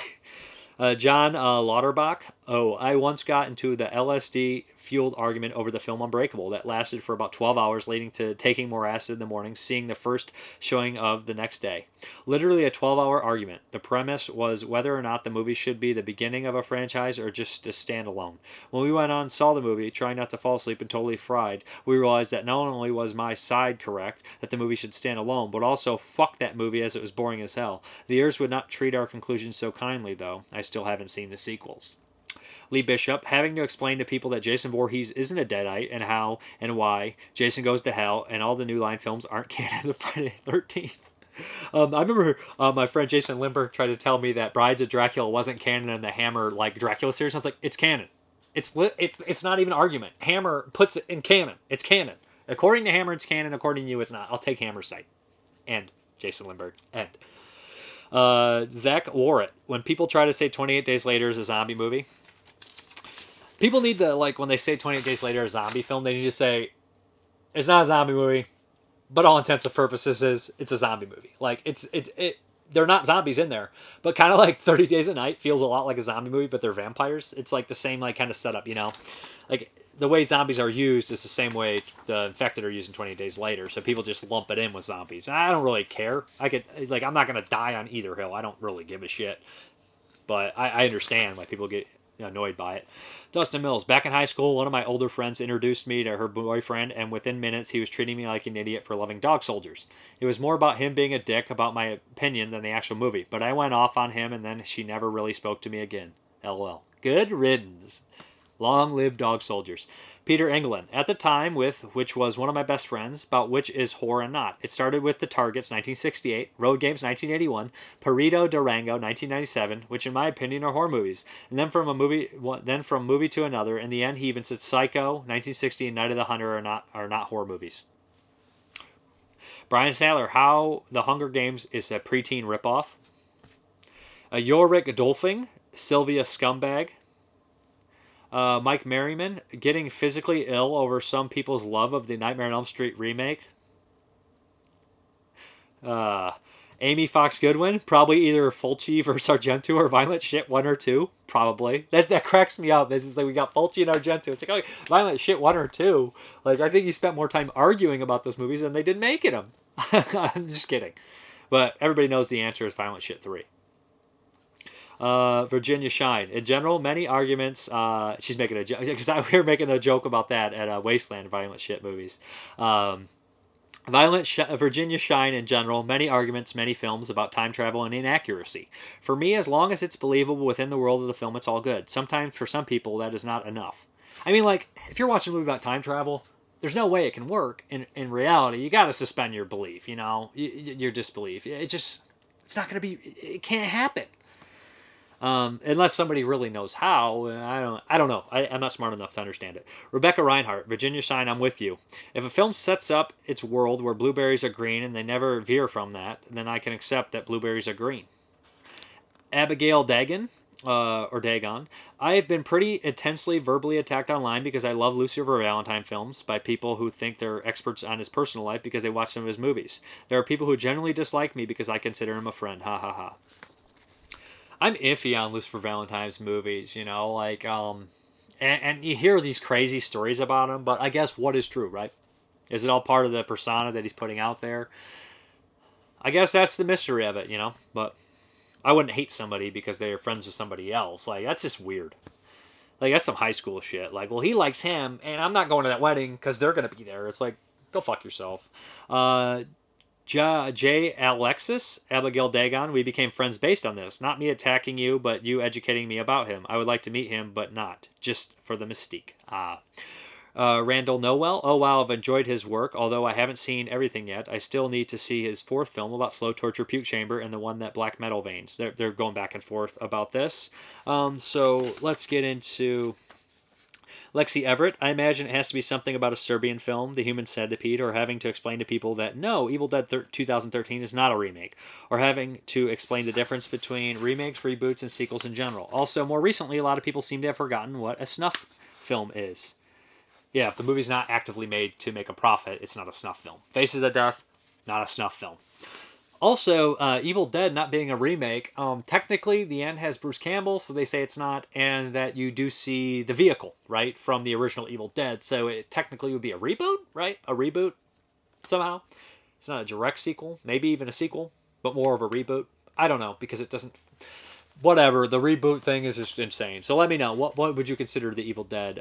John Lauterbach, I once got into the LSD-fueled argument over the film Unbreakable that lasted for about 12 hours, leading to taking more acid in the morning, seeing the first showing of the next day. Literally a 12-hour argument. The premise was whether or not the movie should be the beginning of a franchise or just a standalone. When we went on and saw the movie, trying not to fall asleep and totally fried, we realized that not only was my side correct, that the movie should stand alone, but also fuck that movie as it was boring as hell. The ears would not treat our conclusions so kindly, though. I still haven't seen the sequels. Lee Bishop, having to explain to people that Jason Voorhees isn't a Deadite and how and why Jason Goes to Hell and all the New Line films aren't canon to Friday the 13th. I remember my friend Jason Lindbergh tried to tell me that Brides of Dracula wasn't canon in the Hammer Dracula series. I was like, it's canon. It's not even an argument. Hammer puts it in canon. It's canon. According to Hammer, it's canon. According to you, it's not. I'll take Hammer's side. And Jason Lindbergh. End. Zach Warrett. When people try to say 28 Days Later is a zombie movie, people need to, when they say 28 Days Later is a zombie film, they need to say, it's not a zombie movie, but all intents and purposes it's a zombie movie. They're not zombies in there, but kind of like 30 Days a Night feels a lot like a zombie movie, but they're vampires. It's like the same kind of setup, Like the way zombies are used is the same way the infected are used in 28 Days Later. So people just lump it in with zombies. And I don't really care. I'm not going to die on either hill. I don't really give a shit. But I understand why people get annoyed by it. Dustin Mills. Back in high school, one of my older friends introduced me to her boyfriend, and within minutes he was treating me like an idiot for loving dog soldiers. It was more about him being a dick about my opinion than the actual movie, but I went off on him and then she never really spoke to me again. LOL. Good riddance. Long live dog soldiers. Peter Englund. At the time, which was one of my best friends, about which is horror and not. It started with The Targets, 1968, Road Games, 1981, Perito Durango, 1997, which in my opinion are horror movies. And then from movie to another. In the end, he even said Psycho, 1960, and Night of the Hunter are not horror movies. Brian Sadler. How The Hunger Games is a preteen ripoff. Yorick Dolphing. Sylvia Scumbag. Mike Merriman, getting physically ill over some people's love of the Nightmare on Elm Street remake. Amy Fox Goodwin, probably either Fulci versus Argento or Violent Shit 1 or 2. Probably. That cracks me up. It's like we got Fulci and Argento. It's like, okay, Violent Shit 1 or 2. I think he spent more time arguing about those movies than they did making them. I'm just kidding. But everybody knows the answer is Violent Shit 3. Virginia Shine. In general, many arguments. She's making a joke because we were making a joke about that at Wasteland. Violent Shit movies. Virginia Shine. In general, many arguments, many films about time travel and inaccuracy. For me, as long as it's believable within the world of the film, it's all good. Sometimes for some people, that is not enough. I mean, if you're watching a movie about time travel, there's no way it can work. In reality, you got to suspend your belief. Your disbelief. It's not going to be. It can't happen. Unless somebody really knows how. I don't know. I'm not smart enough to understand it. Rebecca Reinhart, Virginia Shine, I'm with you. If a film sets up its world where blueberries are green and they never veer from that, then I can accept that blueberries are green. Abigail Dagon, or Dagon. I have been pretty intensely verbally attacked online because I love Lucifer Valentine films by people who think they're experts on his personal life because they watch some of his movies. There are people who generally dislike me because I consider him a friend. Ha ha ha. I'm iffy on Lucifer Valentine's movies, and you hear these crazy stories about him, but I guess what is true, right? Is it all part of the persona that he's putting out there? I guess that's the mystery of it, but I wouldn't hate somebody because they're friends with somebody else. That's just weird. That's some high school shit. Well, he likes him, and I'm not going to that wedding because they're going to be there. It's go fuck yourself. J. Alexis, Abigail Dagon, we became friends based on this. Not me attacking you, but you educating me about him. I would like to meet him, but not. Just for the mystique. Randall Noel, oh wow, I've enjoyed his work. Although I haven't seen everything yet, I still need to see his fourth film about slow torture puke chamber and the one that black metal veins. They're going back and forth about this. So let's get into... Lexi Everett, I imagine it has to be something about a Serbian film, The Human Centipede, or having to explain to people that no, Evil Dead 2013 is not a remake, or having to explain the difference between remakes, reboots, and sequels in general. Also, more recently, a lot of people seem to have forgotten what a snuff film is. Yeah, if the movie's not actively made to make a profit, it's not a snuff film. Faces of Death, not a snuff film. Also, Evil Dead not being a remake, technically the end has Bruce Campbell, so they say it's not, and that you do see the vehicle, right, from the original Evil Dead, so it technically would be a reboot, right? A reboot, somehow. It's not a direct sequel, maybe even a sequel, but more of a reboot. I don't know, because it doesn't... Whatever, the reboot thing is just insane. So let me know, what would you consider the Evil Dead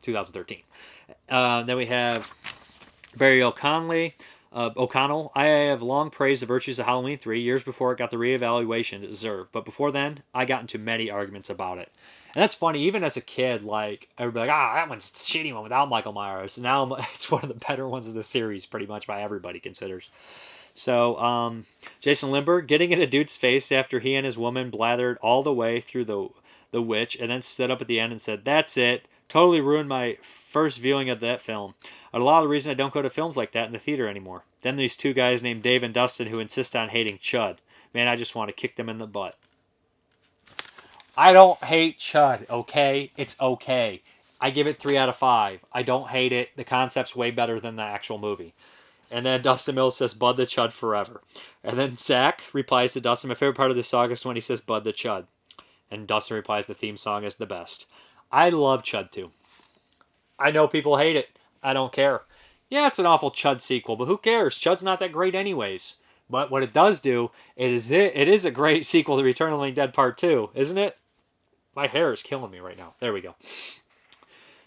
2013? Then we have Barry O'Connelly. O'Connell, I have long praised the virtues of Halloween 3 years before it got the reevaluation it deserved. But before then, I got into many arguments about it. And that's funny, even as a kid, like, everybody like, that one's a shitty one without Michael Myers. And now it's one of the better ones of the series, pretty much by everybody considers. So, Jason Lindbergh, getting in a dude's face after he and his woman blathered all the way through the witch and then stood up at the end and said, "That's it." Totally ruined my first viewing of that film. A lot of the reason I don't go to films like that in the theater anymore. Then these two guys named Dave and Dustin who insist on hating Chud. Man, I just want to kick them in the butt. I don't hate Chud, okay? It's okay. I give it 3 out of 5. I don't hate it. The concept's way better than the actual movie. And then Dustin Mills says, Bud the Chud forever. And then Zach replies to Dustin, my favorite part of this song is when he says, Bud the Chud. And Dustin replies, the theme song is the best. I love Chud 2. I know people hate it. I don't care. Yeah, it's an awful Chud sequel, but who cares? Chud's not that great anyways. But what it does do, it is a great sequel to Return of the Living Dead Part 2, isn't it? My hair is killing me right now. There we go.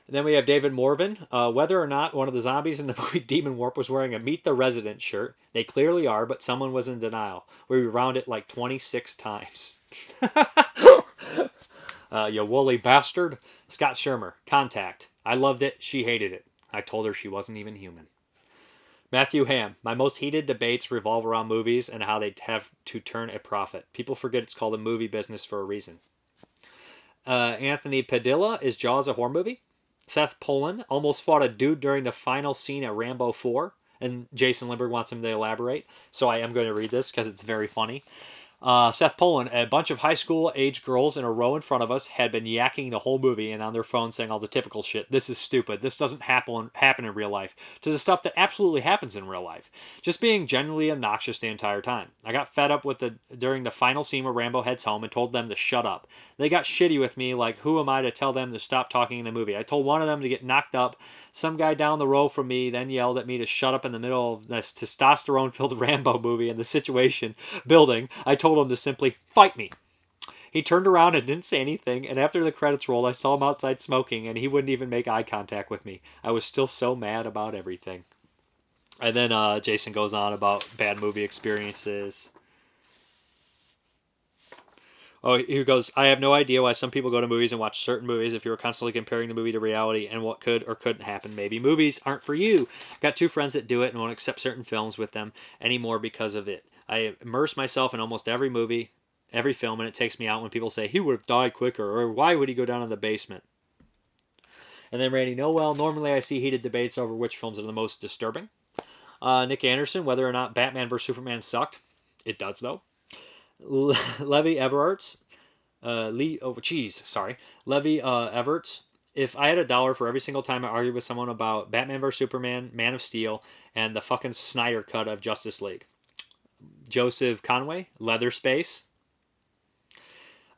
And then we have David Morvan. Whether or not one of the zombies in the movie Demon Warp was wearing a Meet the Resident shirt, they clearly are, but someone was in denial. We rewound it like 26 times. You woolly bastard. Scott Shermer. Contact. I loved it. She hated it. I told her she wasn't even human. Matthew Ham. My most heated debates revolve around movies and how they have to turn a profit. People forget it's called a movie business for a reason. Anthony Padilla. Is Jaws a horror movie? Seth Poland almost fought a dude during the final scene at Rambo 4. And Jason Lindbergh wants him to elaborate. So I am going to read this because it's very funny. Seth Poland, a bunch of high school age girls in a row in front of us had been yakking the whole movie and on their phone saying all the typical shit. This is stupid. This doesn't happen in real life. To the stuff that absolutely happens in real life. Just being genuinely obnoxious the entire time. I got fed up during the final scene where Rambo heads home and told them to shut up. They got shitty with me like who am I to tell them to stop talking in the movie. I told one of them to get knocked up. Some guy down the row from me then yelled at me to shut up in the middle of this testosterone-filled Rambo movie and the situation building. I told him to simply fight me. He turned around and didn't say anything, and after the credits rolled, I saw him outside smoking, and he wouldn't even make eye contact with me. I was still so mad about everything. And then Jason goes on about bad movie experiences. Oh, he goes, I have no idea why some people go to movies and watch certain movies if you were constantly comparing the movie to reality and what could or couldn't happen. Maybe movies aren't for you. I've got 2 friends that do it and won't accept certain films with them anymore because of it. I immerse myself in almost every movie, every film, and it takes me out when people say, he would have died quicker, or why would he go down in the basement? And then Randy Noel, normally I see heated debates over which films are the most disturbing. Nick Anderson, whether or not Batman vs. Superman sucked. It does, though. Levy Everarts. Levy Everts. If I had $1 for every single time I argued with someone about Batman vs. Superman, Man of Steel, and the fucking Snyder cut of Justice League. Joseph Conway, Leatherspace.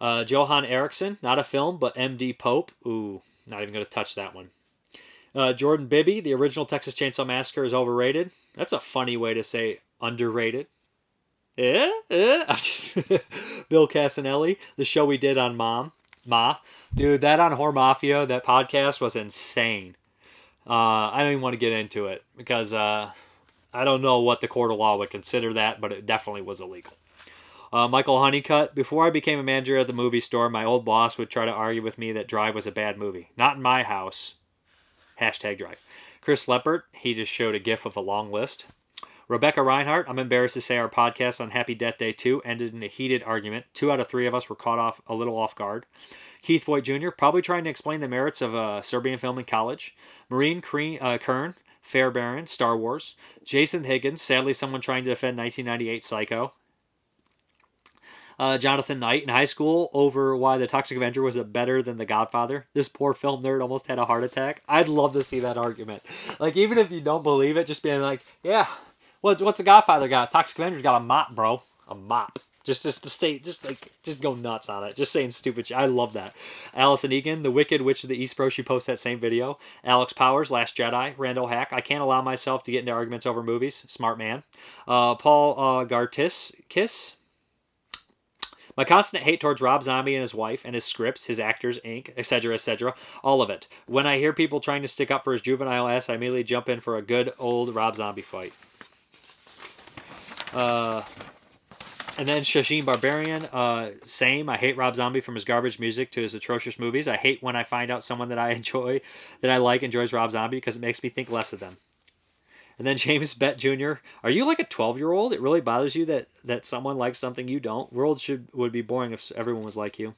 Johan Eriksson, not a film, but MD Pope. Ooh, not even going to touch that one. Jordan Bibby, the original Texas Chainsaw Massacre is overrated. That's a funny way to say underrated. Bill Casanelli, the show we did on Ma. Dude, that on Horror Mafia, that podcast was insane. I don't even want to get into it because I don't know what the court of law would consider that, but it definitely was illegal. Michael Honeycutt, before I became a manager at the movie store, my old boss would try to argue with me that Drive was a bad movie. Not in my house. #Drive. Chris Leppert, he just showed a gif of a long list. Rebecca Reinhart, I'm embarrassed to say our podcast on Happy Death Day 2 ended in a heated argument. 2 out of 3 of us were caught a little off guard. Keith Voigt Jr., probably trying to explain the merits of a Serbian film in college. Maureen Kern, Fair Baron, Star Wars. Jason Higgins, sadly someone trying to defend 1998 Psycho. Jonathan Knight in high school over why The Toxic Avenger was better than The Godfather. This poor film nerd almost had a heart attack. I'd love to see that argument. Like, even if you don't believe it, just being like, yeah, what's The Godfather got? Toxic Avenger's got a mop, bro. A mop. Just go nuts on it. Just saying stupid shit. I love that. Allison Egan, The Wicked Witch of the East Pro, she posts that same video. Alex Powers, Last Jedi. Randall Hack, I can't allow myself to get into arguments over movies. Smart man. Paul Gartis. My constant hate towards Rob Zombie and his wife and his scripts, his actors, ink, etc., etc. All of it. When I hear people trying to stick up for his juvenile ass, I immediately jump in for a good old Rob Zombie fight. And then Shasheen Barbarian, same. I hate Rob Zombie from his garbage music to his atrocious movies. I hate when I find out someone that I like, enjoys Rob Zombie because it makes me think less of them. And then James Bett Jr., are you like a 12-year-old? It really bothers you that someone likes something you don't? World would be boring if everyone was like you.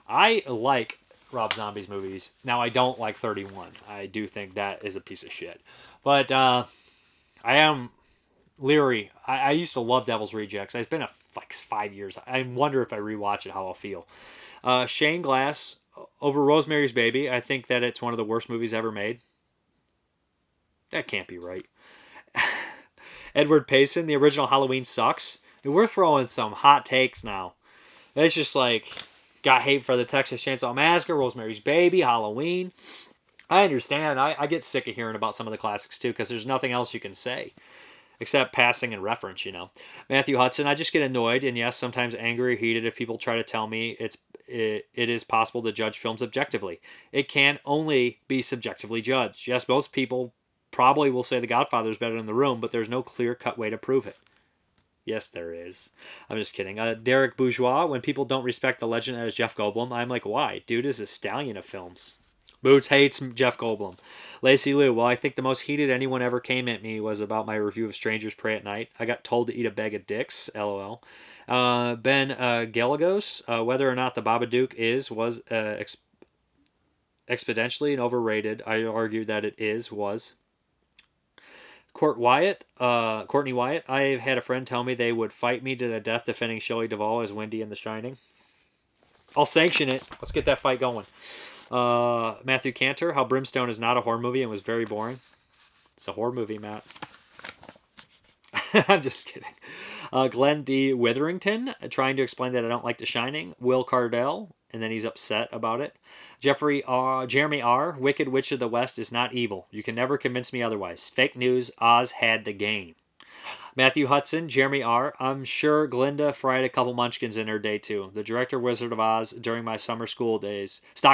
I like Rob Zombie's movies. Now, I don't like 31. I do think that is a piece of shit. But I am leery. I used to love Devil's Rejects. It's been like 5 years. I wonder if I rewatch it, how I'll feel. Shane Glass, over Rosemary's Baby. I think that it's one of the worst movies ever made. That can't be right. Edward Payson, the original Halloween sucks. We're throwing some hot takes now. It's just like, got hate for the Texas Chainsaw Massacre, Rosemary's Baby, Halloween. I understand. I get sick of hearing about some of the classics too, because there's nothing else you can say. Except passing and reference, Matthew Hudson, I just get annoyed and yes, sometimes angry or heated if people try to tell me it is possible to judge films objectively. It can only be subjectively judged. Yes, most people probably will say The Godfather is better than The Room, but there's no clear-cut way to prove it. Yes, there is. I'm just kidding. Derek Bourgeois, when people don't respect the legend as Jeff Goldblum, I'm like, why? Dude is a stallion of films. Boots hates Jeff Goldblum. Lacey Lou, well, I think the most heated anyone ever came at me was about my review of Strangers Pray at Night. I got told to eat a bag of dicks, lol. Ben Galagos, whether or not the Babadook was exponentially and overrated, I argue that it was. Courtney Wyatt, I've had a friend tell me they would fight me to the death defending Shelley Duvall as Wendy in The Shining. I'll sanction it. Let's get that fight going. Matthew Cantor, how Brimstone is not a horror movie and was very boring. It's a horror movie, Matt. I'm just kidding. Glenn D. Witherington, trying to explain that I don't like The Shining. Will Cardell, and then he's upset about it. Jeremy R. Wicked Witch of the West is not evil. You can never convince me otherwise. Fake news. Oz had the game. Matthew Hudson, Jeremy R. I'm sure Glinda fried a couple munchkins in her day too. The director of Wizard of Oz during my summer stock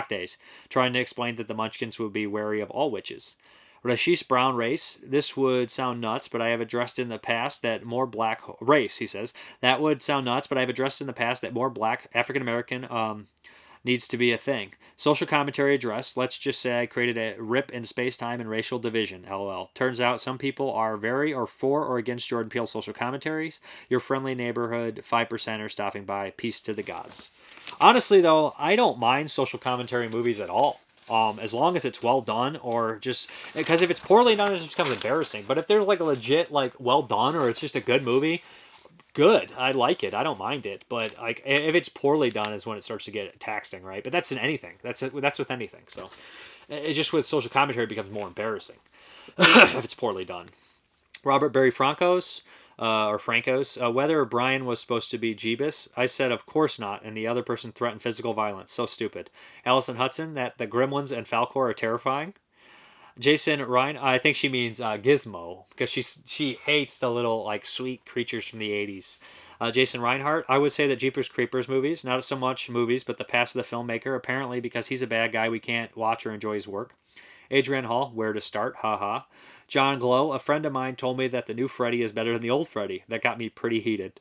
days, trying to explain that the munchkins would be wary of all witches. Rashish Brown race. This would sound nuts, but I have addressed in the past that more black race, he says. That would sound nuts, but I have addressed in the past that more black African American needs to be a thing. Social commentary address. Let's just say I created a rip in space-time and racial division. LOL. Turns out some people are very or for or against Jordan Peele's social commentaries. Your friendly neighborhood 5%er stopping by. Peace to the gods. Honestly, though, I don't mind social commentary movies at all. As long as it's well done, or just because if it's poorly done, it just becomes embarrassing. But if they're like a legit, like well done, or it's just a good movie, good. I like it. I don't mind it. But like if it's poorly done, is when it starts to get taxing, right? But that's in anything. That's with anything. So it just with social commentary it becomes more embarrassing if it's poorly done. Robert Barry Francos. Whether Brian was supposed to be Jeebus, I said of course not, and the other person threatened physical violence. So stupid. Allison Hudson, that the Gremlins and Falcor are terrifying. Jason Ryan, I think she means Gizmo, because she hates the little like sweet creatures from the 80s. Jason Reinhardt, I would say that Jeepers Creepers movies, not so much movies, but the past of the filmmaker, apparently because he's a bad guy we can't watch or enjoy his work. Adrian Hall, where to start, haha. John Glow, a friend of mine told me that the new Freddy is better than the old Freddy. That got me pretty heated.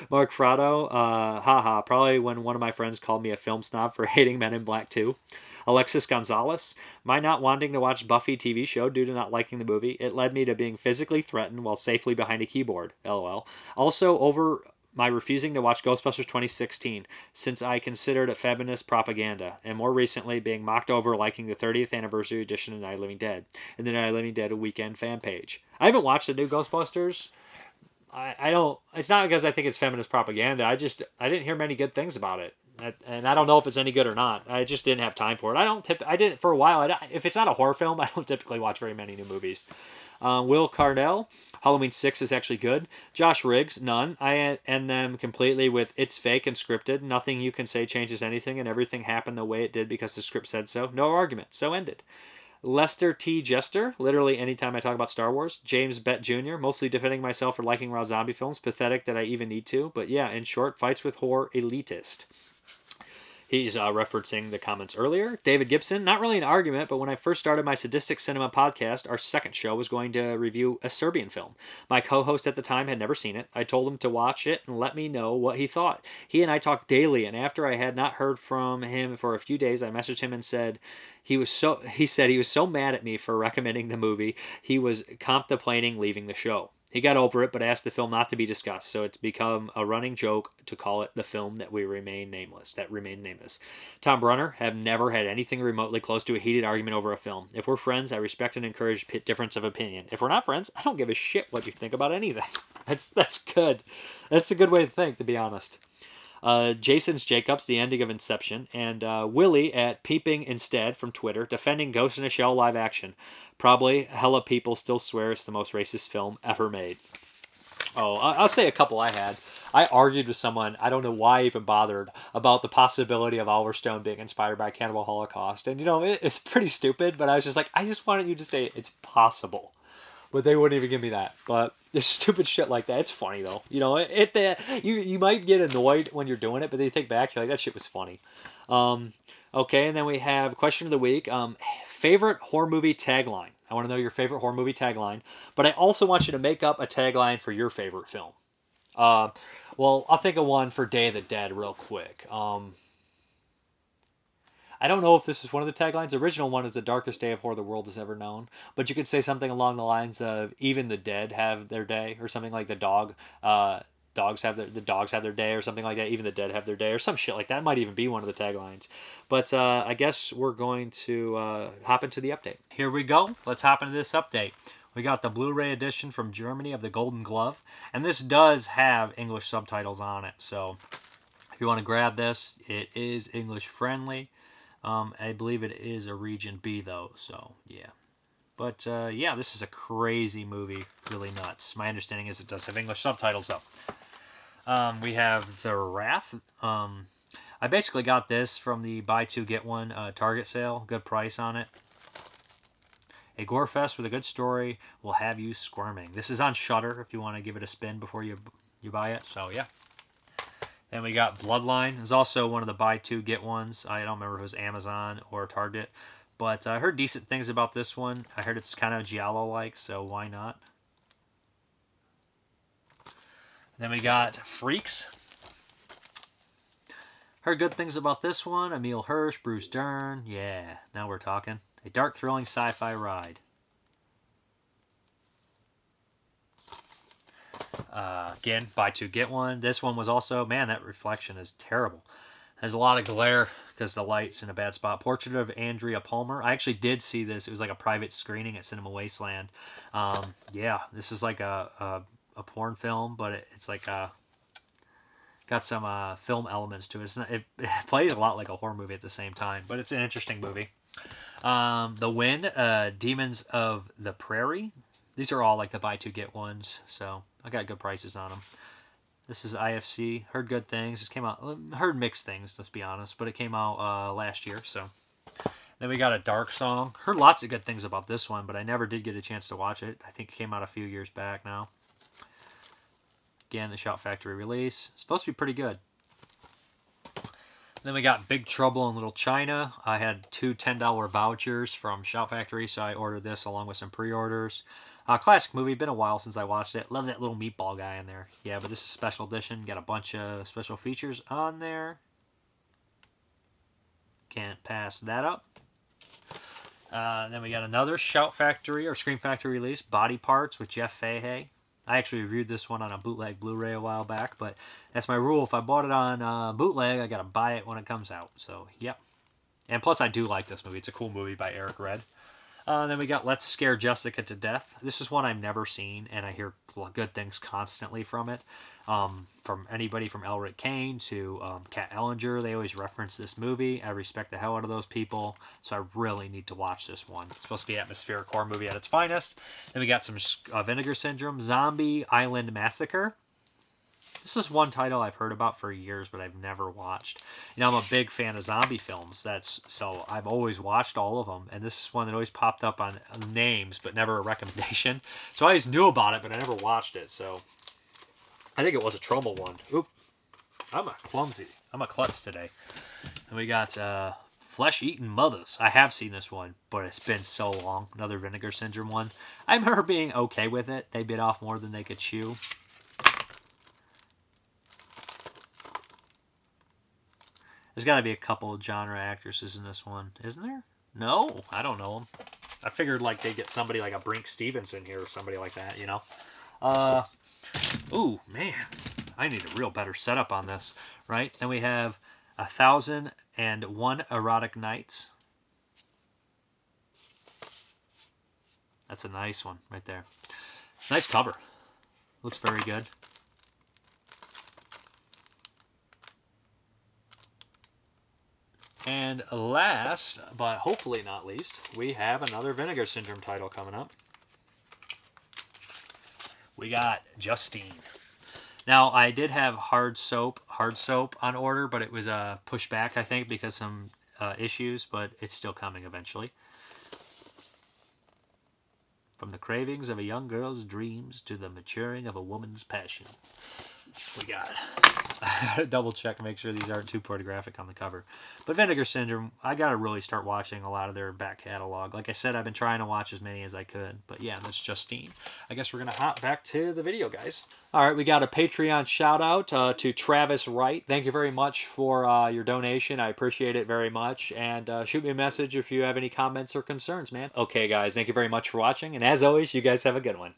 Mark Frado, haha, probably when one of my friends called me a film snob for hating Men in Black 2. Alexis Gonzalez, my not wanting to watch Buffy TV show due to not liking the movie, it led me to being physically threatened while safely behind a keyboard, lol. Also, over my refusing to watch Ghostbusters 2016, since I considered it feminist propaganda, and more recently being mocked over liking the 30th anniversary edition of Night of the Living Dead, and the Night of the Living Dead weekend fan page. I haven't watched the new Ghostbusters. I don't, it's not because I think it's feminist propaganda, I didn't hear many good things about it. And I don't know if it's any good or not. I just didn't have time for it. I didn't for a while. If it's not a horror film, I don't typically watch very many new movies. Will Cardell, Halloween 6 is actually good. Josh Riggs, none. I end them completely with it's fake and scripted. Nothing you can say changes anything, and everything happened the way it did because the script said so. No argument. So ended. Lester T. Jester, literally anytime I talk about Star Wars. James Bett Jr., mostly defending myself for liking Rob Zombie films. Pathetic that I even need to. But yeah, in short, fights with horror elitist. He's referencing the comments earlier. David Gibson, not really an argument, but when I first started my Sadistic Cinema podcast, our second show was going to review a Serbian film. My co-host at the time had never seen it. I told him to watch it and let me know what he thought. He and I talked daily, and after I had not heard from him for a few days, I messaged him and said he said he was so mad at me for recommending the movie, he was contemplating leaving the show. He got over it, but asked the film not to be discussed, so it's become a running joke to call it the film that remained nameless. Tom Brunner have never had anything remotely close to a heated argument over a film. If we're friends, I respect and encourage difference of opinion. If we're not friends, I don't give a shit what you think about anything. That's good. That's a good way to think, to be honest. Jason's Jacobs, the ending of Inception, and Willie at Peeping Instead from Twitter, defending Ghost in a Shell live action. Probably hella people still swear it's the most racist film ever made. Oh, I'll say a couple I had. I argued with someone, I don't know why I even bothered, about the possibility of Oliver Stone being inspired by Cannibal Holocaust. And, it's pretty stupid, but I was just like, I just wanted you to say it's possible. But they wouldn't even give me that. But there's stupid shit like that. It's funny, though. You might get annoyed when you're doing it, but then you think back, you're like, that shit was funny. Okay, and then we have question of the week. Favorite horror movie tagline. I want to know your favorite horror movie tagline. But I also want you to make up a tagline for your favorite film. Well, I'll think of one for Day of the Dead real quick. I don't know if this is one of the taglines. The original one is the darkest day of horror the world has ever known. But you could say something along the lines of even the dead have their day, or something like the dogs have their day, or something like that. Even the dead have their day, or some shit like that. It might even be one of the taglines. But I guess we're going to hop into the update. Here we go. Let's hop into this update. We got the Blu-ray edition from Germany of The Golden Glove, and this does have English subtitles on it. So if you want to grab this, it is English friendly. I believe it is a region B though, so yeah. But yeah, this is a crazy movie, really nuts. My understanding is it does have English subtitles though. We have The Wrath. I basically got this from the buy two get one Target sale. Good price on it. A gore fest with a good story will have you squirming. This is on Shudder if you want to give it a spin before you buy it. So yeah. Then we got Bloodline. It's also one of the buy two get ones. I don't remember if it was Amazon or Target, but I heard decent things about this one. I heard it's kind of Giallo-like, so why not? Then we got Freaks. Heard good things about this one. Emile Hirsch, Bruce Dern. Yeah, now we're talking. A dark, thrilling sci-fi ride. Again, buy two, get one. This one was also, man, that reflection is terrible. There's a lot of glare because the light's in a bad spot. Portrait of Andrea Palmer. I actually did see this. It was like a private screening at Cinema Wasteland. Yeah, this is like a porn film, but it's like got some film elements to it. It plays a lot like a horror movie at the same time, but it's an interesting movie. The Wind, Demons of the Prairie. These are all like the buy two get ones, so I got good prices on them. This is IFC. Heard good things. This came out. Heard mixed things. Let's be honest, but it came out last year. So then we got a Dark Song. Heard lots of good things about this one, but I never did get a chance to watch it. I think it came out a few years back now. Again, the Shout Factory release. It's supposed to be pretty good. Then we got Big Trouble in Little China. I had two $10 vouchers from Shout Factory, so I ordered this along with some pre-orders. Classic movie. Been a while since I watched it. Love that little meatball guy in there. Yeah, but this is special edition. Got a bunch of special features on there. Can't pass that up. Then we got another Shout Factory or Scream Factory release. Body Parts with Jeff Fahey. I actually reviewed this one on a bootleg Blu-ray a while back, but that's my rule. If I bought it on bootleg, I got to buy it when it comes out. So, yep. And plus, I do like this movie. It's a cool movie by Eric Red. Then we got Let's Scare Jessica to Death. This is one I've never seen, and I hear good things constantly from it. From anybody from Elric Kane to Kat Ellinger, they always reference this movie. I respect the hell out of those people, so I really need to watch this one. It's supposed to be an atmospheric horror movie at its finest. Then we got some Vinegar Syndrome, Zombie Island Massacre. This is one title I've heard about for years, but I've never watched. I'm a big fan of zombie films. So I've always watched all of them, and this is one that always popped up on names, but never a recommendation. So I always knew about it, but I never watched it. So I think it was a Trumbull one. Oop, I'm a klutz today. And we got Flesh-Eating Mothers. I have seen this one, but it's been so long. Another Vinegar Syndrome one. I remember being okay with it. They bit off more than they could chew. There's got to be a couple of genre actresses in this one, isn't there? No, I don't know them. I figured like they'd get somebody like a Brink Stevenson here or somebody like that, you know? Ooh, man. I need a real better setup on this, right? Then we have 1001 Erotic Nights. That's a nice one right there. Nice cover. Looks very good. And last, but hopefully not least, we have another Vinegar Syndrome title coming up. We got Justine. Now, I did have Hard Soap on order, but it was pushed back, I think, because some issues, but it's still coming eventually. From the cravings of a young girl's dreams to the maturing of a woman's passion. We got double check, make sure these aren't too pornographic on the cover. But Vinegar Syndrome, I got to really start watching a lot of their back catalog. Like I said, I've been trying to watch as many as I could. But yeah, that's Justine. I guess we're going to hop back to the video, guys. All right, we got a Patreon shout out to Travis Wright. Thank you very much for your donation. I appreciate it very much. And shoot me a message if you have any comments or concerns, man. Okay, guys, thank you very much for watching. And as always, you guys have a good one.